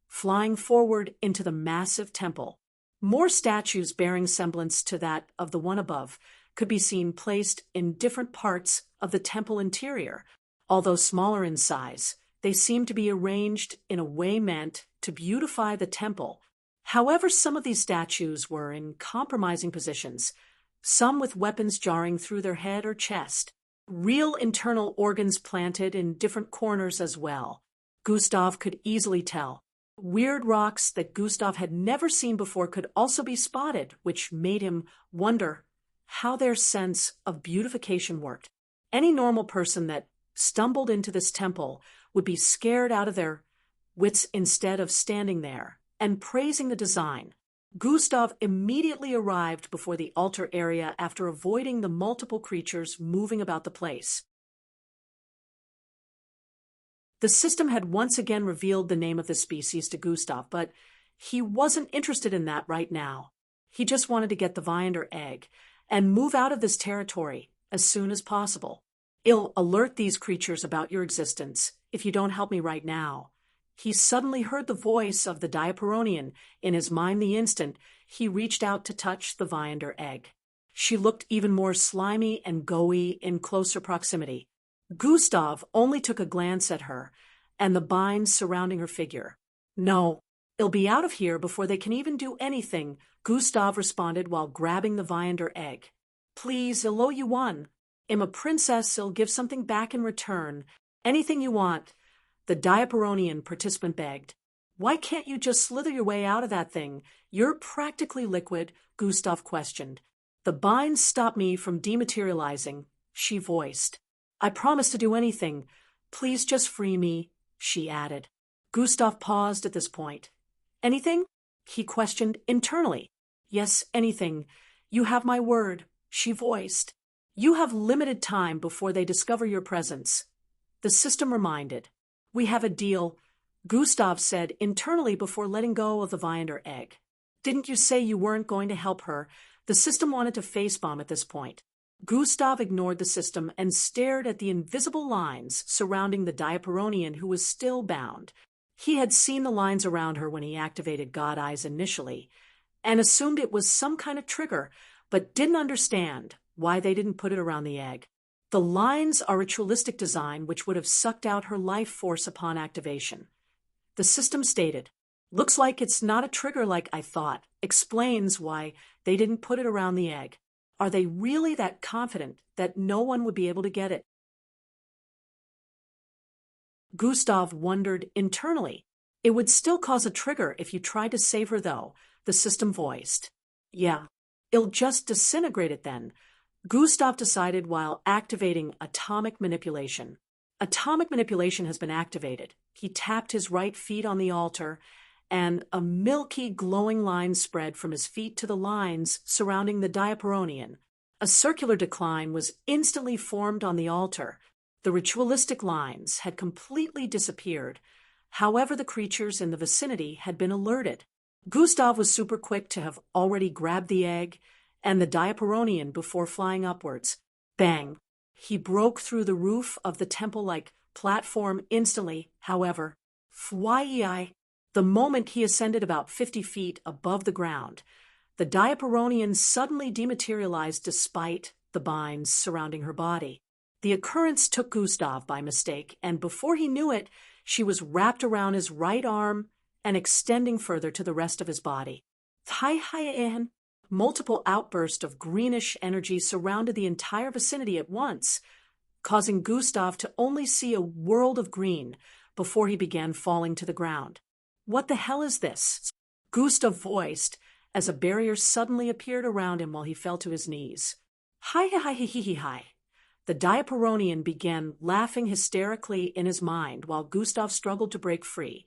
flying forward into the massive temple. More statues bearing semblance to that of the one above could be seen placed in different parts of the temple interior. Although smaller in size, they seemed to be arranged in a way meant to beautify the temple. However, some of these statues were in compromising positions, some with weapons jarring through their head or chest, real internal organs planted in different corners as well. Gustav could easily tell. Weird rocks that Gustav had never seen before could also be spotted, which made him wonder how their sense of beautification worked. Any normal person that stumbled into this temple would be scared out of their wits instead of standing there and praising the design. Gustav immediately arrived before the altar area after avoiding the multiple creatures moving about the place. The system had once again revealed the name of the species to Gustav, but he wasn't interested in that right now. He just wanted to get the Viander egg and move out of this territory as soon as possible. I'll alert these creatures about your existence if you don't help me right now. He suddenly heard the voice of the Diaperonian in his mind the instant he reached out to touch the Viander egg. She looked even more slimy and gooey in closer proximity. Gustav only took a glance at her and the binds surrounding her figure. No, I'll be out of here before they can even do anything, Gustav responded while grabbing the Viander egg. Please, I'll owe you one. I'm a princess, I'll give something back in return. Anything you want. The Diaperonian participant begged. Why can't you just slither your way out of that thing? You're practically liquid, Gustav questioned. The binds stop me from dematerializing, she voiced. I promise to do anything. Please just free me, she added. Gustav paused at this point. Anything? He questioned internally. Yes, anything. You have my word, she voiced. You have limited time before they discover your presence. The system reminded. We have a deal, Gustav said internally before letting go of the Viander egg. Didn't you say you weren't going to help her? The system wanted to facebomb at this point. Gustav ignored the system and stared at the invisible lines surrounding the Diaperonian who was still bound. He had seen the lines around her when he activated God Eyes initially, and assumed it was some kind of trigger, but didn't understand why they didn't put it around the egg. The lines are ritualistic design which would have sucked out her life force upon activation. The system stated, looks like it's not a trigger like I thought. Explains why they didn't put it around the egg. Are they really that confident that no one would be able to get it? Gustav wondered internally. It would still cause a trigger if you tried to save her though, the system voiced. Yeah, it'll just disintegrate it then. Gustav decided while activating atomic manipulation. Atomic manipulation has been activated. He tapped his right feet on the altar, and a milky glowing line spread from his feet to the lines surrounding the Diaperonian. A circular decline was instantly formed on the altar. The ritualistic lines had completely disappeared. However, the creatures in the vicinity had been alerted. Gustav was super quick to have already grabbed the egg and the Diaperonian before flying upwards. Bang! He broke through the roof of the temple-like platform instantly, however. Fwyi! The moment he ascended about 50 feet above the ground, the Diaperonian suddenly dematerialized despite the binds surrounding her body. The occurrence took Gustav by mistake, and before he knew it, she was wrapped around his right arm and extending further to the rest of his body. Multiple outbursts of greenish energy surrounded the entire vicinity at once, causing Gustav to only see a world of green before he began falling to the ground. "What the hell is this?" Gustav voiced as a barrier suddenly appeared around him while he fell to his knees. Hi. The Diaperonian began laughing hysterically in his mind while Gustav struggled to break free,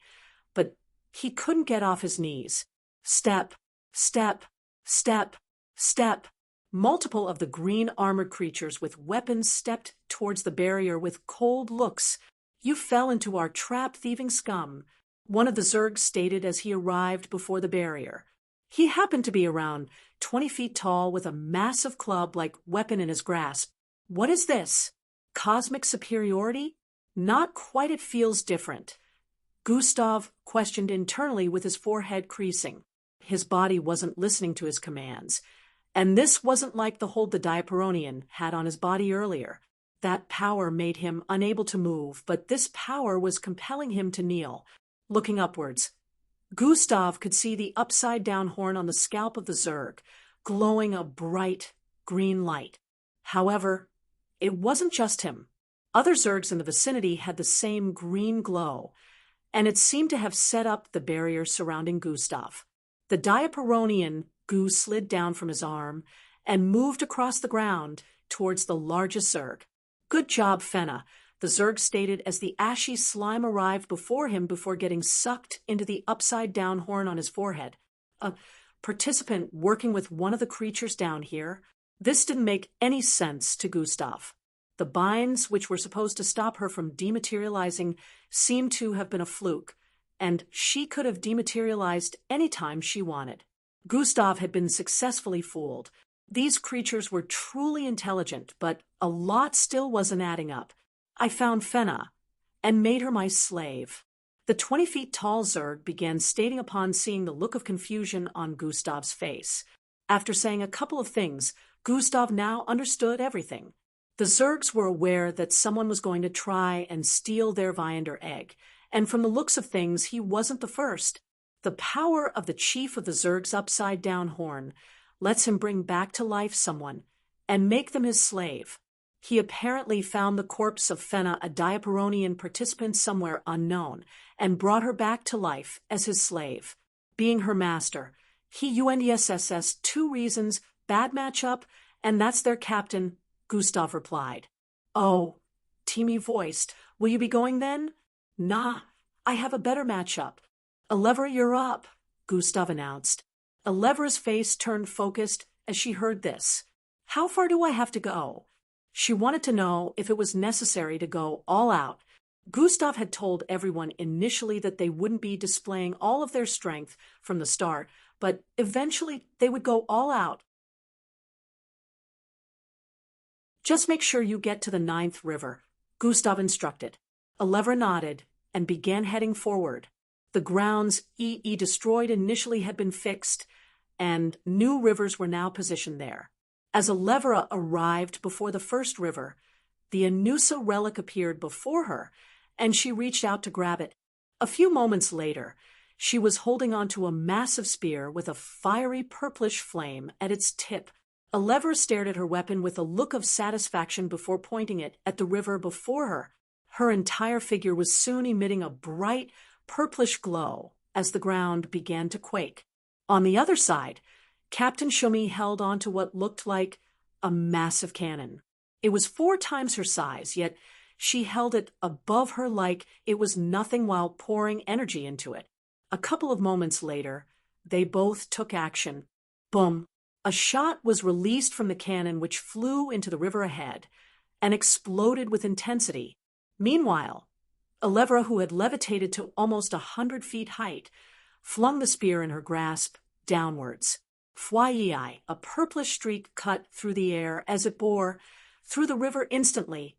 but he couldn't get off his knees. Step, step, step, step. Multiple of the green-armored creatures with weapons stepped towards the barrier with cold looks. "You fell into our trap, thieving scum," one of the Zergs stated as he arrived before the barrier. He happened to be around 20 feet tall with a massive club-like weapon in his grasp. "What is this? Cosmic superiority?" "Not quite, it feels different," Gustav questioned internally with his forehead creasing. His body wasn't listening to his commands, and this wasn't like the hold the Diaperonian had on his body earlier. That power made him unable to move, but this power was compelling him to kneel. Looking upwards, Gustav could see the upside-down horn on the scalp of the Zerg, glowing a bright green light. However, it wasn't just him. Other Zergs in the vicinity had the same green glow, and it seemed to have set up the barrier surrounding Gustav. The Diaperonian goo slid down from his arm and moved across the ground towards the largest Zerg. "Good job, Fenna," the Zerg stated as the ashy slime arrived before him before getting sucked into the upside-down horn on his forehead. "A participant working with one of the creatures down here?" This didn't make any sense to Gustav. The binds, which were supposed to stop her from dematerializing, seemed to have been a fluke, and she could have dematerialized any time she wanted. Gustav had been successfully fooled. These creatures were truly intelligent, but a lot still wasn't adding up. "I found Fenna and made her my slave." The 20 feet tall Zerg began stating upon seeing the look of confusion on Gustav's face. After saying a couple of things, Gustav now understood everything. The Zergs were aware that someone was going to try and steal their Viander egg, and from the looks of things, he wasn't the first. The power of the chief of the Zerg's upside-down horn lets him bring back to life someone and make them his slave. He apparently found the corpse of Fenna, a Diaperonian participant somewhere unknown, and brought her back to life as his slave. Being her master, he UNDSSS 2 reasons, bad matchup, and that's their captain, Gustav replied. "Oh," Timmy voiced, "will you be going then?" "Nah, I have a better matchup." "Elevra, you're up," Gustav announced. Elevra's face turned focused as she heard this. "How far do I have to go?" She wanted to know if it was necessary to go all out. Gustav had told everyone initially that they wouldn't be displaying all of their strength from the start, but eventually they would go all out. "Just make sure you get to the 9th river," Gustav instructed. Elevra nodded and began heading forward. The grounds EE destroyed initially had been fixed, and new rivers were now positioned there. As Elevra arrived before the first river, the Anusa relic appeared before her, and she reached out to grab it. A few moments later, she was holding onto a massive spear with a fiery purplish flame at its tip. Elevra stared at her weapon with a look of satisfaction before pointing it at the river before her. Her entire figure was soon emitting a bright, purplish glow as the ground began to quake. On the other side, Captain Shumi held on to what looked like a massive cannon. It was 4 times her size, yet she held it above her like it was nothing while pouring energy into it. A couple of moments later, they both took action. Boom! A shot was released from the cannon, which flew into the river ahead and exploded with intensity. Meanwhile, Elevra, who had levitated to almost 100 feet height, flung the spear in her grasp downwards. Fwyi, a purplish streak cut through the air as it bore through the river instantly,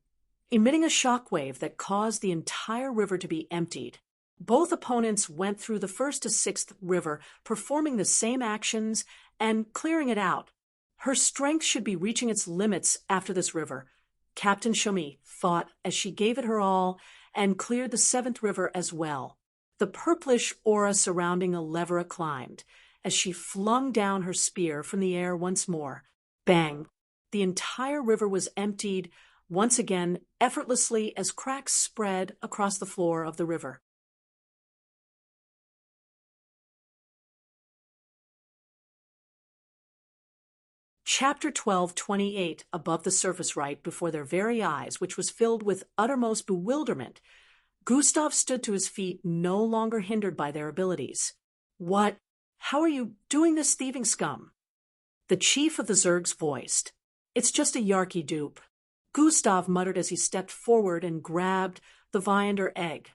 emitting a shockwave that caused the entire river to be emptied. Both opponents went through the 1st to 6th river, performing the same actions and clearing it out. Her strength should be reaching its limits after this river, Captain Shomi thought as she gave it her all and cleared the 7th river as well. The purplish aura surrounding Elevra climbed as she flung down her spear from the air once more. Bang! The entire river was emptied once again effortlessly as cracks spread across the floor of the river. Chapter 12:28, above the surface right before their very eyes, which was filled with uttermost bewilderment, Gustav stood to his feet, no longer hindered by their abilities. What? How are you doing this, thieving scum? The chief of the Zergs voiced. It's just a Yarky dupe. Gustav muttered as he stepped forward and grabbed the Viander egg.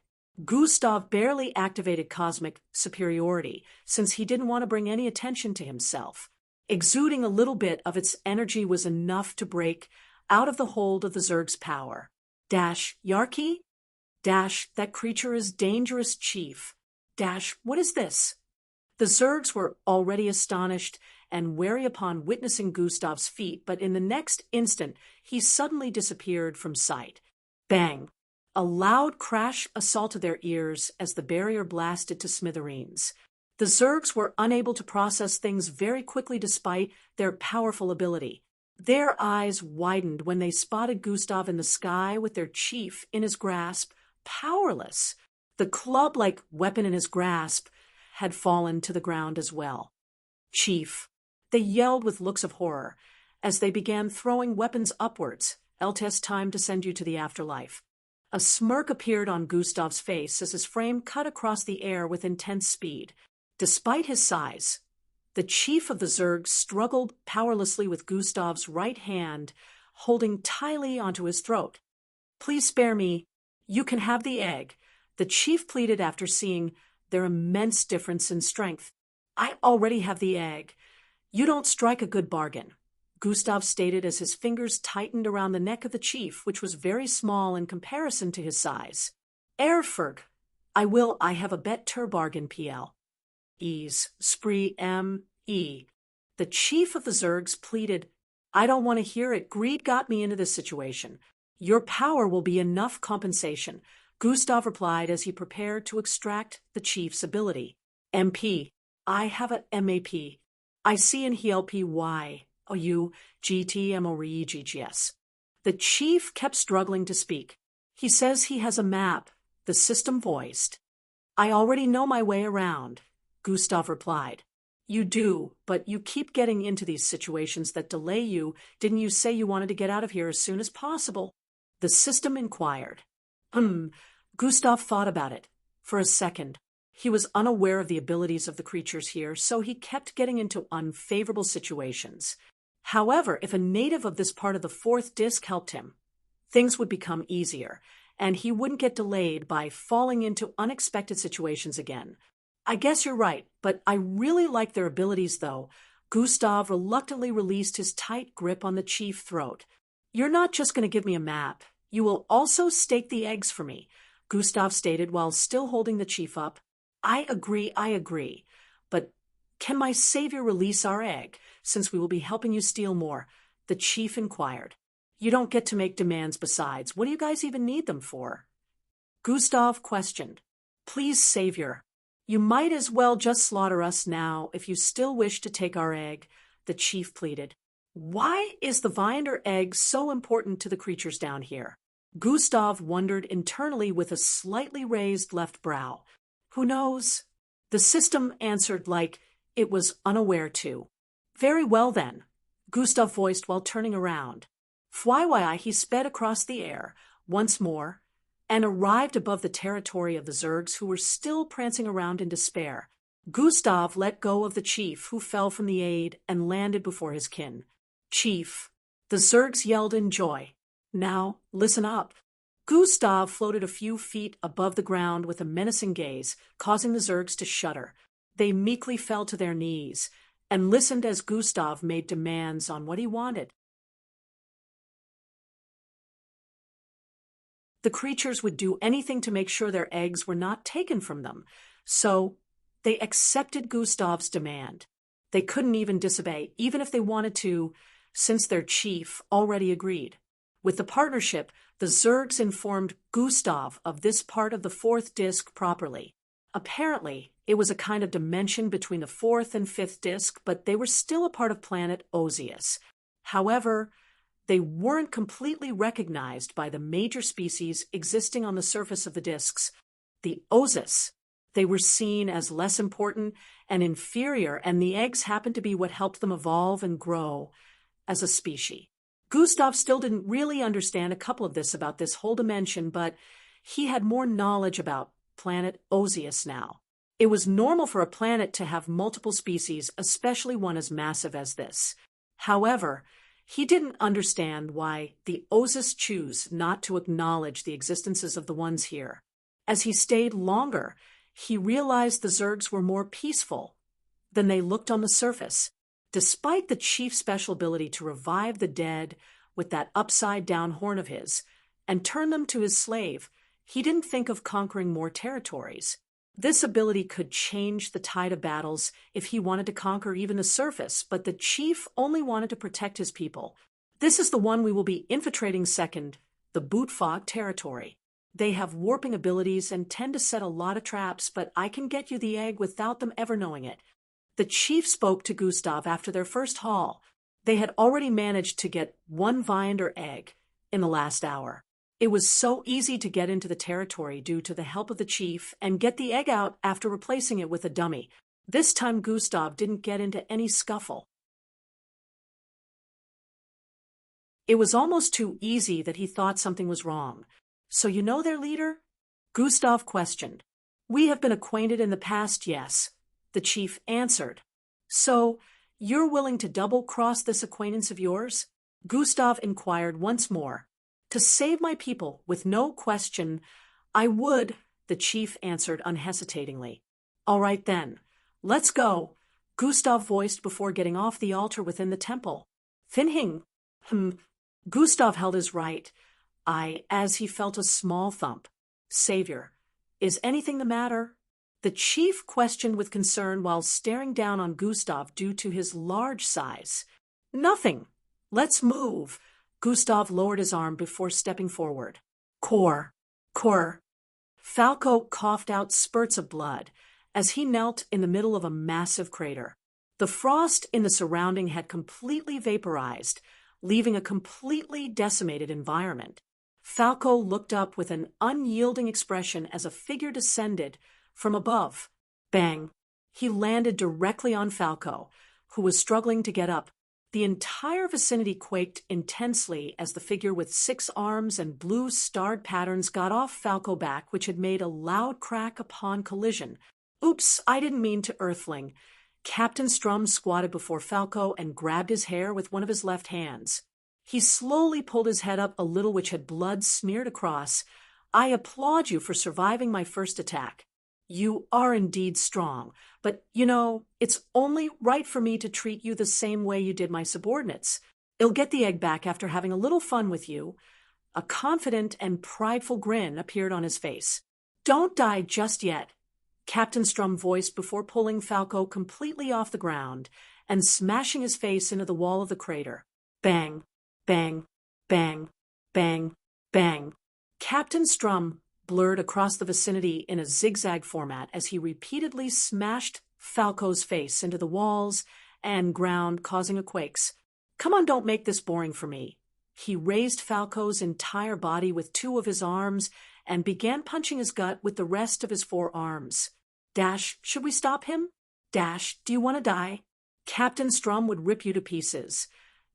Gustav barely activated cosmic superiority, since he didn't want to bring any attention to himself. Exuding a little bit of its energy was enough to break out of the hold of the Zerg's power. Yarky? That creature is dangerous, chief. What is this? The Zergs were already astonished and wary upon witnessing Gustav's feat, but in the next instant he suddenly disappeared from sight. Bang! A loud crash assaulted their ears as the barrier blasted to smithereens. The Zergs were unable to process things very quickly despite their powerful ability. Their eyes widened when they spotted Gustav in the sky with their chief in his grasp, powerless. The club-like weapon in his grasp had fallen to the ground as well. Chief, they yelled with looks of horror as they began throwing weapons upwards. Eltes, time to send you to the afterlife. A smirk appeared on Gustav's face as his frame cut across the air with intense speed. Despite his size, the chief of the Zergs struggled powerlessly with Gustav's right hand, holding tightly onto his throat. Please spare me. You can have the egg, the chief pleaded after seeing their immense difference in strength. I already have the egg. You don't strike a good bargain, Gustav stated as his fingers tightened around the neck of the chief, which was very small in comparison to his size. Erfurg, I have a better bargain, PL. Ease, spree, M.E. The chief of the Zergs pleaded, I don't want to hear it. Greed got me into this situation. Your power will be enough compensation, Gustav replied as he prepared to extract the chief's ability. MP, I have a MAP. I see in HLPY, OU, GT, MORE, GGS. The chief kept struggling to speak. He says he has a map, the system voiced. I already know my way around, Gustav replied. You do, but you keep getting into these situations that delay you. Didn't you say you wanted to get out of here as soon as possible? The system inquired. Gustav thought about it. For a second, he was unaware of the abilities of the creatures here, so he kept getting into unfavorable situations. However, if a native of this part of the 4th disc helped him, things would become easier, and he wouldn't get delayed by falling into unexpected situations again. I guess you're right, but I really like their abilities, though. Gustav reluctantly released his tight grip on the chief's throat. You're not just going to give me a map. You will also stake the eggs for me, Gustav stated while still holding the chief up. I agree. But can my savior release our egg, since we will be helping you steal more? The chief inquired. You don't get to make demands besides. What do you guys even need them for? Gustav questioned. Please, savior. You might as well just slaughter us now if you still wish to take our egg, the chief pleaded. Why is the Viander egg so important to the creatures down here? Gustav wondered internally with a slightly raised left brow. Who knows? The system answered like it was unaware too. Very well then, Gustav voiced while turning around. Fwyi, he sped across the air once more and arrived above the territory of the Zergs, who were still prancing around in despair. Gustav let go of the chief, who fell from the aid and landed before his kin. "Chief," the Zergs yelled in joy. "Now, listen up." Gustav floated a few feet above the ground with a menacing gaze, causing the Zergs to shudder. They meekly fell to their knees and listened as Gustav made demands on what he wanted. The creatures would do anything to make sure their eggs were not taken from them, so they accepted Gustav's demand. They couldn't even disobey, even if they wanted to, since their chief already agreed. With the partnership, the Zergs informed Gustav of this part of the fourth disc properly. Apparently, it was a kind of dimension between the fourth and fifth disc, but they were still a part of planet Ozius. However, they weren't completely recognized by the major species existing on the surface of the discs. The Ozus, they were seen as less important and inferior, and the eggs happened to be what helped them evolve and grow as a species. Gustav still didn't really understand a couple of this about this whole dimension, but he had more knowledge about planet Ozius now. It was normal for a planet to have multiple species, especially one as massive as this. However, he didn't understand why the Ozus choose not to acknowledge the existences of the ones here. As he stayed longer, he realized the Zergs were more peaceful than they looked on the surface. Despite the chief's special ability to revive the dead with that upside-down horn of his and turn them to his slave, he didn't think of conquering more territories. This ability could change the tide of battles if he wanted to conquer even the surface, but the chief only wanted to protect his people. This is the one we will be infiltrating second, the Bootfog territory. They have warping abilities and tend to set a lot of traps, but I can get you the egg without them ever knowing it. The chief spoke to Gustav after their first haul. They had already managed to get one Viander egg in the last hour. It was so easy to get into the territory due to the help of the chief and get the egg out after replacing it with a dummy. This time Gustav didn't get into any scuffle. It was almost too easy that he thought something was wrong. "So you know their leader?" Gustav questioned. "We have been acquainted in the past, yes," the chief answered. "So, you're willing to double-cross this acquaintance of yours?" Gustav inquired once more. "To save my people, with no question, I would," the chief answered unhesitatingly. "All right then, let's go," Gustav voiced before getting off the altar within the temple. "Finhing." Gustav held his right eye as he felt a small thump. "Savior, is anything the matter?" The chief questioned with concern while staring down on Gustav due to his large size. "Nothing. Let's move." Gustav lowered his arm before stepping forward. "Core. Falco coughed out spurts of blood as he knelt in the middle of a massive crater. The frost in the surrounding had completely vaporized, leaving a completely decimated environment. Falco looked up with an unyielding expression as a figure descended from above. Bang! He landed directly on Falco, who was struggling to get up. The entire vicinity quaked intensely as the figure with 6 arms and blue starred patterns got off Falco back, which had made a loud crack upon collision. "Oops, I didn't mean to, Earthling." Captain Strum squatted before Falco and grabbed his hair with one of his left hands. He slowly pulled his head up a little, which had blood smeared across. "I applaud you for surviving my first attack. You are indeed strong, but, it's only right for me to treat you the same way you did my subordinates. I'll get the egg back after having a little fun with you." A confident and prideful grin appeared on his face. "Don't die just yet," Captain Strum voiced before pulling Falco completely off the ground and smashing his face into the wall of the crater. Bang, bang, bang, bang, bang. Captain Strum blurred across the vicinity in a zigzag format as he repeatedly smashed Falco's face into the walls and ground, causing a quakes. "Come on, don't make this boring for me." He raised Falco's entire body with 2 of his arms and began punching his gut with the rest of his 4 arms. "Dash, should we stop him? Dash, do you want to die? Captain Strum would rip you to pieces."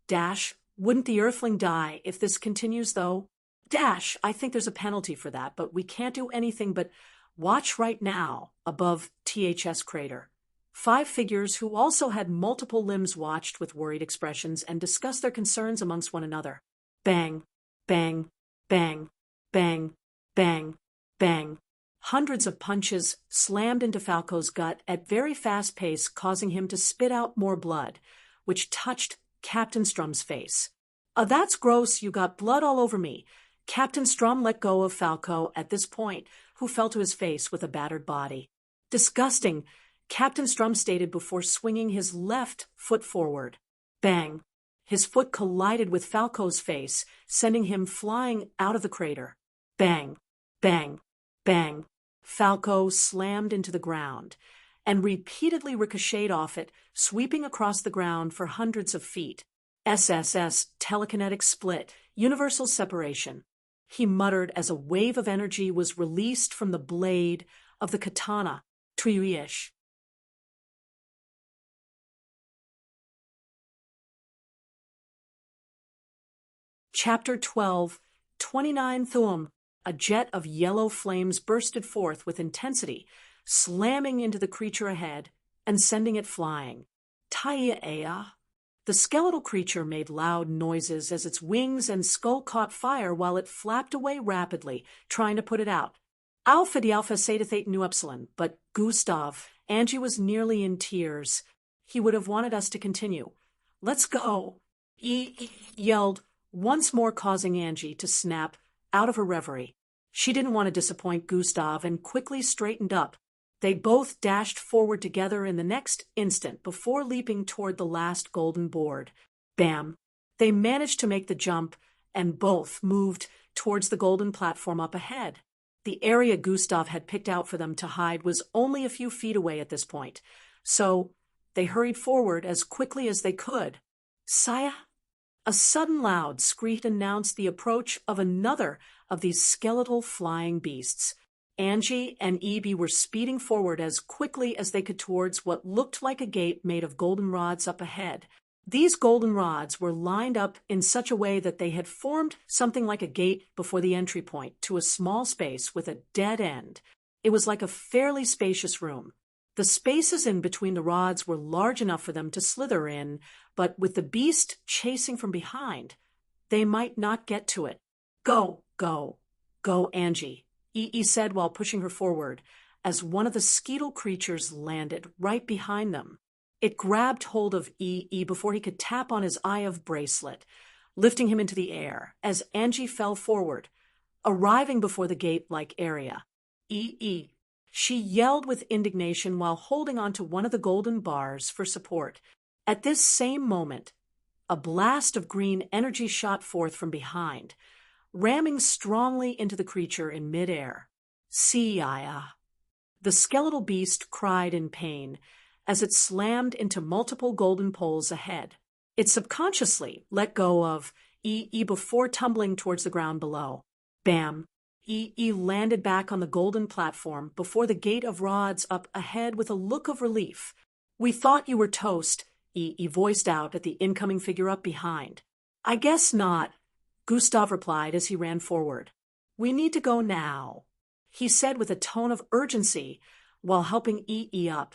"Dash, wouldn't the Earthling die if this continues, though?" "Dash, I think there's a penalty for that, but we can't do anything but watch right now above THS crater." 5 figures who also had multiple limbs watched with worried expressions and discussed their concerns amongst one another. Bang, bang, bang, bang, bang, bang. Hundreds of punches slammed into Falco's gut at very fast pace, causing him to spit out more blood, which touched Captain Strum's face. That's gross, you got blood all over me." Captain Strum let go of Falco at this point, who fell to his face with a battered body. "Disgusting," Captain Strum stated before swinging his left foot forward. Bang! His foot collided with Falco's face, sending him flying out of the crater. Bang! Bang! Bang! Falco slammed into the ground and repeatedly ricocheted off it, sweeping across the ground for hundreds of feet. SSS, telekinetic split, universal separation, he muttered as a wave of energy was released from the blade of the katana. Triuish. Chapter 12, 29 Thuum. A jet of yellow flames bursted forth with intensity, slamming into the creature ahead and sending it flying. Taiea. The skeletal creature made loud noises as its wings and skull caught fire while it flapped away rapidly, trying to put it out. Alpha de Alpha Zeta Theta Nu Epsilon, but Gustav, Angie was nearly in tears. He would have wanted us to continue. "Let's go," he yelled, once more causing Angie to snap out of her reverie. She didn't want to disappoint Gustav and quickly straightened up. They both dashed forward together in the next instant before leaping toward the last golden board. Bam! They managed to make the jump and both moved towards the golden platform up ahead. The area Gustav had picked out for them to hide was only a few feet away at this point, so they hurried forward as quickly as they could. "Saya?" A sudden loud screech announced the approach of another of these skeletal flying beasts. Angie and Evie were speeding forward as quickly as they could towards what looked like a gate made of golden rods up ahead. These golden rods were lined up in such a way that they had formed something like a gate before the entry point to a small space with a dead end. It was like a fairly spacious room. The spaces in between the rods were large enough for them to slither in, but with the beast chasing from behind, they might not get to it. "Go, go, go, Angie," E said while pushing her forward, as one of the skeetal creatures landed right behind them. It grabbed hold of E before he could tap on his Eye of Bracelet, lifting him into the air as Angie fell forward, arriving before the gate-like area. E. She yelled with indignation while holding onto one of the golden bars for support. At this same moment, a blast of green energy shot forth from behind, ramming strongly into the creature in midair. "Sia." The skeletal beast cried in pain as it slammed into multiple golden poles ahead. It subconsciously let go of E before tumbling towards the ground below. Bam! E landed back on the golden platform before the gate of rods up ahead with a look of relief. "We thought you were toast," E voiced out at the incoming figure up behind. "I guess not," Gustav replied as he ran forward. "We need to go now," he said with a tone of urgency while helping E up.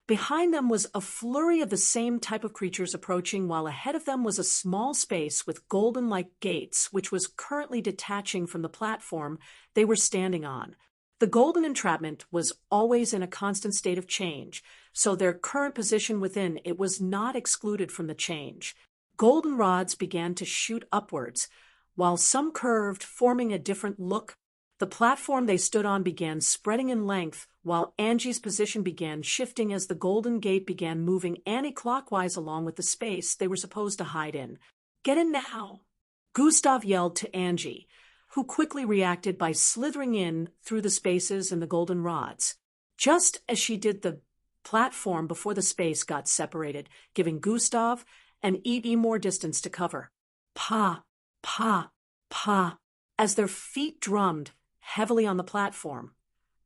Behind them was a flurry of the same type of creatures approaching, while ahead of them was a small space with golden-like gates, which was currently detaching from the platform they were standing on. The golden entrapment was always in a constant state of change, so their current position within it was not excluded from the change. Golden rods began to shoot upwards, while some curved, forming a different look. The platform they stood on began spreading in length, while Angie's position began shifting as the golden gate began moving anti-clockwise along with the space they were supposed to hide in. "Get in now," Gustav yelled to Angie, who quickly reacted by slithering in through the spaces in the golden rods. Just as she did, the platform before the space got separated, giving Gustav and E more distance to cover. Pa, pa, pa, as their feet drummed heavily on the platform.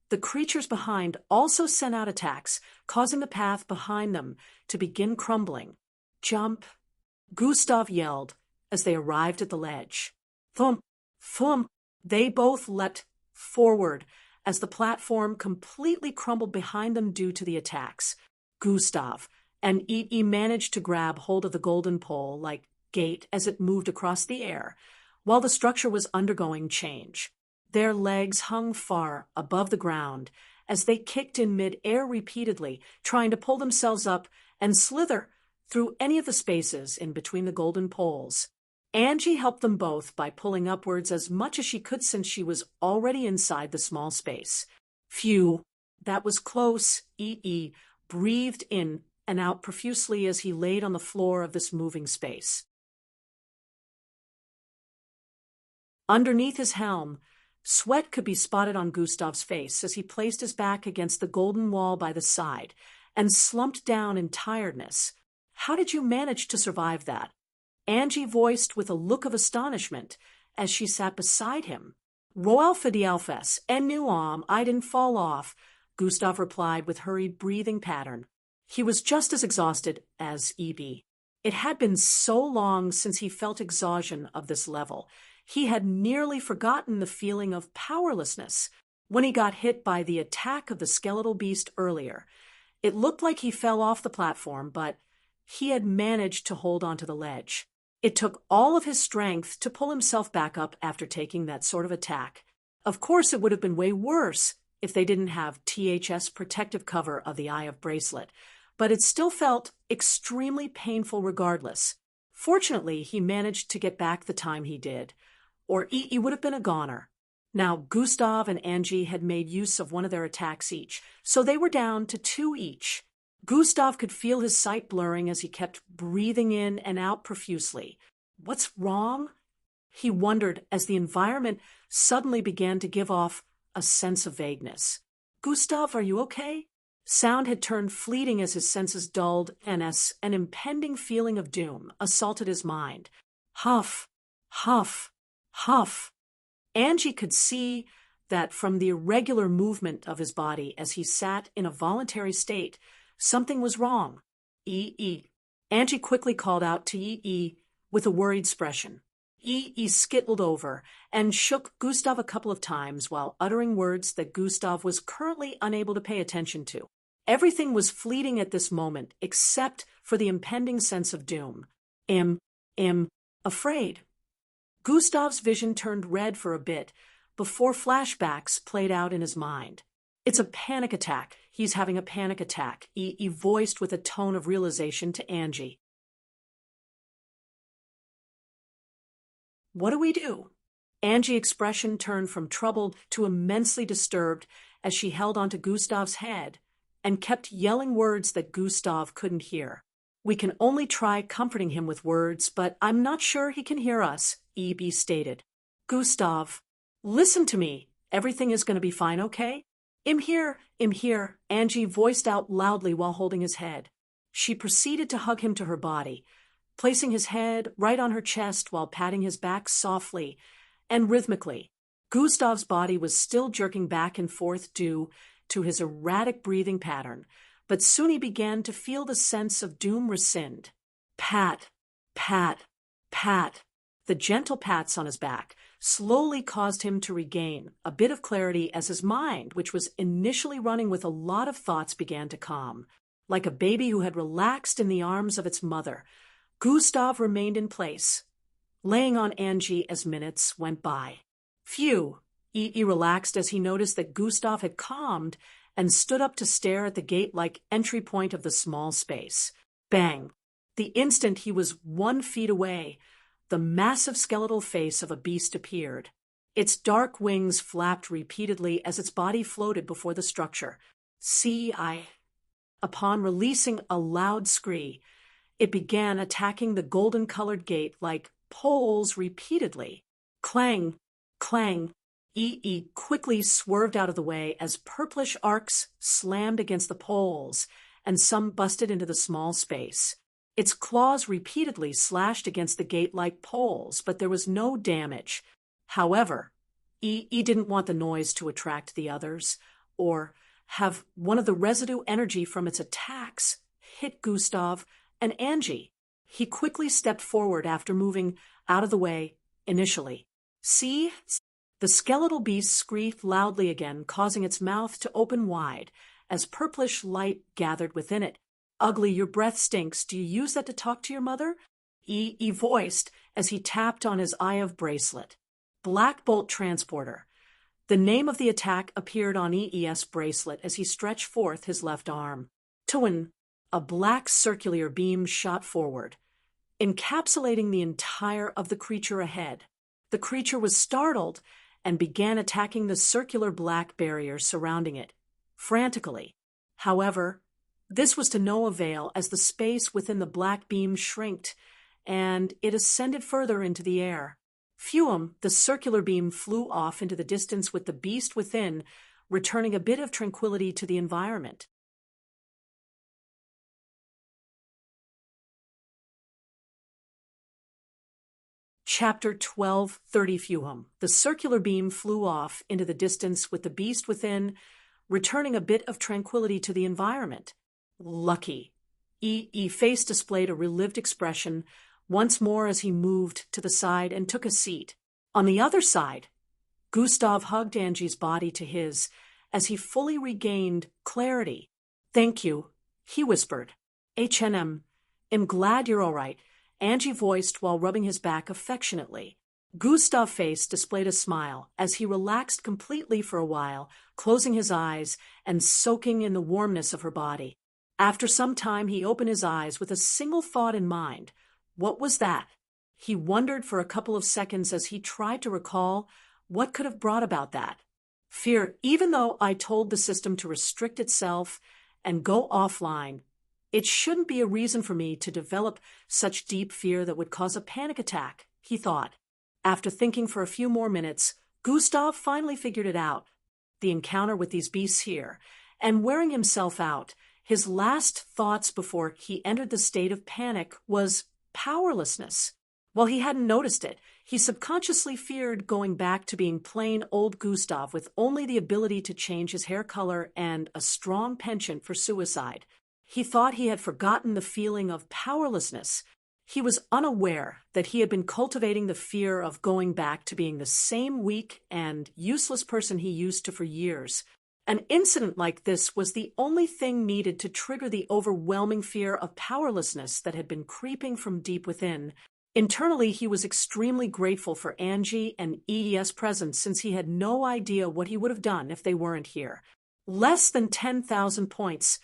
The creatures behind also sent out attacks, causing the path behind them to begin crumbling. "Jump," Gustav yelled as they arrived at the ledge. "Thump, thump." They both leapt forward as the platform completely crumbled behind them due to the attacks. Gustav, and E.E. managed to grab hold of the golden pole like gate as it moved across the air, while the structure was undergoing change. Their legs hung far above the ground as they kicked in mid-air repeatedly, trying to pull themselves up and slither through any of the spaces in between the golden poles. Angie helped them both by pulling upwards as much as she could since she was already inside the small space. Phew, that was close. E.E. breathed in and out profusely as he laid on the floor of this moving space. Underneath his helm, sweat could be spotted on Gustav's face as he placed his back against the golden wall by the side and slumped down in tiredness. How did you manage to survive that? Angie voiced with a look of astonishment as she sat beside him. Roalfa de Alfes, en nu I didn't fall off, Gustav replied with hurried breathing pattern. He was just as exhausted as E.B. It had been so long since he felt exhaustion of this level. He had nearly forgotten the feeling of powerlessness when he got hit by the attack of the skeletal beast earlier. It looked like he fell off the platform, but he had managed to hold onto the ledge. It took all of his strength to pull himself back up after taking that sort of attack. Of course, it would have been way worse if they didn't have THS protective cover of the Eye of Bracelet, but it still felt extremely painful regardless. Fortunately, he managed to get back the time he did, or E.E. would have been a goner. Now, Gustav and Angie had made use of one of their attacks each, so they were down to 2 each. Gustav could feel his sight blurring as he kept breathing in and out profusely. What's wrong? He wondered as the environment suddenly began to give off a sense of vagueness. Gustav, are you okay? Sound had turned fleeting as his senses dulled, and as an impending feeling of doom assaulted his mind. Huff, huff, huff. Angie could see that from the irregular movement of his body as he sat in a voluntary state, something was wrong. E.E. Angie quickly called out to E.E. with a worried expression. E.E. skittled over and shook Gustav a couple of times while uttering words that Gustav was currently unable to pay attention to. Everything was fleeting at this moment except for the impending sense of doom. Am afraid. Gustav's vision turned red for a bit before flashbacks played out in his mind. It's a panic attack. He's having a panic attack, E.E. voiced with a tone of realization to Angie. What do we do? Angie's expression turned from troubled to immensely disturbed as she held onto Gustav's head and kept yelling words that Gustav couldn't hear. We can only try comforting him with words, but I'm not sure he can hear us, E.B. stated. Gustav, listen to me. Everything is going to be fine, okay? I'm here, Angie voiced out loudly while holding his head. She proceeded to hug him to her body, placing his head right on her chest while patting his back softly and rhythmically. Gustav's body was still jerking back and forth due to his erratic breathing pattern, but soon he began to feel the sense of doom rescind. Pat, pat, pat. The gentle pats on his back slowly caused him to regain a bit of clarity as his mind, which was initially running with a lot of thoughts, began to calm. Like a baby who had relaxed in the arms of its mother, Gustav remained in place, laying on Angie as minutes went by. Phew! E.E. relaxed as he noticed that Gustav had calmed and stood up to stare at the gate-like entry point of the small space. Bang! The instant he was 1 feet away, the massive skeletal face of a beast appeared. Its dark wings flapped repeatedly as its body floated before the structure. Upon releasing a loud scream, it began attacking the golden-colored gate like poles repeatedly. Clang! Clang! E.E. quickly swerved out of the way as purplish arcs slammed against the poles, and some busted into the small space. Its claws repeatedly slashed against the gate-like poles, but there was no damage. However, E.E. didn't want the noise to attract the others, or have one of the residue energy from its attacks hit Gustav and Angie. He quickly stepped forward after moving out of the way initially. See? The skeletal beast screeched loudly again, causing its mouth to open wide as purplish light gathered within it. Ugly, your breath stinks. Do you use that to talk to your mother? E voiced as he tapped on his Eye of bracelet. Black Bolt Transporter. The name of the attack appeared on EE's bracelet as he stretched forth his left arm. Twin, a black circular beam shot forward, encapsulating the entire of the creature ahead. The creature was startled and began attacking the circular black barrier surrounding it, frantically. However, this was to no avail as the space within the black beam shrinked, and it ascended further into the air. Fume, the circular beam flew off into the distance with the beast within, returning a bit of tranquility to the environment. Chapter 12:30 Fume. The circular beam flew off into the distance with the beast within, returning a bit of tranquility to the environment. Lucky. Face displayed a relieved expression once more as he moved to the side and took a seat. On the other side, Gustav hugged Angie's body to his as he fully regained clarity. Thank you, he whispered. I'm glad you're all right, Angie voiced while rubbing his back affectionately. Gustav's face displayed a smile as he relaxed completely for a while, closing his eyes and soaking in the warmness of her body. After some time, he opened his eyes with a single thought in mind. What was that? He wondered for a couple of seconds as he tried to recall what could have brought about that. Fear. Even though I told the system to restrict itself and go offline, it shouldn't be a reason for me to develop such deep fear that would cause a panic attack, he thought. After thinking for a few more minutes, Gustav finally figured it out. The encounter with these beasts here, and wearing himself out, his last thoughts before he entered the state of panic was powerlessness. While he hadn't noticed it, he subconsciously feared going back to being plain old Gustav with only the ability to change his hair color and a strong penchant for suicide. He thought he had forgotten the feeling of powerlessness. He was unaware that he had been cultivating the fear of going back to being the same weak and useless person he used to for years. An incident like this was the only thing needed to trigger the overwhelming fear of powerlessness that had been creeping from deep within. Internally, he was extremely grateful for Angie and EE's presence since he had no idea what he would have done if they weren't here. Less than 10,000 points.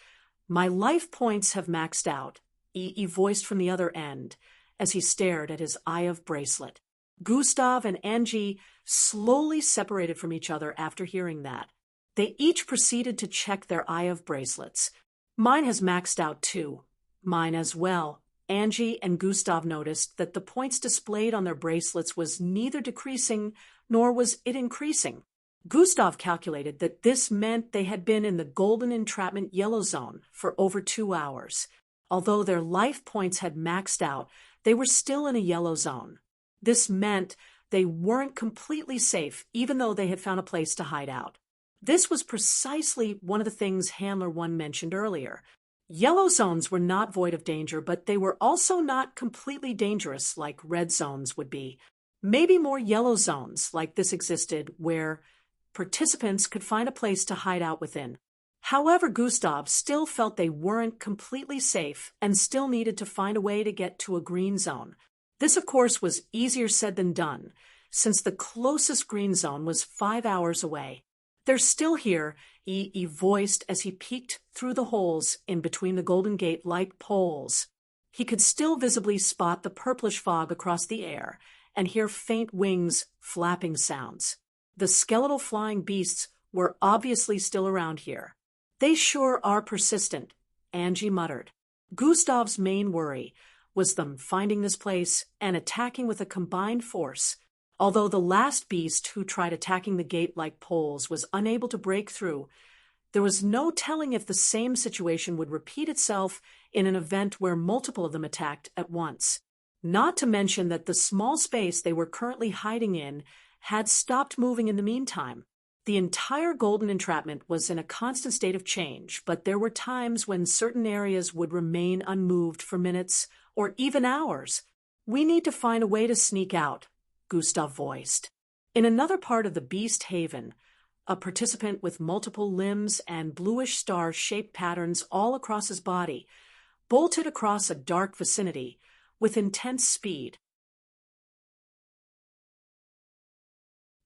My life points have maxed out, EE voiced from the other end as he stared at his Eye of bracelet. Gustav and Angie slowly separated from each other after hearing that. They each proceeded to check their Eye of bracelets. Mine has maxed out too. Mine as well. Angie and Gustav noticed that the points displayed on their bracelets was neither decreasing nor was it increasing. Gustav calculated that this meant they had been in the golden entrapment yellow zone for over 2 hours. Although their life points had maxed out, they were still in a yellow zone. This meant they weren't completely safe, even though they had found a place to hide out. This was precisely one of the things Handler 1 mentioned earlier. Yellow zones were not void of danger, but they were also not completely dangerous like red zones would be. Maybe more yellow zones like this existed where participants could find a place to hide out within. However, Gustav still felt they weren't completely safe and still needed to find a way to get to a green zone. This, of course, was easier said than done, since the closest green zone was 5 hours away. They're still here, he voiced as he peeked through the holes in between the Golden Gate light poles. He could still visibly spot the purplish fog across the air and hear faint wings flapping sounds. The skeletal flying beasts were obviously still around here. They sure are persistent, Angie muttered. Gustav's main worry was them finding this place and attacking with a combined force. Although the last beast who tried attacking the gate-like poles was unable to break through, there was no telling if the same situation would repeat itself in an event where multiple of them attacked at once. Not to mention that the small space they were currently hiding in had stopped moving in the meantime. The entire golden entrapment was in a constant state of change, but there were times when certain areas would remain unmoved for minutes or even hours. We need to find a way to sneak out, Gustav voiced. In another part of the Beast Haven, a participant with multiple limbs and bluish star-shaped patterns all across his body bolted across a dark vicinity with intense speed.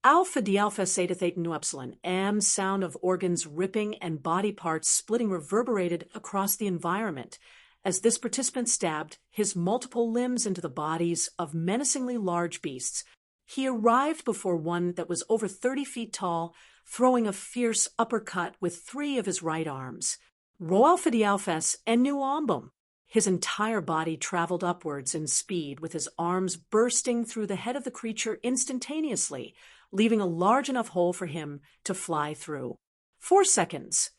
Alpha Dialpha Zeta Theta Nu Epsilon, sound of organs ripping and body parts splitting reverberated across the environment as this participant stabbed his multiple limbs into the bodies of menacingly large beasts. He arrived before one that was over 30 feet tall, throwing a fierce uppercut with 3 of his right arms. Ro Alpha Dialphas and Nu Ombum. His entire body traveled upwards in speed, with his arms bursting through the head of the creature instantaneously, leaving a large enough hole for him to fly through. 4 seconds.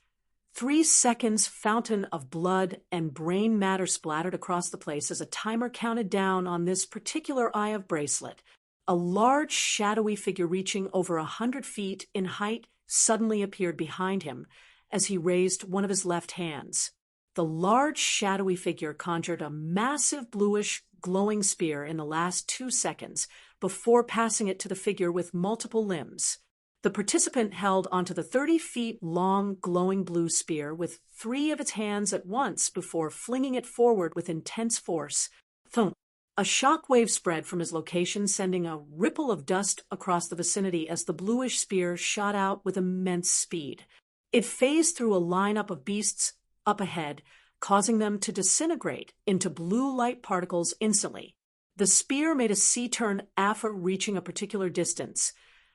3 seconds, fountain of blood and brain matter splattered across the place as a timer counted down on this particular eye of bracelet. A large, shadowy figure reaching over 100 feet in height suddenly appeared behind him as he raised one of his left hands. The large, shadowy figure conjured a massive, bluish, glowing spear in the last 2 seconds before passing it to the figure with multiple limbs. The participant held onto the 30 feet long, glowing blue spear with 3 of its hands at once before flinging it forward with intense force. Thump! A shock wave spread from his location, sending a ripple of dust across the vicinity as the bluish spear shot out with immense speed. It phased through a lineup of beasts up ahead, causing them to disintegrate into blue light particles instantly. The spear made a C-turn after reaching a particular distance,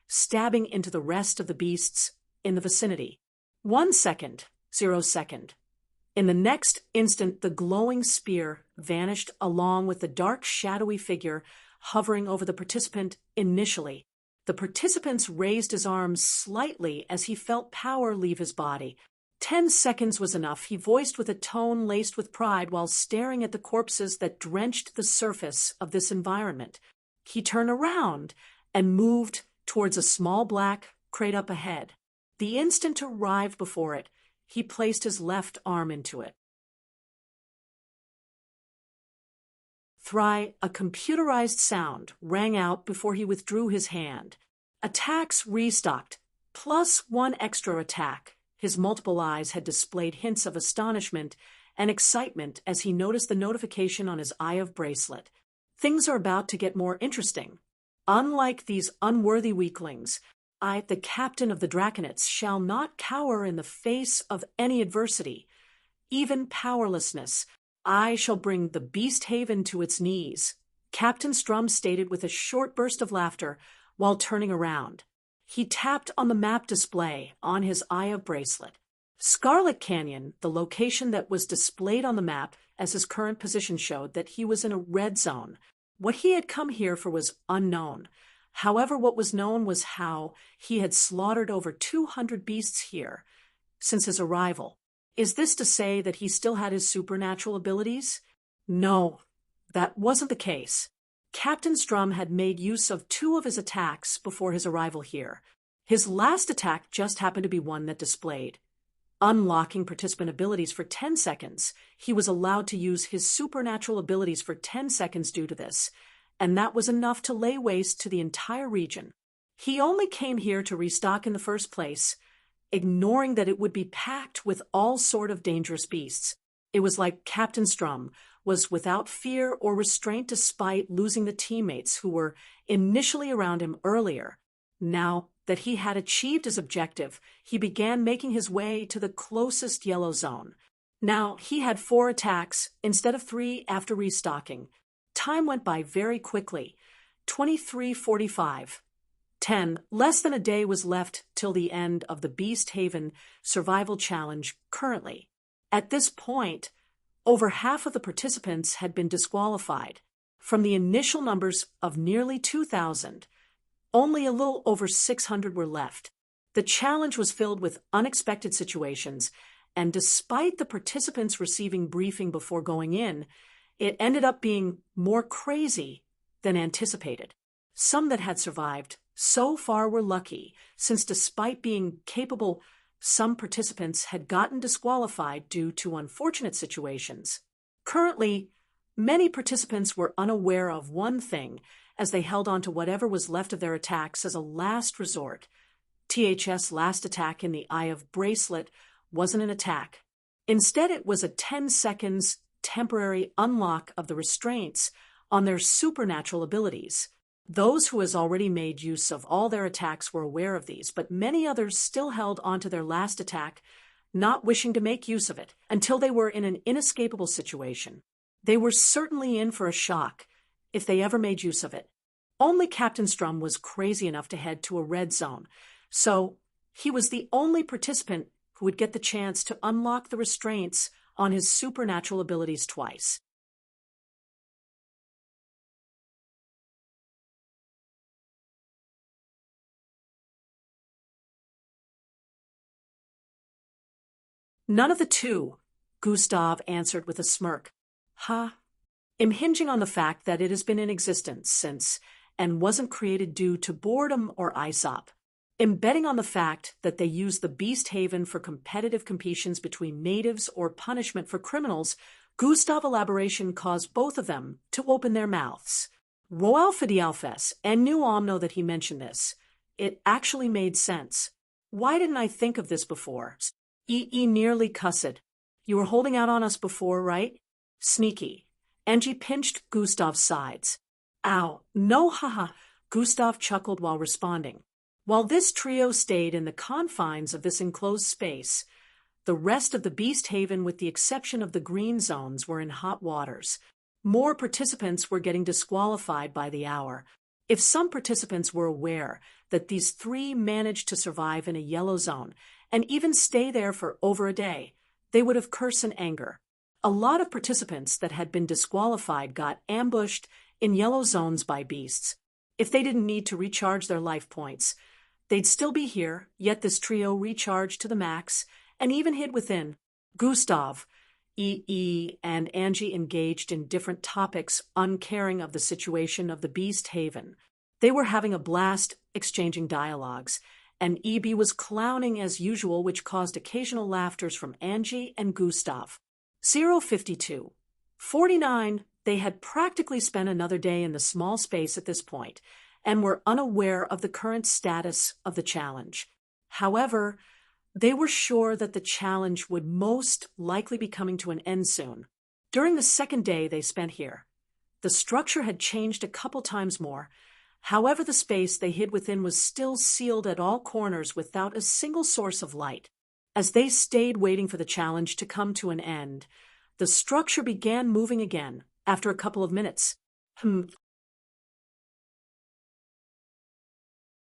stabbing into the rest of the beasts in the vicinity. 1 second, 0 second. In the next instant, the glowing spear vanished along with the dark, shadowy figure hovering over the participant initially. The participant raised his arms slightly as he felt power leave his body. 10 seconds was enough, he voiced with a tone laced with pride while staring at the corpses that drenched the surface of this environment. He turned around and moved towards a small black crate up ahead. The instant arrived before it, he placed his left arm into it. Thry, a computerized sound, rang out before he withdrew his hand. Attacks restocked, plus 1 extra attack. His multiple eyes had displayed hints of astonishment and excitement as he noticed the notification on his eye of bracelet. Things are about to get more interesting. Unlike these unworthy weaklings, I, the captain of the Draconites, shall not cower in the face of any adversity, even powerlessness. I shall bring the Beast Haven to its knees, Captain Strum stated with a short burst of laughter while turning around. He tapped on the map display on his eye of bracelet. Scarlet Canyon, the location that was displayed on the map as his current position, showed that he was in a red zone. What he had come here for was unknown. However, what was known was how he had slaughtered over 200 beasts here since his arrival. Is this to say that he still had his supernatural abilities? No, that wasn't the case. Captain Strum had made use of 2 of his attacks before his arrival here. His last attack just happened to be one that displayed unlocking participant abilities for 10 seconds. He was allowed to use his supernatural abilities for 10 seconds due to this, and that was enough to lay waste to the entire region. He only came here to restock in the first place, ignoring that it would be packed with all sort of dangerous beasts. It was like Captain Strum was without fear or restraint despite losing the teammates who were initially around him earlier. Now that he had achieved his objective, he began making his way to the closest yellow zone. Now he had 4 attacks instead of 3 after restocking. Time went by very quickly. 23:45. 10. Less than a day was left till the end of the Beast Haven Survival Challenge currently. At this point, over half of the participants had been disqualified. From the initial numbers of nearly 2,000, only a little over 600 were left. The challenge was filled with unexpected situations, and despite the participants receiving briefing before going in, it ended up being more crazy than anticipated. Some that had survived so far were lucky, since despite being capable, some participants had gotten disqualified due to unfortunate situations. Currently, many participants were unaware of one thing as they held on to whatever was left of their attacks as a last resort. THS' last attack in the Eye of Bracelet wasn't an attack. Instead, it was a 10 seconds temporary unlock of the restraints on their supernatural abilities. Those who has already made use of all their attacks were aware of these, but many others still held onto their last attack, not wishing to make use of it, until they were in an inescapable situation. They were certainly in for a shock, if they ever made use of it. Only Captain Strum was crazy enough to head to a red zone, so he was the only participant who would get the chance to unlock the restraints on his supernatural abilities twice. None of the two, Gustav answered with a smirk. Impinging on the fact that it has been in existence since and wasn't created due to boredom or ISOP. Embedding on the fact that they use the Beast Haven for competitive competitions between natives or punishment for criminals, Gustav elaboration caused both of them to open their mouths. Roalfadialfes and knew Omno that he mentioned this. It actually made sense. Why didn't I think of this before? Nearly cussed. You were holding out on us before, right? Sneaky. Angie pinched Gustav's sides. Ow, no haha, Gustav chuckled while responding. While this trio stayed in the confines of this enclosed space, the rest of the Beast Haven, with the exception of the green zones, were in hot waters. More participants were getting disqualified by the hour. If some participants were aware that these three managed to survive in a yellow zone and even stay there for over a day, they would have cursed in anger. A lot of participants that had been disqualified got ambushed in yellow zones by beasts. If they didn't need to recharge their life points, they'd still be here, yet this trio recharged to the max and even hid within. Gustav, and Angie engaged in different topics, uncaring of the situation of the Beast Haven. They were having a blast, exchanging dialogues, and EB was clowning as usual, which caused occasional laughters from Angie and Gustav. 052. 49. They had practically spent another day in the small space at this point, and were unaware of the current status of the challenge. However, they were sure that the challenge would most likely be coming to an end soon. During the second day they spent here, the structure had changed a couple times more. However, the space they hid within was still sealed at all corners without a single source of light. As they stayed waiting for the challenge to come to an end, the structure began moving again after a couple of minutes.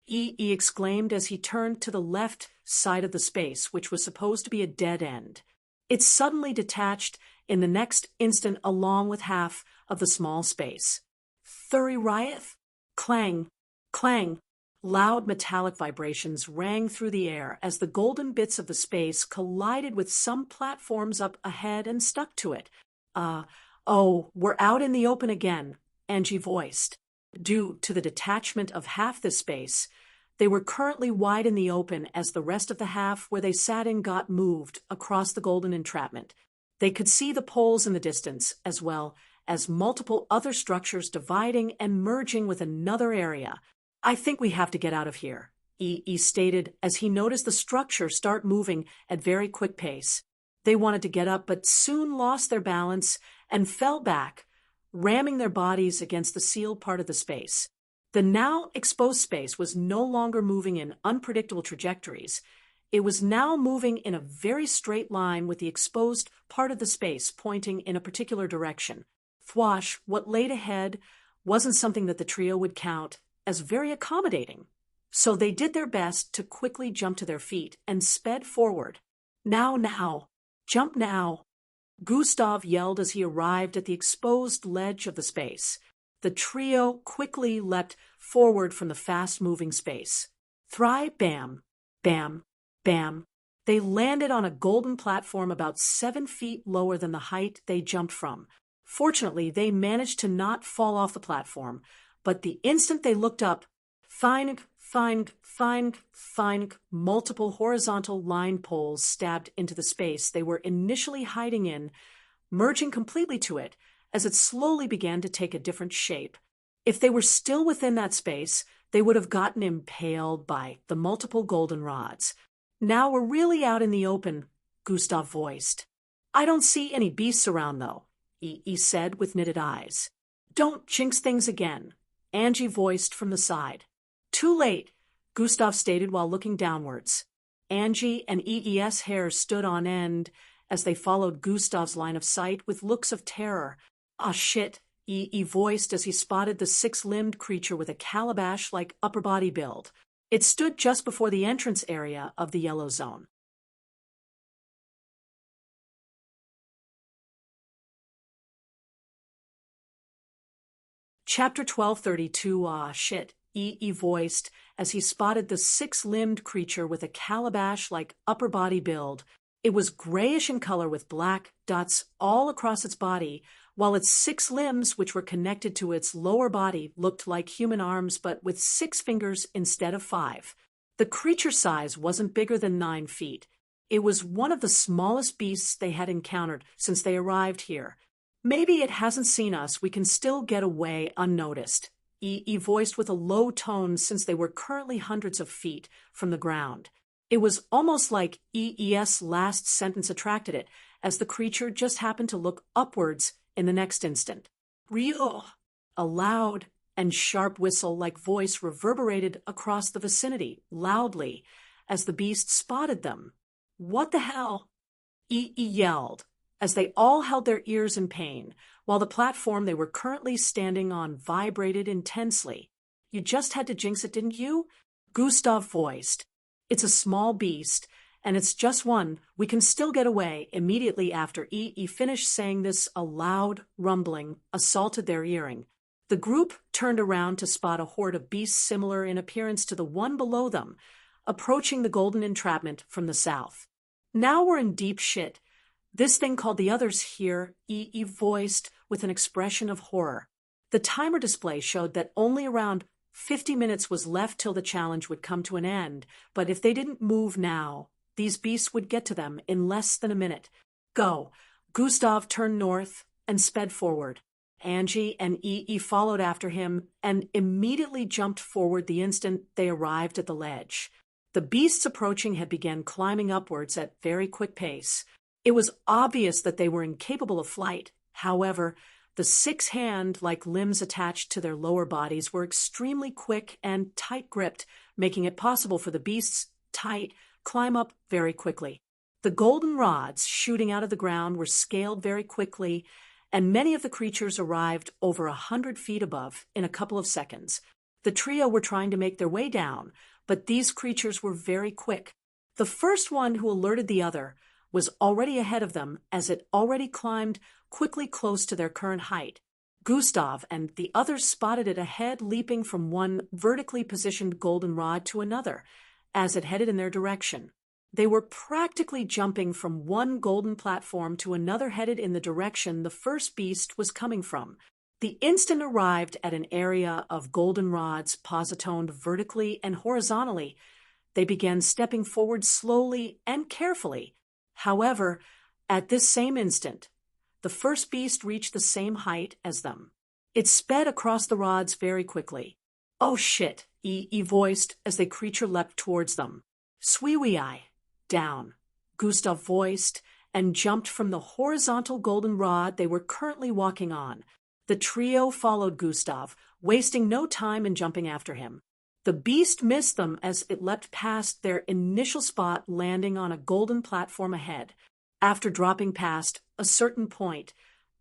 E exclaimed as he turned to the left side of the space, which was supposed to be a dead end. It suddenly detached in the next instant along with half of the small space. Thuriryeth? Clang, clang. Loud metallic vibrations rang through the air as the golden bits of the space collided with some platforms up ahead and stuck to it. Oh, we're out in the open again, Angie voiced. Due to the detachment of half the space, they were currently wide in the open as the rest of the half where they sat in got moved across the golden entrapment. They could see the poles in the distance, as well as multiple other structures dividing and merging with another area. I think we have to get out of here, E stated as he noticed the structure start moving at very quick pace. They wanted to get up but soon lost their balance and fell back, ramming their bodies against the sealed part of the space. The now exposed space was no longer moving in unpredictable trajectories. It was now moving in a very straight line with the exposed part of the space pointing in a particular direction. Thwash, what laid ahead wasn't something that the trio would count as very accommodating. So they did their best to quickly jump to their feet and sped forward. Now, jump now. Gustav yelled as he arrived at the exposed ledge of the space. The trio quickly leapt forward from the fast-moving space. Thry, bam, bam, bam. They landed on a golden platform about 7 feet lower than the height they jumped from. Fortunately, they managed to not fall off the platform, but the instant they looked up, find, multiple horizontal line poles stabbed into the space they were initially hiding in, merging completely to it as it slowly began to take a different shape. If they were still within that space, they would have gotten impaled by the multiple golden rods. Now we're really out in the open, Gustav voiced. I don't see any beasts around, though, E said with knitted eyes. Don't jinx things again, Angie voiced from the side. Too late, Gustav stated while looking downwards. Angie and EE's hair stood on end as they followed Gustav's line of sight with looks of terror. Ah, shit, E voiced as he spotted the six-limbed creature with a calabash-like upper body build. It stood just before the entrance area of the yellow zone. Chapter 1232. Ah, shit, E voiced as he spotted the six-limbed creature with a calabash-like upper body build. It was grayish in color with black dots all across its body, while its 6 limbs, which were connected to its lower body, looked like human arms but with 6 fingers instead of 5. The creature's size wasn't bigger than 9 feet. It was one of the smallest beasts they had encountered since they arrived here. Maybe it hasn't seen us, we can still get away unnoticed, E voiced with a low tone since they were currently hundreds of feet from the ground. It was almost like EE's last sentence attracted it, as the creature just happened to look upwards in the next instant. Ryo! A loud and sharp whistle-like voice reverberated across the vicinity, loudly, as the beast spotted them. What the hell? E yelled, as they all held their ears in pain, while the platform they were currently standing on vibrated intensely. You just had to jinx it, didn't you? Gustav voiced. It's a small beast, and it's just one. We can still get away. Immediately after E finished saying this, a loud rumbling assaulted their hearing. The group turned around to spot a horde of beasts similar in appearance to the one below them, approaching the golden entrapment from the south. Now we're in deep shit. This thing called the others here, E voiced with an expression of horror. The timer display showed that only around 50 minutes was left till the challenge would come to an end, but if they didn't move now, these beasts would get to them in less than a minute. Go! Gustav turned north and sped forward. Angie and E followed after him and immediately jumped forward the instant they arrived at the ledge. The beasts approaching had begun climbing upwards at very quick pace. It was obvious that they were incapable of flight. However, the 6 hand-like limbs attached to their lower bodies were extremely quick and tight-gripped, making it possible for the beasts' climb up very quickly. The golden rods shooting out of the ground were scaled very quickly, and many of the creatures arrived over 100 feet above in a couple of seconds. The trio were trying to make their way down, but these creatures were very quick. The first one who alerted the other was already ahead of them, as it already climbed quickly close to their current height. Gustav and the others spotted it ahead, leaping from one vertically positioned golden rod to another, as it headed in their direction. They were practically jumping from one golden platform to another headed in the direction the first beast was coming from. The instant arrived at an area of golden rods positoned vertically and horizontally, they began stepping forward slowly and carefully. However, at this same instant, the first beast reached the same height as them. It sped across the rods very quickly. Oh shit, E voiced as the creature leapt towards them. Sweewee-eye, down, Gustav voiced, and jumped from the horizontal golden rod they were currently walking on. The trio followed Gustav, wasting no time in jumping after him. The beast missed them as it leapt past their initial spot, landing on a golden platform ahead. After dropping past a certain point,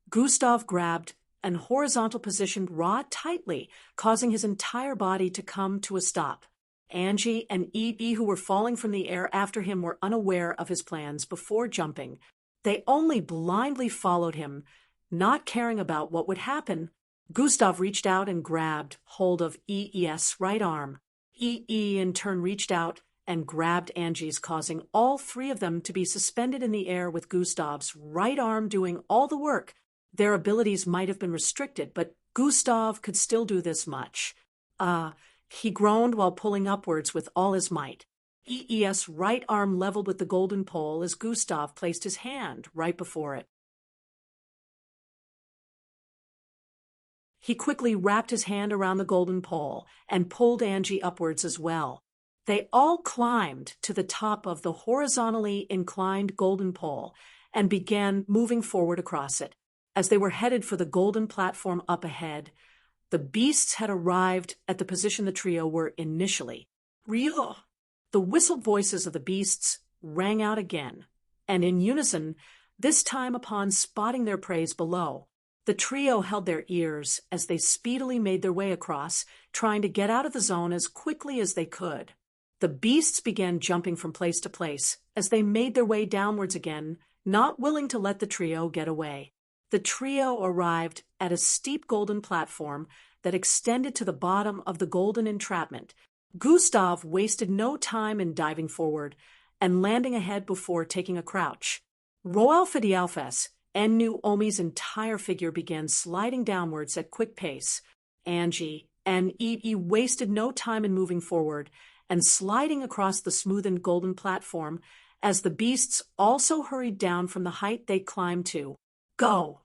Gustav grabbed an horizontal positioned rod tightly, causing his entire body to come to a stop. Angie and E, who were falling from the air after him, were unaware of his plans before jumping. They only blindly followed him, not caring about what would happen. Gustav reached out and grabbed hold of EE's right arm. EE in turn reached out and grabbed Angie's, causing all 3 of them to be suspended in the air with Gustav's right arm doing all the work. Their abilities might have been restricted, but Gustav could still do this much. He groaned while pulling upwards with all his might. EE's right arm leveled with the golden pole as Gustav placed his hand right before it. He quickly wrapped his hand around the golden pole and pulled Angie upwards as well. They all climbed to the top of the horizontally inclined golden pole and began moving forward across it. As they were headed for the golden platform up ahead, the beasts had arrived at the position the trio were initially. Rio! The whistled voices of the beasts rang out again, and in unison, this time upon spotting their preys below. The trio held their ears as they speedily made their way across, trying to get out of the zone as quickly as they could. The beasts began jumping from place to place as they made their way downwards again, not willing to let the trio get away. The trio arrived at a steep golden platform that extended to the bottom of the golden entrapment. Gustav wasted no time in diving forward and landing ahead before taking a crouch. Roalfa de Alfes, Ennu Omi's entire figure began sliding downwards at quick pace. Angie and Ee wasted no time in moving forward and sliding across the smoothened golden platform as the beasts also hurried down from the height they climbed to. Go!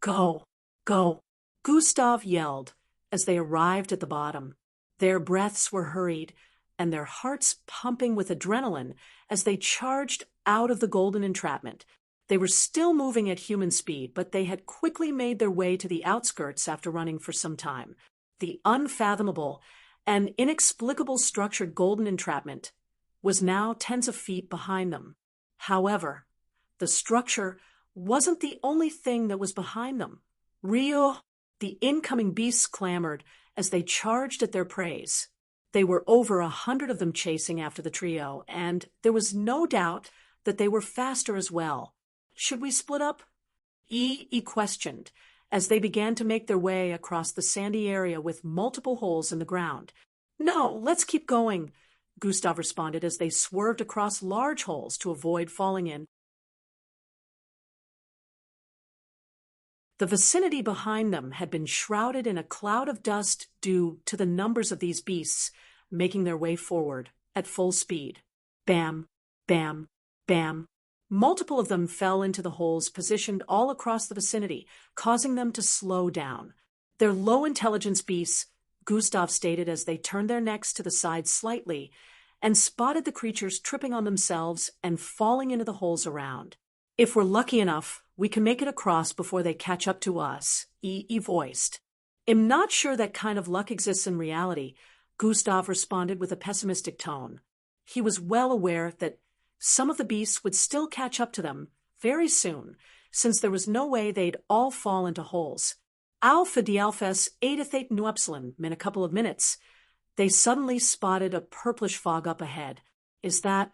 Go! Go! Gustav yelled as they arrived at the bottom. Their breaths were hurried and their hearts pumping with adrenaline as they charged out of the golden entrapment. They were still moving at human speed, but they had quickly made their way to the outskirts after running for some time. The unfathomable and inexplicable structured golden entrapment was now tens of feet behind them. However, the structure wasn't the only thing that was behind them. Rio! The incoming beasts clamored as they charged at their preys. They were over 100 of them chasing after the trio, and there was no doubt that they were faster as well. Should we split up? Ee questioned as they began to make their way across the sandy area with multiple holes in the ground. No, let's keep going, Gustav responded as they swerved across large holes to avoid falling in. The vicinity behind them had been shrouded in a cloud of dust due to the numbers of these beasts making their way forward at full speed. Bam, bam, bam. Multiple of them fell into the holes positioned all across the vicinity, causing them to slow down. They're low-intelligence beasts, Gustav stated as they turned their necks to the side slightly and spotted the creatures tripping on themselves and falling into the holes around. If we're lucky enough, we can make it across before they catch up to us, Ee voiced. I'm not sure that kind of luck exists in reality, Gustav responded with a pessimistic tone. He was well aware that some of the beasts would still catch up to them very soon, since there was no way they'd all fall into holes. Alpha de Alfes Edathate Nuepsilon in a couple of minutes. They suddenly spotted a purplish fog up ahead. Is that?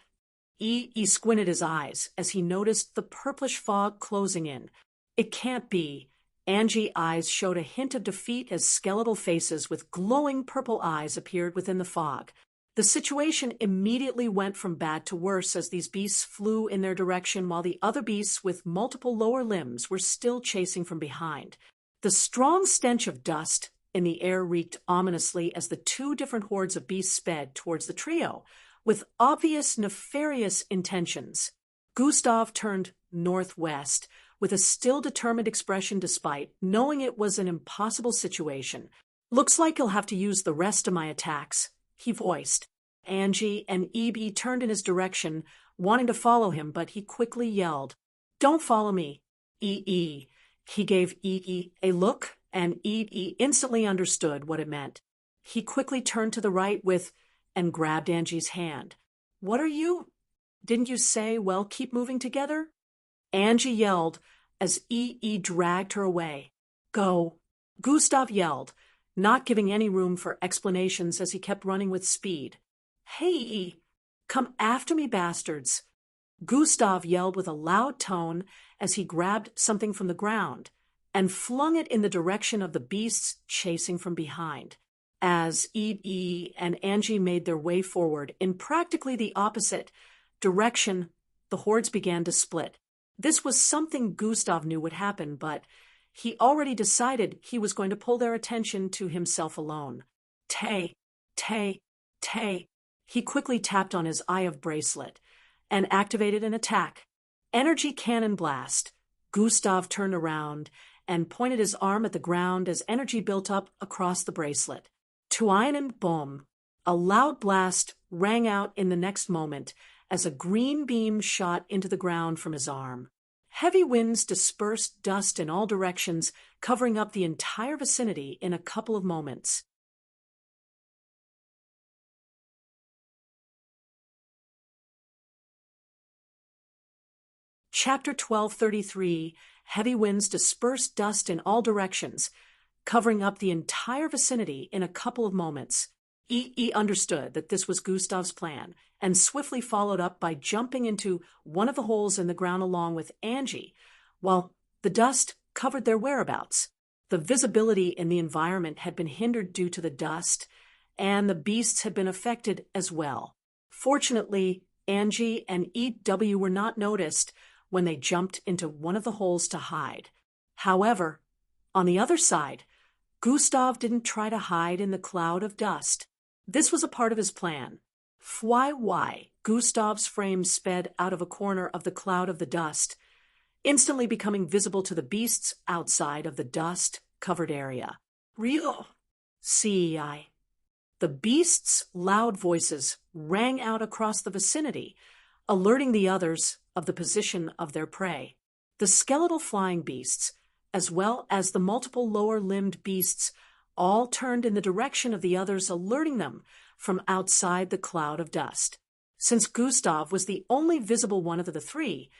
He squinted his eyes as he noticed the purplish fog closing in. It can't be. Angie's eyes showed a hint of defeat as skeletal faces with glowing purple eyes appeared within the fog. The situation immediately went from bad to worse as these beasts flew in their direction while the other beasts with multiple lower limbs were still chasing from behind. The strong stench of dust in the air reeked ominously as the two different hordes of beasts sped towards the trio, with obvious nefarious intentions. Gustav turned northwest with a still determined expression despite knowing it was an impossible situation. Looks like he'll have to use the rest of my attacks, he voiced. Angie and Eb turned in his direction, wanting to follow him, but he quickly yelled, "Don't follow me, Ee." He gave Ee a look, and Ee instantly understood what it meant. He quickly turned to the right and grabbed Angie's hand. "What are you? Didn't you say, well, keep moving together?" Angie yelled as Ee dragged her away. "Go!" Gustav yelled, not giving any room for explanations as he kept running with speed. "Hey, come after me, bastards!" Gustav yelled with a loud tone as he grabbed something from the ground and flung it in the direction of the beasts chasing from behind. As Ee and Angie made their way forward in practically the opposite direction, the hordes began to split. This was something Gustav knew would happen, but he already decided he was going to pull their attention to himself alone. Tay, Tay, Tay. He quickly tapped on his Eye of Bracelet and activated an attack. Energy Cannon Blast. Gustav turned around and pointed his arm at the ground as energy built up across the bracelet. Tuinen Boom. A loud blast rang out in the next moment as a green beam shot into the ground from his arm. Heavy winds dispersed dust in all directions, covering up the entire vicinity in a couple of moments. Chapter 1233, Heavy winds dispersed dust in all directions, covering up the entire vicinity in a couple of moments. E understood that this was Gustav's plan, and swiftly followed up by jumping into one of the holes in the ground along with Angie, while the dust covered their whereabouts. The visibility in the environment had been hindered due to the dust, and the beasts had been affected as well. Fortunately, Angie and EW were not noticed when they jumped into one of the holes to hide. However, on the other side, Gustav didn't try to hide in the cloud of dust. This was a part of his plan. Why? Gustav's frame sped out of a corner of the cloud of the dust, instantly becoming visible to the beasts outside of the dust-covered area. Rio! CEI. The beasts' loud voices rang out across the vicinity, alerting the others of the position of their prey. The skeletal flying beasts, as well as the multiple lower-limbed beasts, all turned in the direction of the others, alerting them from outside the cloud of dust. Since Gustav was the only visible one of the three,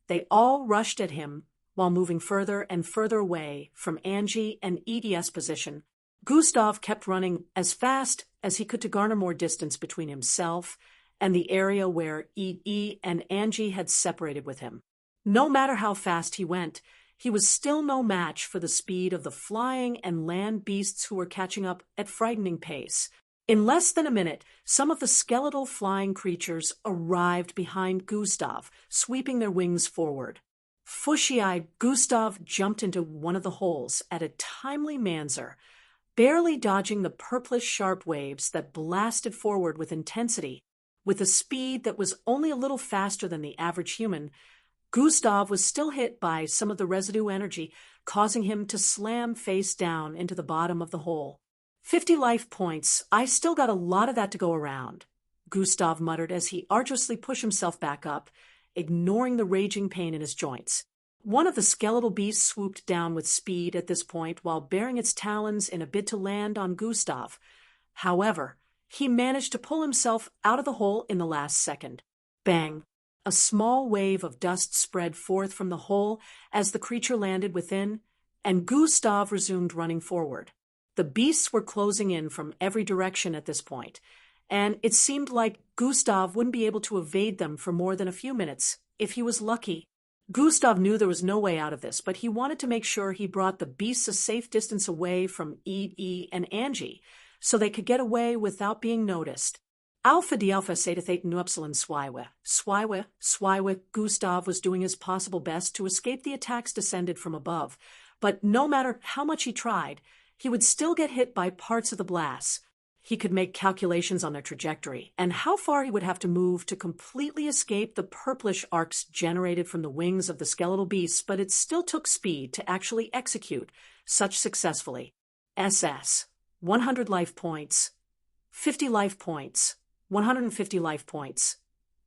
they all rushed at him while moving further and further away from Angie and ED's position. Gustav kept running as fast as he could to garner more distance between himself and the area where EE and Angie had separated with him. No matter how fast he went, he was still no match for the speed of the flying and land beasts who were catching up at frightening pace. In less than a minute, some of the skeletal flying creatures arrived behind Gustav, sweeping their wings forward. Fushy-eyed, Gustav jumped into one of the holes at a timely maneuver, barely dodging the purplish sharp waves that blasted forward with intensity. With a speed that was only a little faster than the average human, Gustav was still hit by some of the residue energy, causing him to slam face down into the bottom of the hole. 50 life points. I still got a lot of that to go around, Gustav muttered as he arduously pushed himself back up, ignoring the raging pain in his joints. One of the skeletal beasts swooped down with speed at this point while baring its talons in a bid to land on Gustav. However, he managed to pull himself out of the hole in the last second. Bang! A small wave of dust spread forth from the hole as the creature landed within, and Gustav resumed running forward. The beasts were closing in from every direction at this point, and it seemed like Gustav wouldn't be able to evade them for more than a few minutes, if he was lucky. Gustav knew there was no way out of this, but he wanted to make sure he brought the beasts a safe distance away from E and Angie, so they could get away without being noticed. Alpha D Alpha Zeta Theta Nu Epsilon Swiwe, Gustav was doing his possible best to escape the attacks descended from above, but no matter how much he tried, he would still get hit by parts of the blasts. He could make calculations on their trajectory and how far he would have to move to completely escape the purplish arcs generated from the wings of the skeletal beasts, but it still took speed to actually execute such successfully. 100 life points, 50 life points, 150 life points,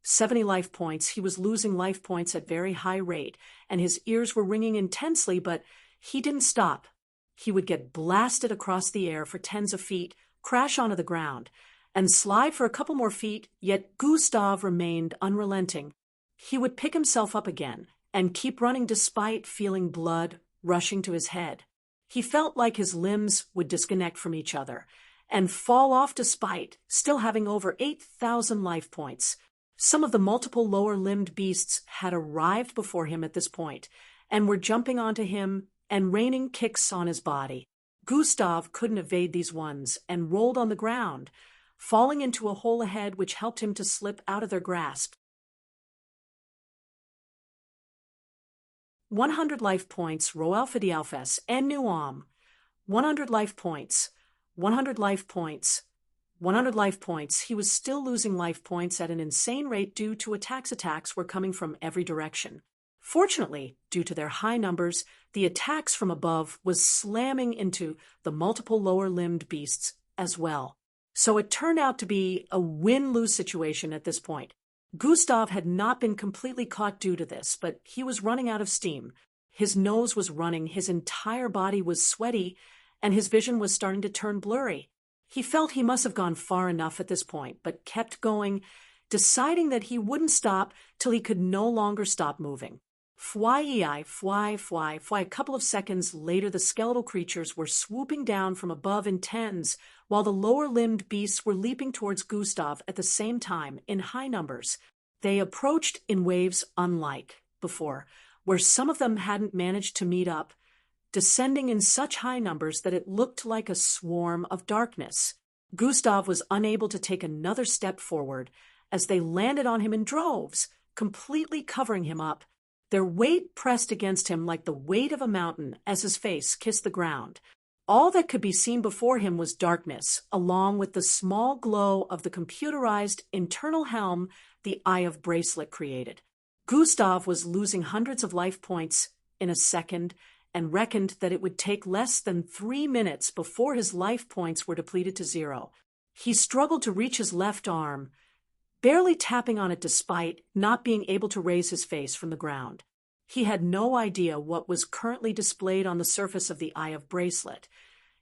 70 life points. He was losing life points at very high rate, and his ears were ringing intensely, but he didn't stop. He would get blasted across the air for tens of feet, crash onto the ground, and slide for a couple more feet, yet Gustav remained unrelenting. He would pick himself up again and keep running despite feeling blood rushing to his head. He felt like his limbs would disconnect from each other and fall off despite still having over 8,000 life points. Some of the multiple lower-limbed beasts had arrived before him at this point and were jumping onto him and raining kicks on his body. Gustav couldn't evade these ones and rolled on the ground, falling into a hole ahead which helped him to slip out of their grasp. 100 life points, Roalfadialfes, and Nuam. 100 life points. 100 life points. 100 life points. He was still losing life points at an insane rate due to attacks were coming from every direction. Fortunately, due to their high numbers, the attacks from above was slamming into the multiple lower-limbed beasts as well. So it turned out to be a win-lose situation at this point. Gustav had not been completely caught due to this, but he was running out of steam. His nose was running, his entire body was sweaty, and his vision was starting to turn blurry. He felt he must have gone far enough at this point, but kept going, deciding that he wouldn't stop till he could no longer stop moving. Fly, fly, fly, fly. A couple of seconds later, the skeletal creatures were swooping down from above in tens, while the lower-limbed beasts were leaping towards Gustav at the same time, in high numbers. They approached in waves unlike before, where some of them hadn't managed to meet up, descending in such high numbers that it looked like a swarm of darkness. Gustav was unable to take another step forward, as they landed on him in droves, completely covering him up. Their weight pressed against him like the weight of a mountain as his face kissed the ground. All that could be seen before him was darkness, along with the small glow of the computerized internal helm the Eye of Bracelet created. Gustav was losing hundreds of life points in a second and reckoned that it would take less than 3 minutes before his life points were depleted to 0. He struggled to reach his left arm, barely tapping on it despite not being able to raise his face from the ground. He had no idea what was currently displayed on the surface of the Eye of Bracelet.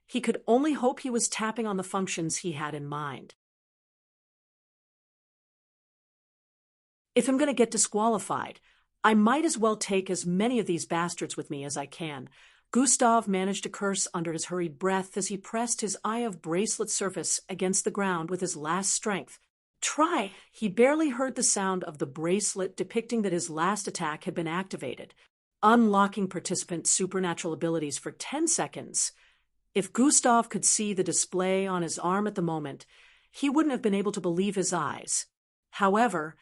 He could only hope he was tapping on the functions he had in mind. If I'm going to get disqualified, I might as well take as many of these bastards with me as I can. Gustav managed to curse under his hurried breath as he pressed his Eye of Bracelet surface against the ground with his last strength. Try! He barely heard the sound of the bracelet depicting that his last attack had been activated, unlocking participants' supernatural abilities for 10 seconds. If Gustav could see the display on his arm at the moment, he wouldn't have been able to believe his eyes. However,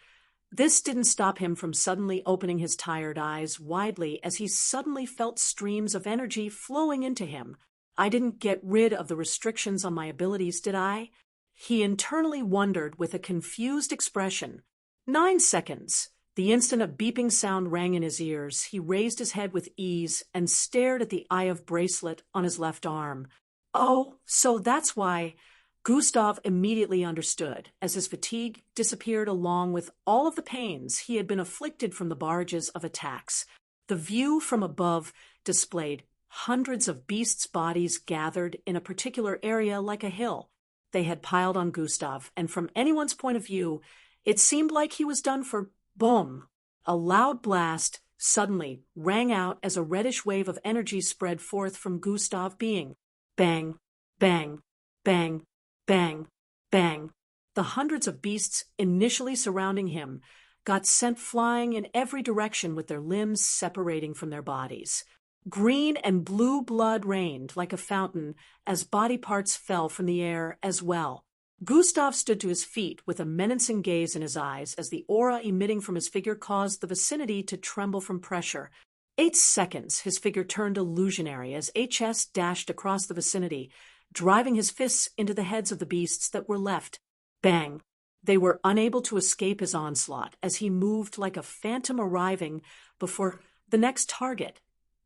this didn't stop him from suddenly opening his tired eyes widely as he suddenly felt streams of energy flowing into him. I didn't get rid of the restrictions on my abilities, did I? He internally wondered with a confused expression. 9 seconds. The instant a beeping sound rang in his ears, he raised his head with ease and stared at the Eye of Bracelet on his left arm. Oh, so that's why. Gustav immediately understood, as his fatigue disappeared along with all of the pains he had been afflicted from the barrages of attacks. The view from above displayed hundreds of beasts' bodies gathered in a particular area like a hill. They had piled on Gustav, and from anyone's point of view, it seemed like he was done for. Boom! A loud blast suddenly rang out as a reddish wave of energy spread forth from Gustav being. Bang, bang, bang, bang, bang. The hundreds of beasts initially surrounding him got sent flying in every direction with their limbs separating from their bodies. Green and blue blood rained like a fountain as body parts fell from the air as well. Gustav stood to his feet with a menacing gaze in his eyes as the aura emitting from his figure caused the vicinity to tremble from pressure. 8 seconds, his figure turned illusionary as HS dashed across the vicinity, driving his fists into the heads of the beasts that were left. Bang! They were unable to escape his onslaught as he moved like a phantom arriving before the next target.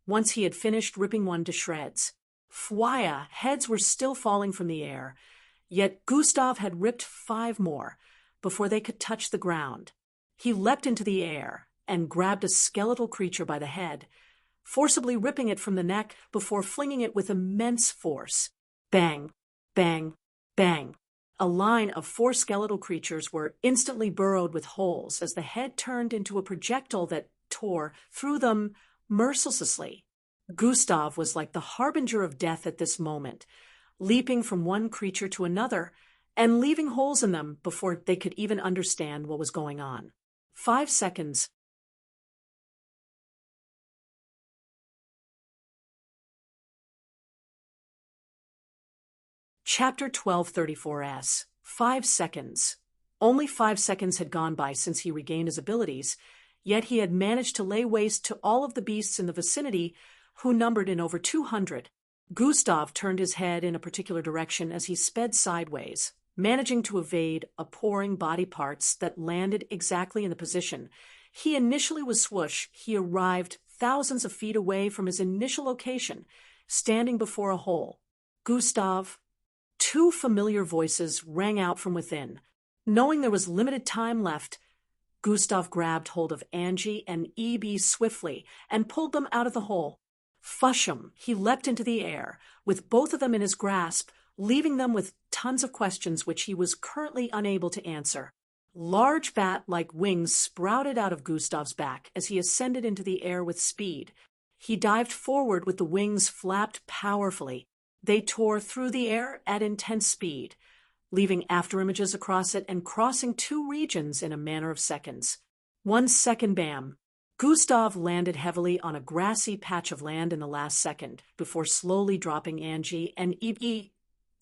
Once he had finished ripping one to shreds. Fwaya, heads were still falling from the air, yet Gustav had ripped 5 more before they could touch the ground. He leapt into the air and grabbed a skeletal creature by the head, forcibly ripping it from the neck before flinging it with immense force. Bang, bang, bang. A line of 4 skeletal creatures were instantly burrowed with holes as the head turned into a projectile that tore through them mercilessly. Gustav was like the harbinger of death at this moment, leaping from one creature to another and leaving holes in them before they could even understand what was going on. 5 seconds. Chapter 1234S. 5 seconds. Only 5 seconds had gone by since he regained his abilities, yet he had managed to lay waste to all of the beasts in the vicinity, who numbered in over 200. Gustav turned his head in a particular direction as he sped sideways, managing to evade a pouring body parts that landed exactly in the position. He initially was swoosh. He arrived thousands of feet away from his initial location, standing before a hole. Gustav. 2 familiar voices rang out from within. Knowing there was limited time left, Gustav grabbed hold of Angie and EB swiftly and pulled them out of the hole. Fush'em, he leapt into the air, with both of them in his grasp, leaving them with tons of questions which he was currently unable to answer. Large bat-like wings sprouted out of Gustav's back as he ascended into the air with speed. He dived forward with the wings flapped powerfully. They tore through the air at intense speed, leaving afterimages across it and crossing 2 regions in a matter of seconds. 1 second bam. Gustav landed heavily on a grassy patch of land in the last second, before slowly dropping Angie and EB.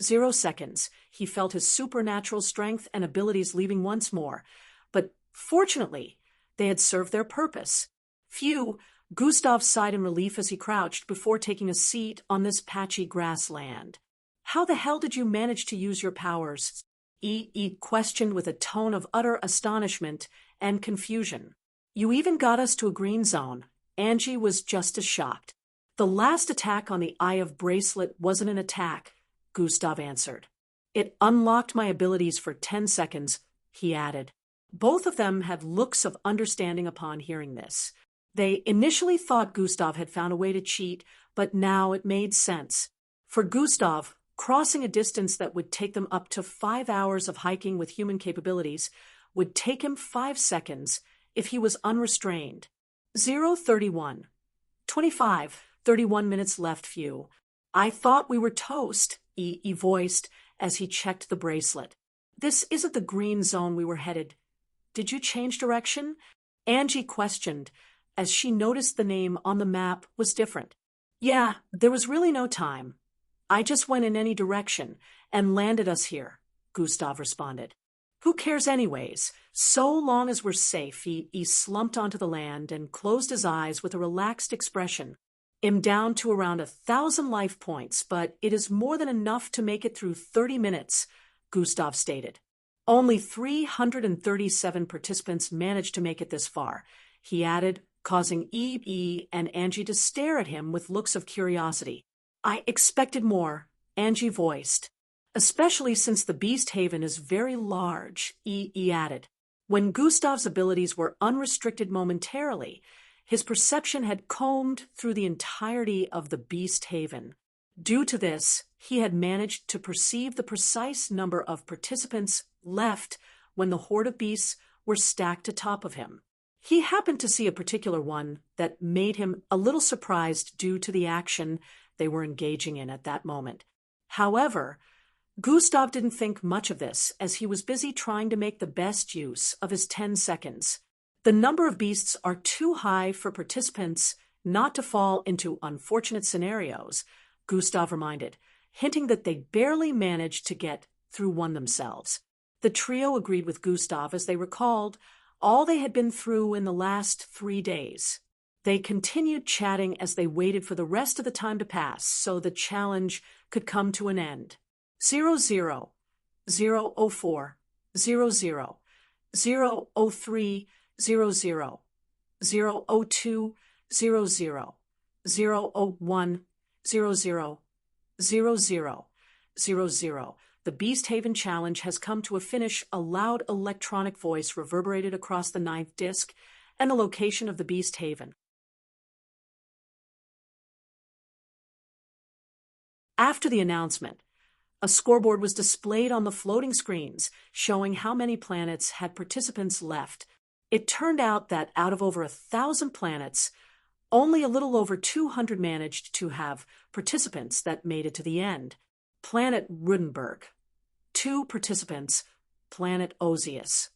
0 seconds. He felt his supernatural strength and abilities leaving once more, but fortunately, they had served their purpose. Phew, Gustav sighed in relief as he crouched before taking a seat on this patchy grassland. How the hell did you manage to use your powers? E questioned with a tone of utter astonishment and confusion. You even got us to a green zone. Angie was just as shocked. The last attack on the Eye of Bracelet wasn't an attack, Gustav answered. It unlocked my abilities for 10 seconds, he added. Both of them had looks of understanding upon hearing this. They initially thought Gustav had found a way to cheat, but now it made sense. For Gustav, crossing a distance that would take them up to 5 hours of hiking with human capabilities would take him 5 seconds if he was unrestrained. 0:31. 25, 31 minutes left, few. I thought we were toast, he voiced as he checked the bracelet. This isn't the green zone we were headed. Did you change direction? Angie questioned as she noticed the name on the map was different. Yeah, there was really no time. I just went in any direction and landed us here, Gustav responded. Who cares anyways? So long as we're safe, he slumped onto the land and closed his eyes with a relaxed expression. I'm down to around 1,000 life points, but it is more than enough to make it through 30 minutes, Gustav stated. Only 337 participants managed to make it this far, he added, causing EB and Angie to stare at him with looks of curiosity. I expected more, Angie voiced. Especially since the Beast Haven is very large, he added. When Gustav's abilities were unrestricted momentarily, his perception had combed through the entirety of the Beast Haven. Due to this, he had managed to perceive the precise number of participants left when the horde of beasts were stacked atop of him. He happened to see a particular one that made him a little surprised due to the action they were engaging in at that moment. However, Gustav didn't think much of this as he was busy trying to make the best use of his 10 seconds. The number of beasts are too high for participants not to fall into unfortunate scenarios, Gustav reminded, hinting that they barely managed to get through one themselves. The trio agreed with Gustav as they recalled all they had been through in the last 3 days. They continued chatting as they waited for the rest of the time to pass so the challenge could come to an end. 00, 004, 00, 003, 00, 002, 00, 001, 00, 00, 00. The Beast Haven challenge has come to a finish. A loud electronic voice reverberated across the 9th disc and the location of the Beast Haven. After the announcement, a scoreboard was displayed on the floating screens, showing how many planets had participants left. It turned out that out of over 1,000 planets, only a little over 200 managed to have participants that made it to the end. Planet Rudenberg. 2 participants, Planet Osius.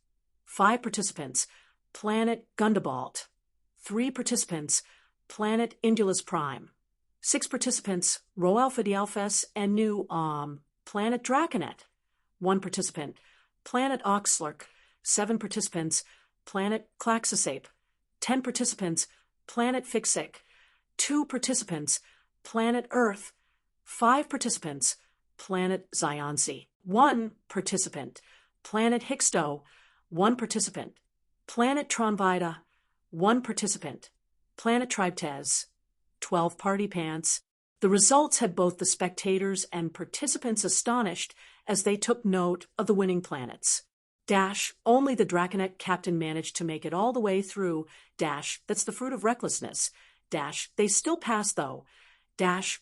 5 participants, Planet Gundabalt. 3 participants, Planet Indulus Prime. 6 participants, Rho Alpha Dialphas and new, Planet Draconet. 1 participant, Planet Oxlurk. 7 participants, Planet Claxosape. 10 participants, Planet Fixik. 2 participants, Planet Earth. 5 participants, Planet Zionsi. 1 participant, Planet Hixto. 1 participant, Planet Tronvida. 1 participant, Planet Triptes. 12 party pants. The results had both the spectators and participants astonished as they took note of the winning planets. Only the Draconet captain managed to make it all the way through. That's the fruit of recklessness. They still passed though.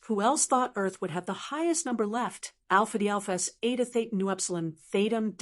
Who else thought Earth would have the highest number left? Alpha D Alphas, Eta Theta Nu Epsilon, Thetum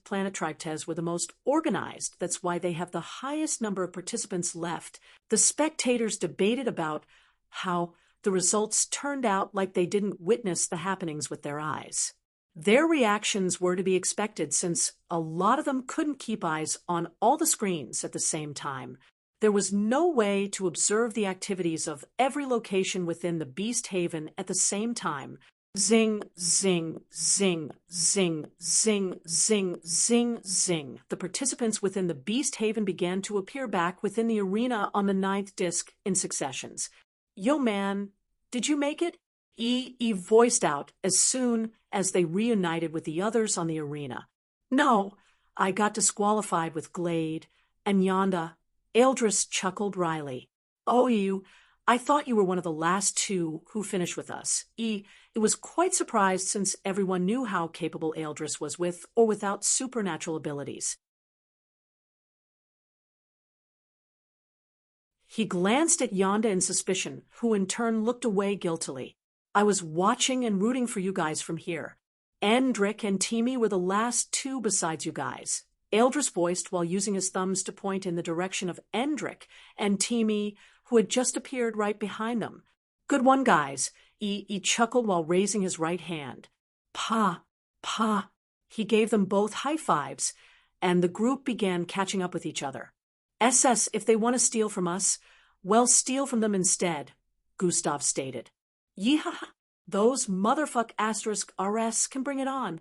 Planet Trites were the most organized. That's why they have the highest number of participants left. The spectators debated about how the results turned out like they didn't witness the happenings with their eyes. Their reactions were to be expected since a lot of them couldn't keep eyes on all the screens at the same time. There was no way to observe the activities of every location within the Beast Haven at the same time. Zing, zing, zing, zing, zing, zing, zing, zing. The participants within the Beast Haven began to appear back within the arena on the 9th disc in successions. Yo man, did you make it? E voiced out as soon as they reunited with the others on the arena. No, I got disqualified with Glade and Yonda. Eldris chuckled wryly. Oh, I thought you were one of the last two who finished with us. It was quite surprised since everyone knew how capable Eldris was with or without supernatural abilities. He glanced at Yonda in suspicion, who in turn looked away guiltily. I was watching and rooting for you guys from here. Endrick and Teamy were the last two besides you guys. Eldris voiced while using his thumbs to point in the direction of Endrick and Teamy, who had just appeared right behind them. Good one, guys. He chuckled while raising his right hand. Pa. He gave them both high fives, and the group began catching up with each other. SS, if they want to steal from us, well, steal from them instead, Gustav stated. Yeehaw! Those motherfuck *RS can bring it on.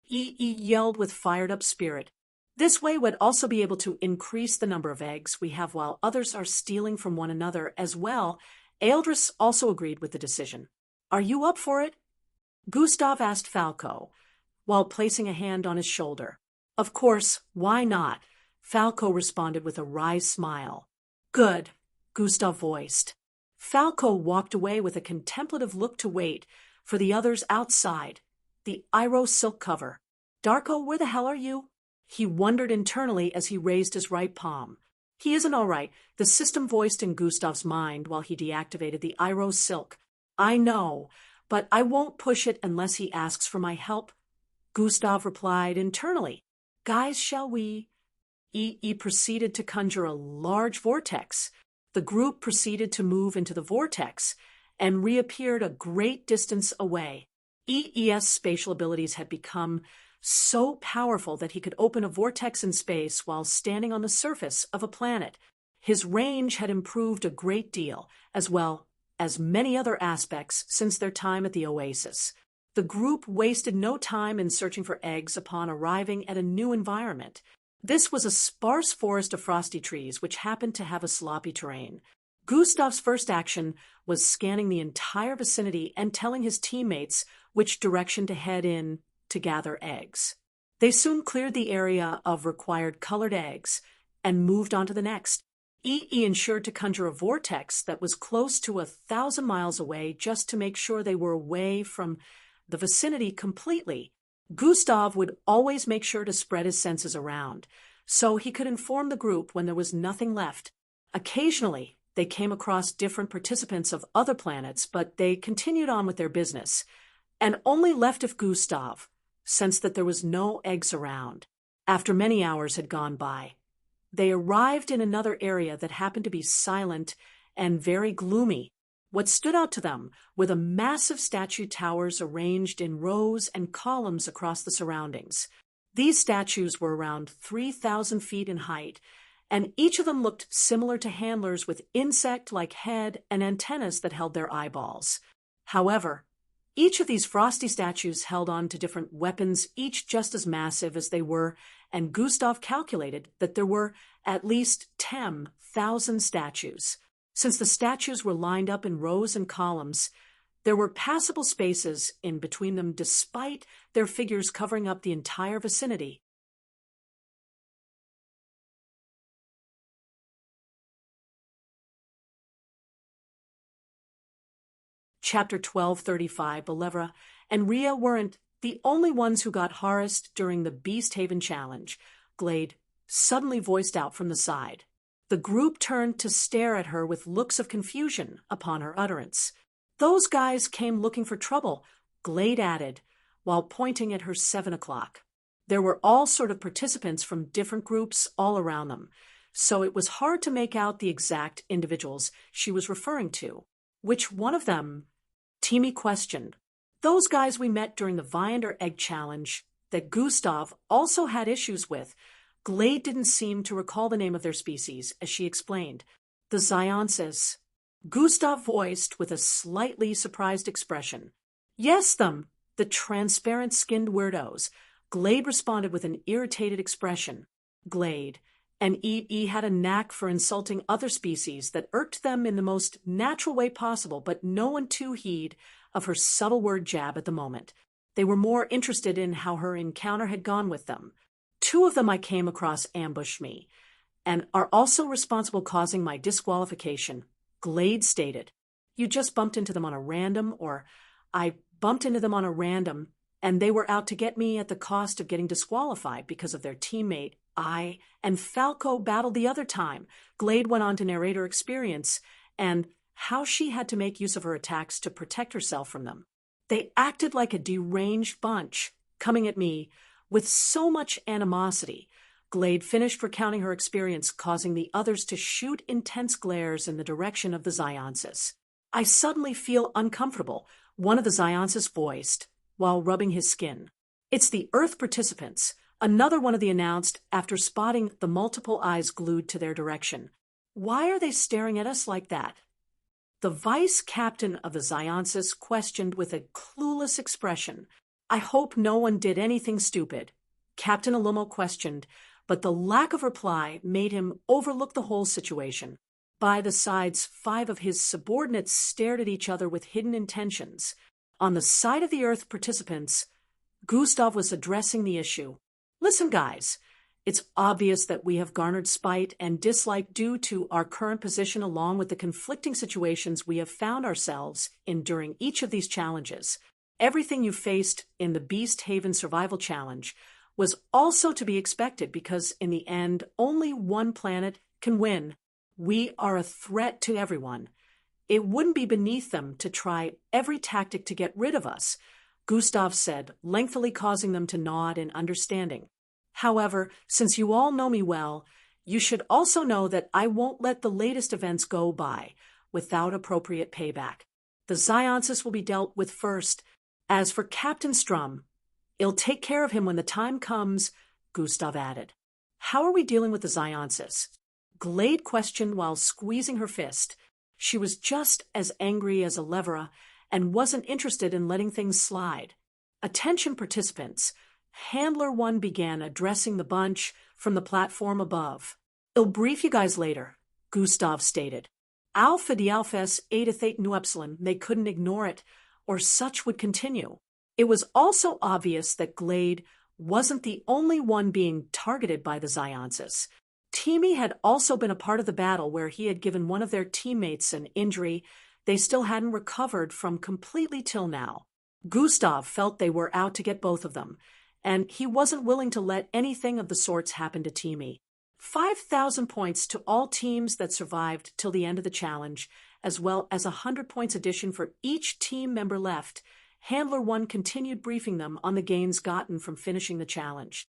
Yelled with fired-up spirit. This way would also be able to increase the number of eggs we have while others are stealing from one another as well. Eldris also agreed with the decision. Are you up for it? Gustav asked Falco, while placing a hand on his shoulder. Of course, why not? Falco responded with a wry smile. Good, Gustav voiced. Falco walked away with a contemplative look to wait for the others outside. The Iro silk cover. Darko, where the hell are you? He wondered internally as he raised his right palm. He isn't all right, the system voiced in Gustav's mind while he deactivated the Iro silk. I know, but I won't push it unless he asks for my help. Gustav replied internally. Guys, shall we? He proceeded to conjure a large vortex. The group proceeded to move into the vortex and reappeared a great distance away. EE's spatial abilities had become so powerful that he could open a vortex in space while standing on the surface of a planet. His range had improved a great deal, as well as many other aspects since their time at the Oasis. The group wasted no time in searching for eggs upon arriving at a new environment. This was a sparse forest of frosty trees which happened to have a sloppy terrain. Gustav's first action was scanning the entire vicinity and telling his teammates which direction to head in to gather eggs. They soon cleared the area of required colored eggs and moved on to the next. Ensured to conjure a vortex that was close to 1,000 miles away just to make sure they were away from the vicinity completely. Gustav would always make sure to spread his senses around, so he could inform the group when there was nothing left. Occasionally, they came across different participants of other planets, but they continued on with their business, and only left if Gustav sensed that there was no eggs around. After many hours had gone by, they arrived in another area that happened to be silent and very gloomy. What stood out to them were the massive statue towers arranged in rows and columns across the surroundings. These statues were around 3,000 feet in height, and each of them looked similar to handlers with insect-like head and antennas that held their eyeballs. However, each of these frosty statues held on to different weapons, each just as massive as they were, and Gustav calculated that there were at least 10,000 statues. Since the statues were lined up in rows and columns, there were passable spaces in between them despite their figures covering up the entire vicinity. Chapter 1235, Belevra and Rhea weren't The only ones who got harassed during the Beast Haven challenge, Glade suddenly voiced out from the side. The group turned to stare at her with looks of confusion upon her utterance. Those guys came looking for trouble, Glade added, while pointing at her 7 o'clock. There were all sort of participants from different groups all around them, so it was hard to make out the exact individuals she was referring to. Which one of them? Timmy questioned. Those guys we met during the Viander Egg Challenge that Gustav also had issues with. Glade didn't seem to recall the name of their species, as she explained. The Zionsis. Gustav voiced with a slightly surprised expression. Yes, them, the transparent-skinned weirdos. Glade responded with an irritated expression. Glade and E.E. had a knack for insulting other species that irked them in the most natural way possible, but no one took heed of her subtle word jab at the moment. They were more interested in how her encounter had gone with them. 2 of them I came across ambushed me, and are also responsible causing my disqualification, Glade stated. You just bumped into them on a random, or I bumped into them on a random, and they were out to get me at the cost of getting disqualified because of their teammate. I and Falco battled the other time. Glade went on to narrate her experience and how she had to make use of her attacks to protect herself from them. They acted like a deranged bunch, coming at me with so much animosity. Glade finished recounting her experience, causing the others to shoot intense glares in the direction of the Zionsis. I suddenly feel uncomfortable, one of the Zionsis voiced, while rubbing his skin. It's the Earth participants, another one of the announced after spotting the multiple eyes glued to their direction. Why are they staring at us like that? The vice captain of the Zionsis questioned with a clueless expression. I hope no one did anything stupid, Captain Alumo questioned, but the lack of reply made him overlook the whole situation. By the sides, 5 of his subordinates stared at each other with hidden intentions. On the side of the Earth participants, Gustav was addressing the issue. Listen, guys, it's obvious that we have garnered spite and dislike due to our current position along with the conflicting situations we have found ourselves in during each of these challenges. Everything you faced in the Beast Haven Survival Challenge was also to be expected because, in the end, only one planet can win. We are a threat to everyone. It wouldn't be beneath them to try every tactic to get rid of us, Gustav said, lengthily causing them to nod in understanding. However, since you all know me well, you should also know that I won't let the latest events go by without appropriate payback. The Zionsis will be dealt with first. As for Captain Strum, I'll take care of him when the time comes, Gustav added. How are we dealing with the Zionsis? Glade questioned while squeezing her fist. She was just as angry as Elevera and wasn't interested in letting things slide. Attention participants. Handler 1 began addressing the bunch from the platform above. I'll brief you guys later, Gustav stated. Alpha de Alphas Eta Theta Nu Epsilon, they couldn't ignore it, or such would continue. It was also obvious that Glade wasn't the only one being targeted by the Zionsis. Timmy had also been a part of the battle where he had given one of their teammates an injury they still hadn't recovered from completely till now. Gustav felt they were out to get both of them, and he wasn't willing to let anything of the sorts happen to Timmy. 5,000 points to all teams that survived till the end of the challenge, as well as 100 points addition for each team member left. Handler 1 continued briefing them on the gains gotten from finishing the challenge.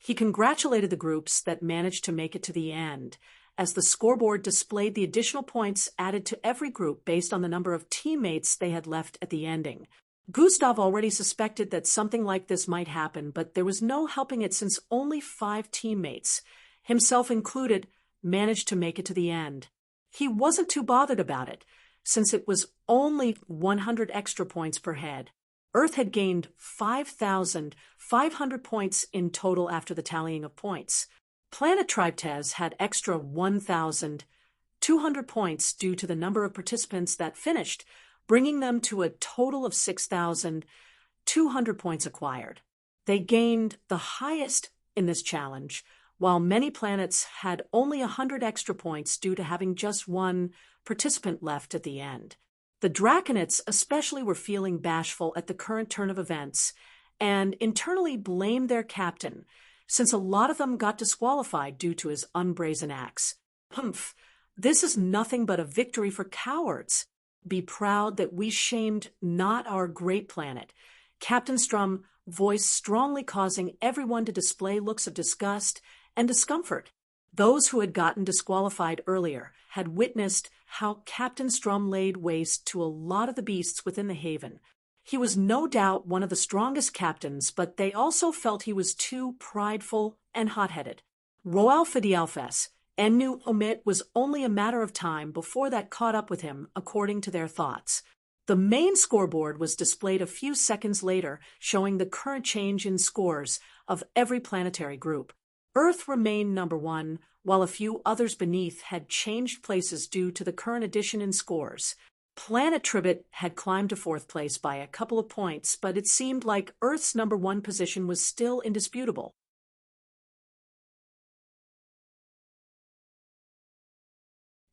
He congratulated the groups that managed to make it to the end, as the scoreboard displayed the additional points added to every group based on the number of teammates they had left at the ending. Gustav already suspected that something like this might happen, but there was no helping it since only 5 teammates, himself included, managed to make it to the end. He wasn't too bothered about it, since it was only 100 extra points per head. Earth had gained 5,500 points in total after the tallying of points. Planet Triptez had extra 1,200 points due to the number of participants that finished, bringing them to a total of 6,200 points acquired. They gained the highest in this challenge, while many planets had only 100 extra points due to having just one participant left at the end. The Draconites especially were feeling bashful at the current turn of events and internally blamed their captain, since a lot of them got disqualified due to his unbrazen acts. Humph, this is nothing but a victory for cowards. Be proud that we shamed not our great planet. Captain Strum voiced strongly, causing everyone to display looks of disgust and discomfort. Those who had gotten disqualified earlier had witnessed how Captain Strum laid waste to a lot of the beasts within the haven. He was no doubt one of the strongest captains, but they also felt he was too prideful and hot-headed. Roal Fidelfes and knew Omit was only a matter of time before that caught up with him, according to their thoughts. The main scoreboard was displayed a few seconds later, showing the current change in scores of every planetary group. Earth remained number 1, while a few others beneath had changed places due to the current addition in scores. Planet Tribit had climbed to 4th place by a couple of points, but it seemed like Earth's number 1 position was still indisputable.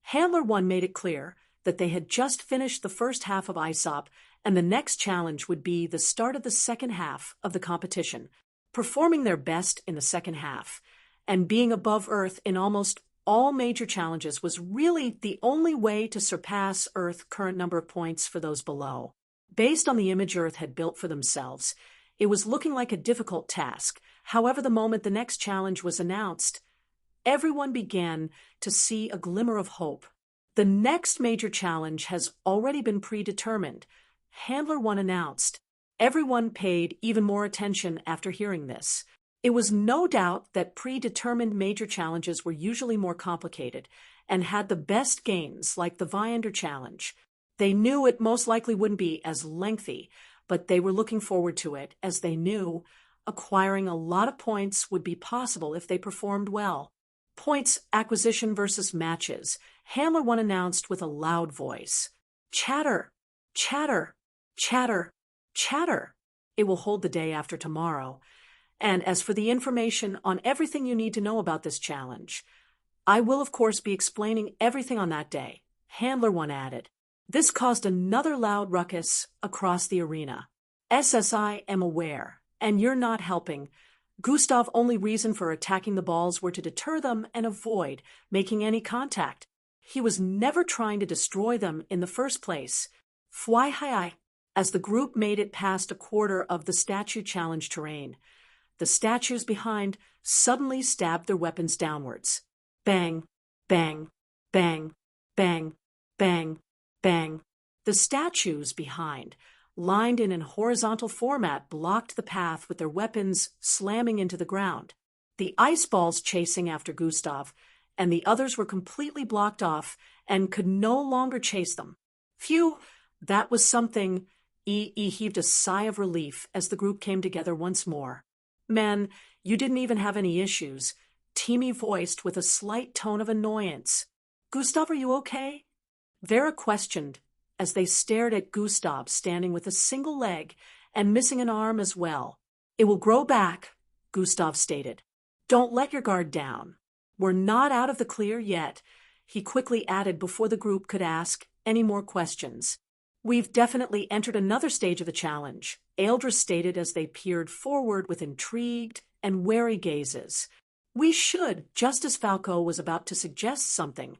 Handler 1 made it clear that they had just finished the first half of ISOP, and the next challenge would be the start of the second half of the competition. Performing their best in the second half and being above Earth in almost all major challenges was really the only way to surpass Earth's current number of points for those below. Based on the image Earth had built for themselves, it was looking like a difficult task. However, the moment the next challenge was announced, everyone began to see a glimmer of hope. The next major challenge has already been predetermined, Handler 1 announced. Everyone paid even more attention after hearing this. It was no doubt that predetermined major challenges were usually more complicated and had the best gains, like the Viander challenge. They knew it most likely wouldn't be as lengthy, but they were looking forward to it, as they knew acquiring a lot of points would be possible if they performed well. Points acquisition versus matches, Handler 1 announced with a loud voice. Chatter, chatter, chatter, chatter. It will hold the day after tomorrow. And as for the information on everything you need to know about this challenge, I will of course be explaining everything on that day, Handler 1 added. This caused another loud ruckus across the arena. SSI am aware, and you're not helping. Gustav's only reason for attacking the balls were to deter them and avoid making any contact. He was never trying to destroy them in the first place. Fwy hi. As the group made it past a quarter of the statue challenge terrain, the statues behind suddenly stabbed their weapons downwards. Bang, bang, bang, bang, bang, bang. The statues behind, lined in a horizontal format, blocked the path with their weapons slamming into the ground. The ice balls chasing after Gustav and the others were completely blocked off and could no longer chase them. Phew, that was something. He heaved a sigh of relief as the group came together once more. Man, you didn't even have any issues, Timmy voiced with a slight tone of annoyance. Gustav, are you okay? Vera questioned as they stared at Gustav standing with a single leg and missing an arm as well. It will grow back, Gustav stated. Don't let your guard down. We're not out of the clear yet, he quickly added before the group could ask any more questions. We've definitely entered another stage of the challenge, Aeldra stated as they peered forward with intrigued and wary gazes. We should, just as Falco was about to suggest something.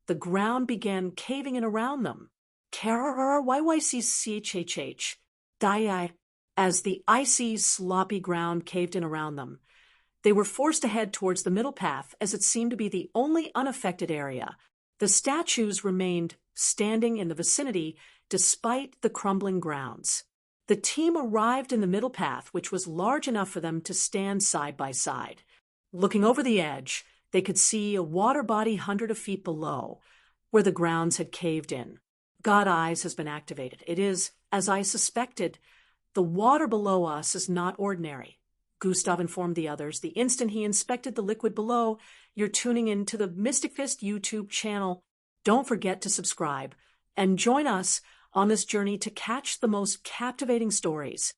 The ground began caving in around them. YYCCHHH, die, as the icy, sloppy ground caved in around them. They were forced to head towards the middle path as it seemed to be the only unaffected area. The statues remained standing in the vicinity despite the crumbling grounds. The team arrived in the middle path, which was large enough for them to stand side by side. Looking over the edge, they could see a water body hundreds of feet below, where the grounds had caved in. God Eyes has been activated. It is, as I suspected, the water below us is not ordinary. Gustav informed the others the instant he inspected the liquid below. You're tuning in to the Mystic Fist YouTube channel. Don't forget to subscribe and join us on this journey to catch the most captivating stories.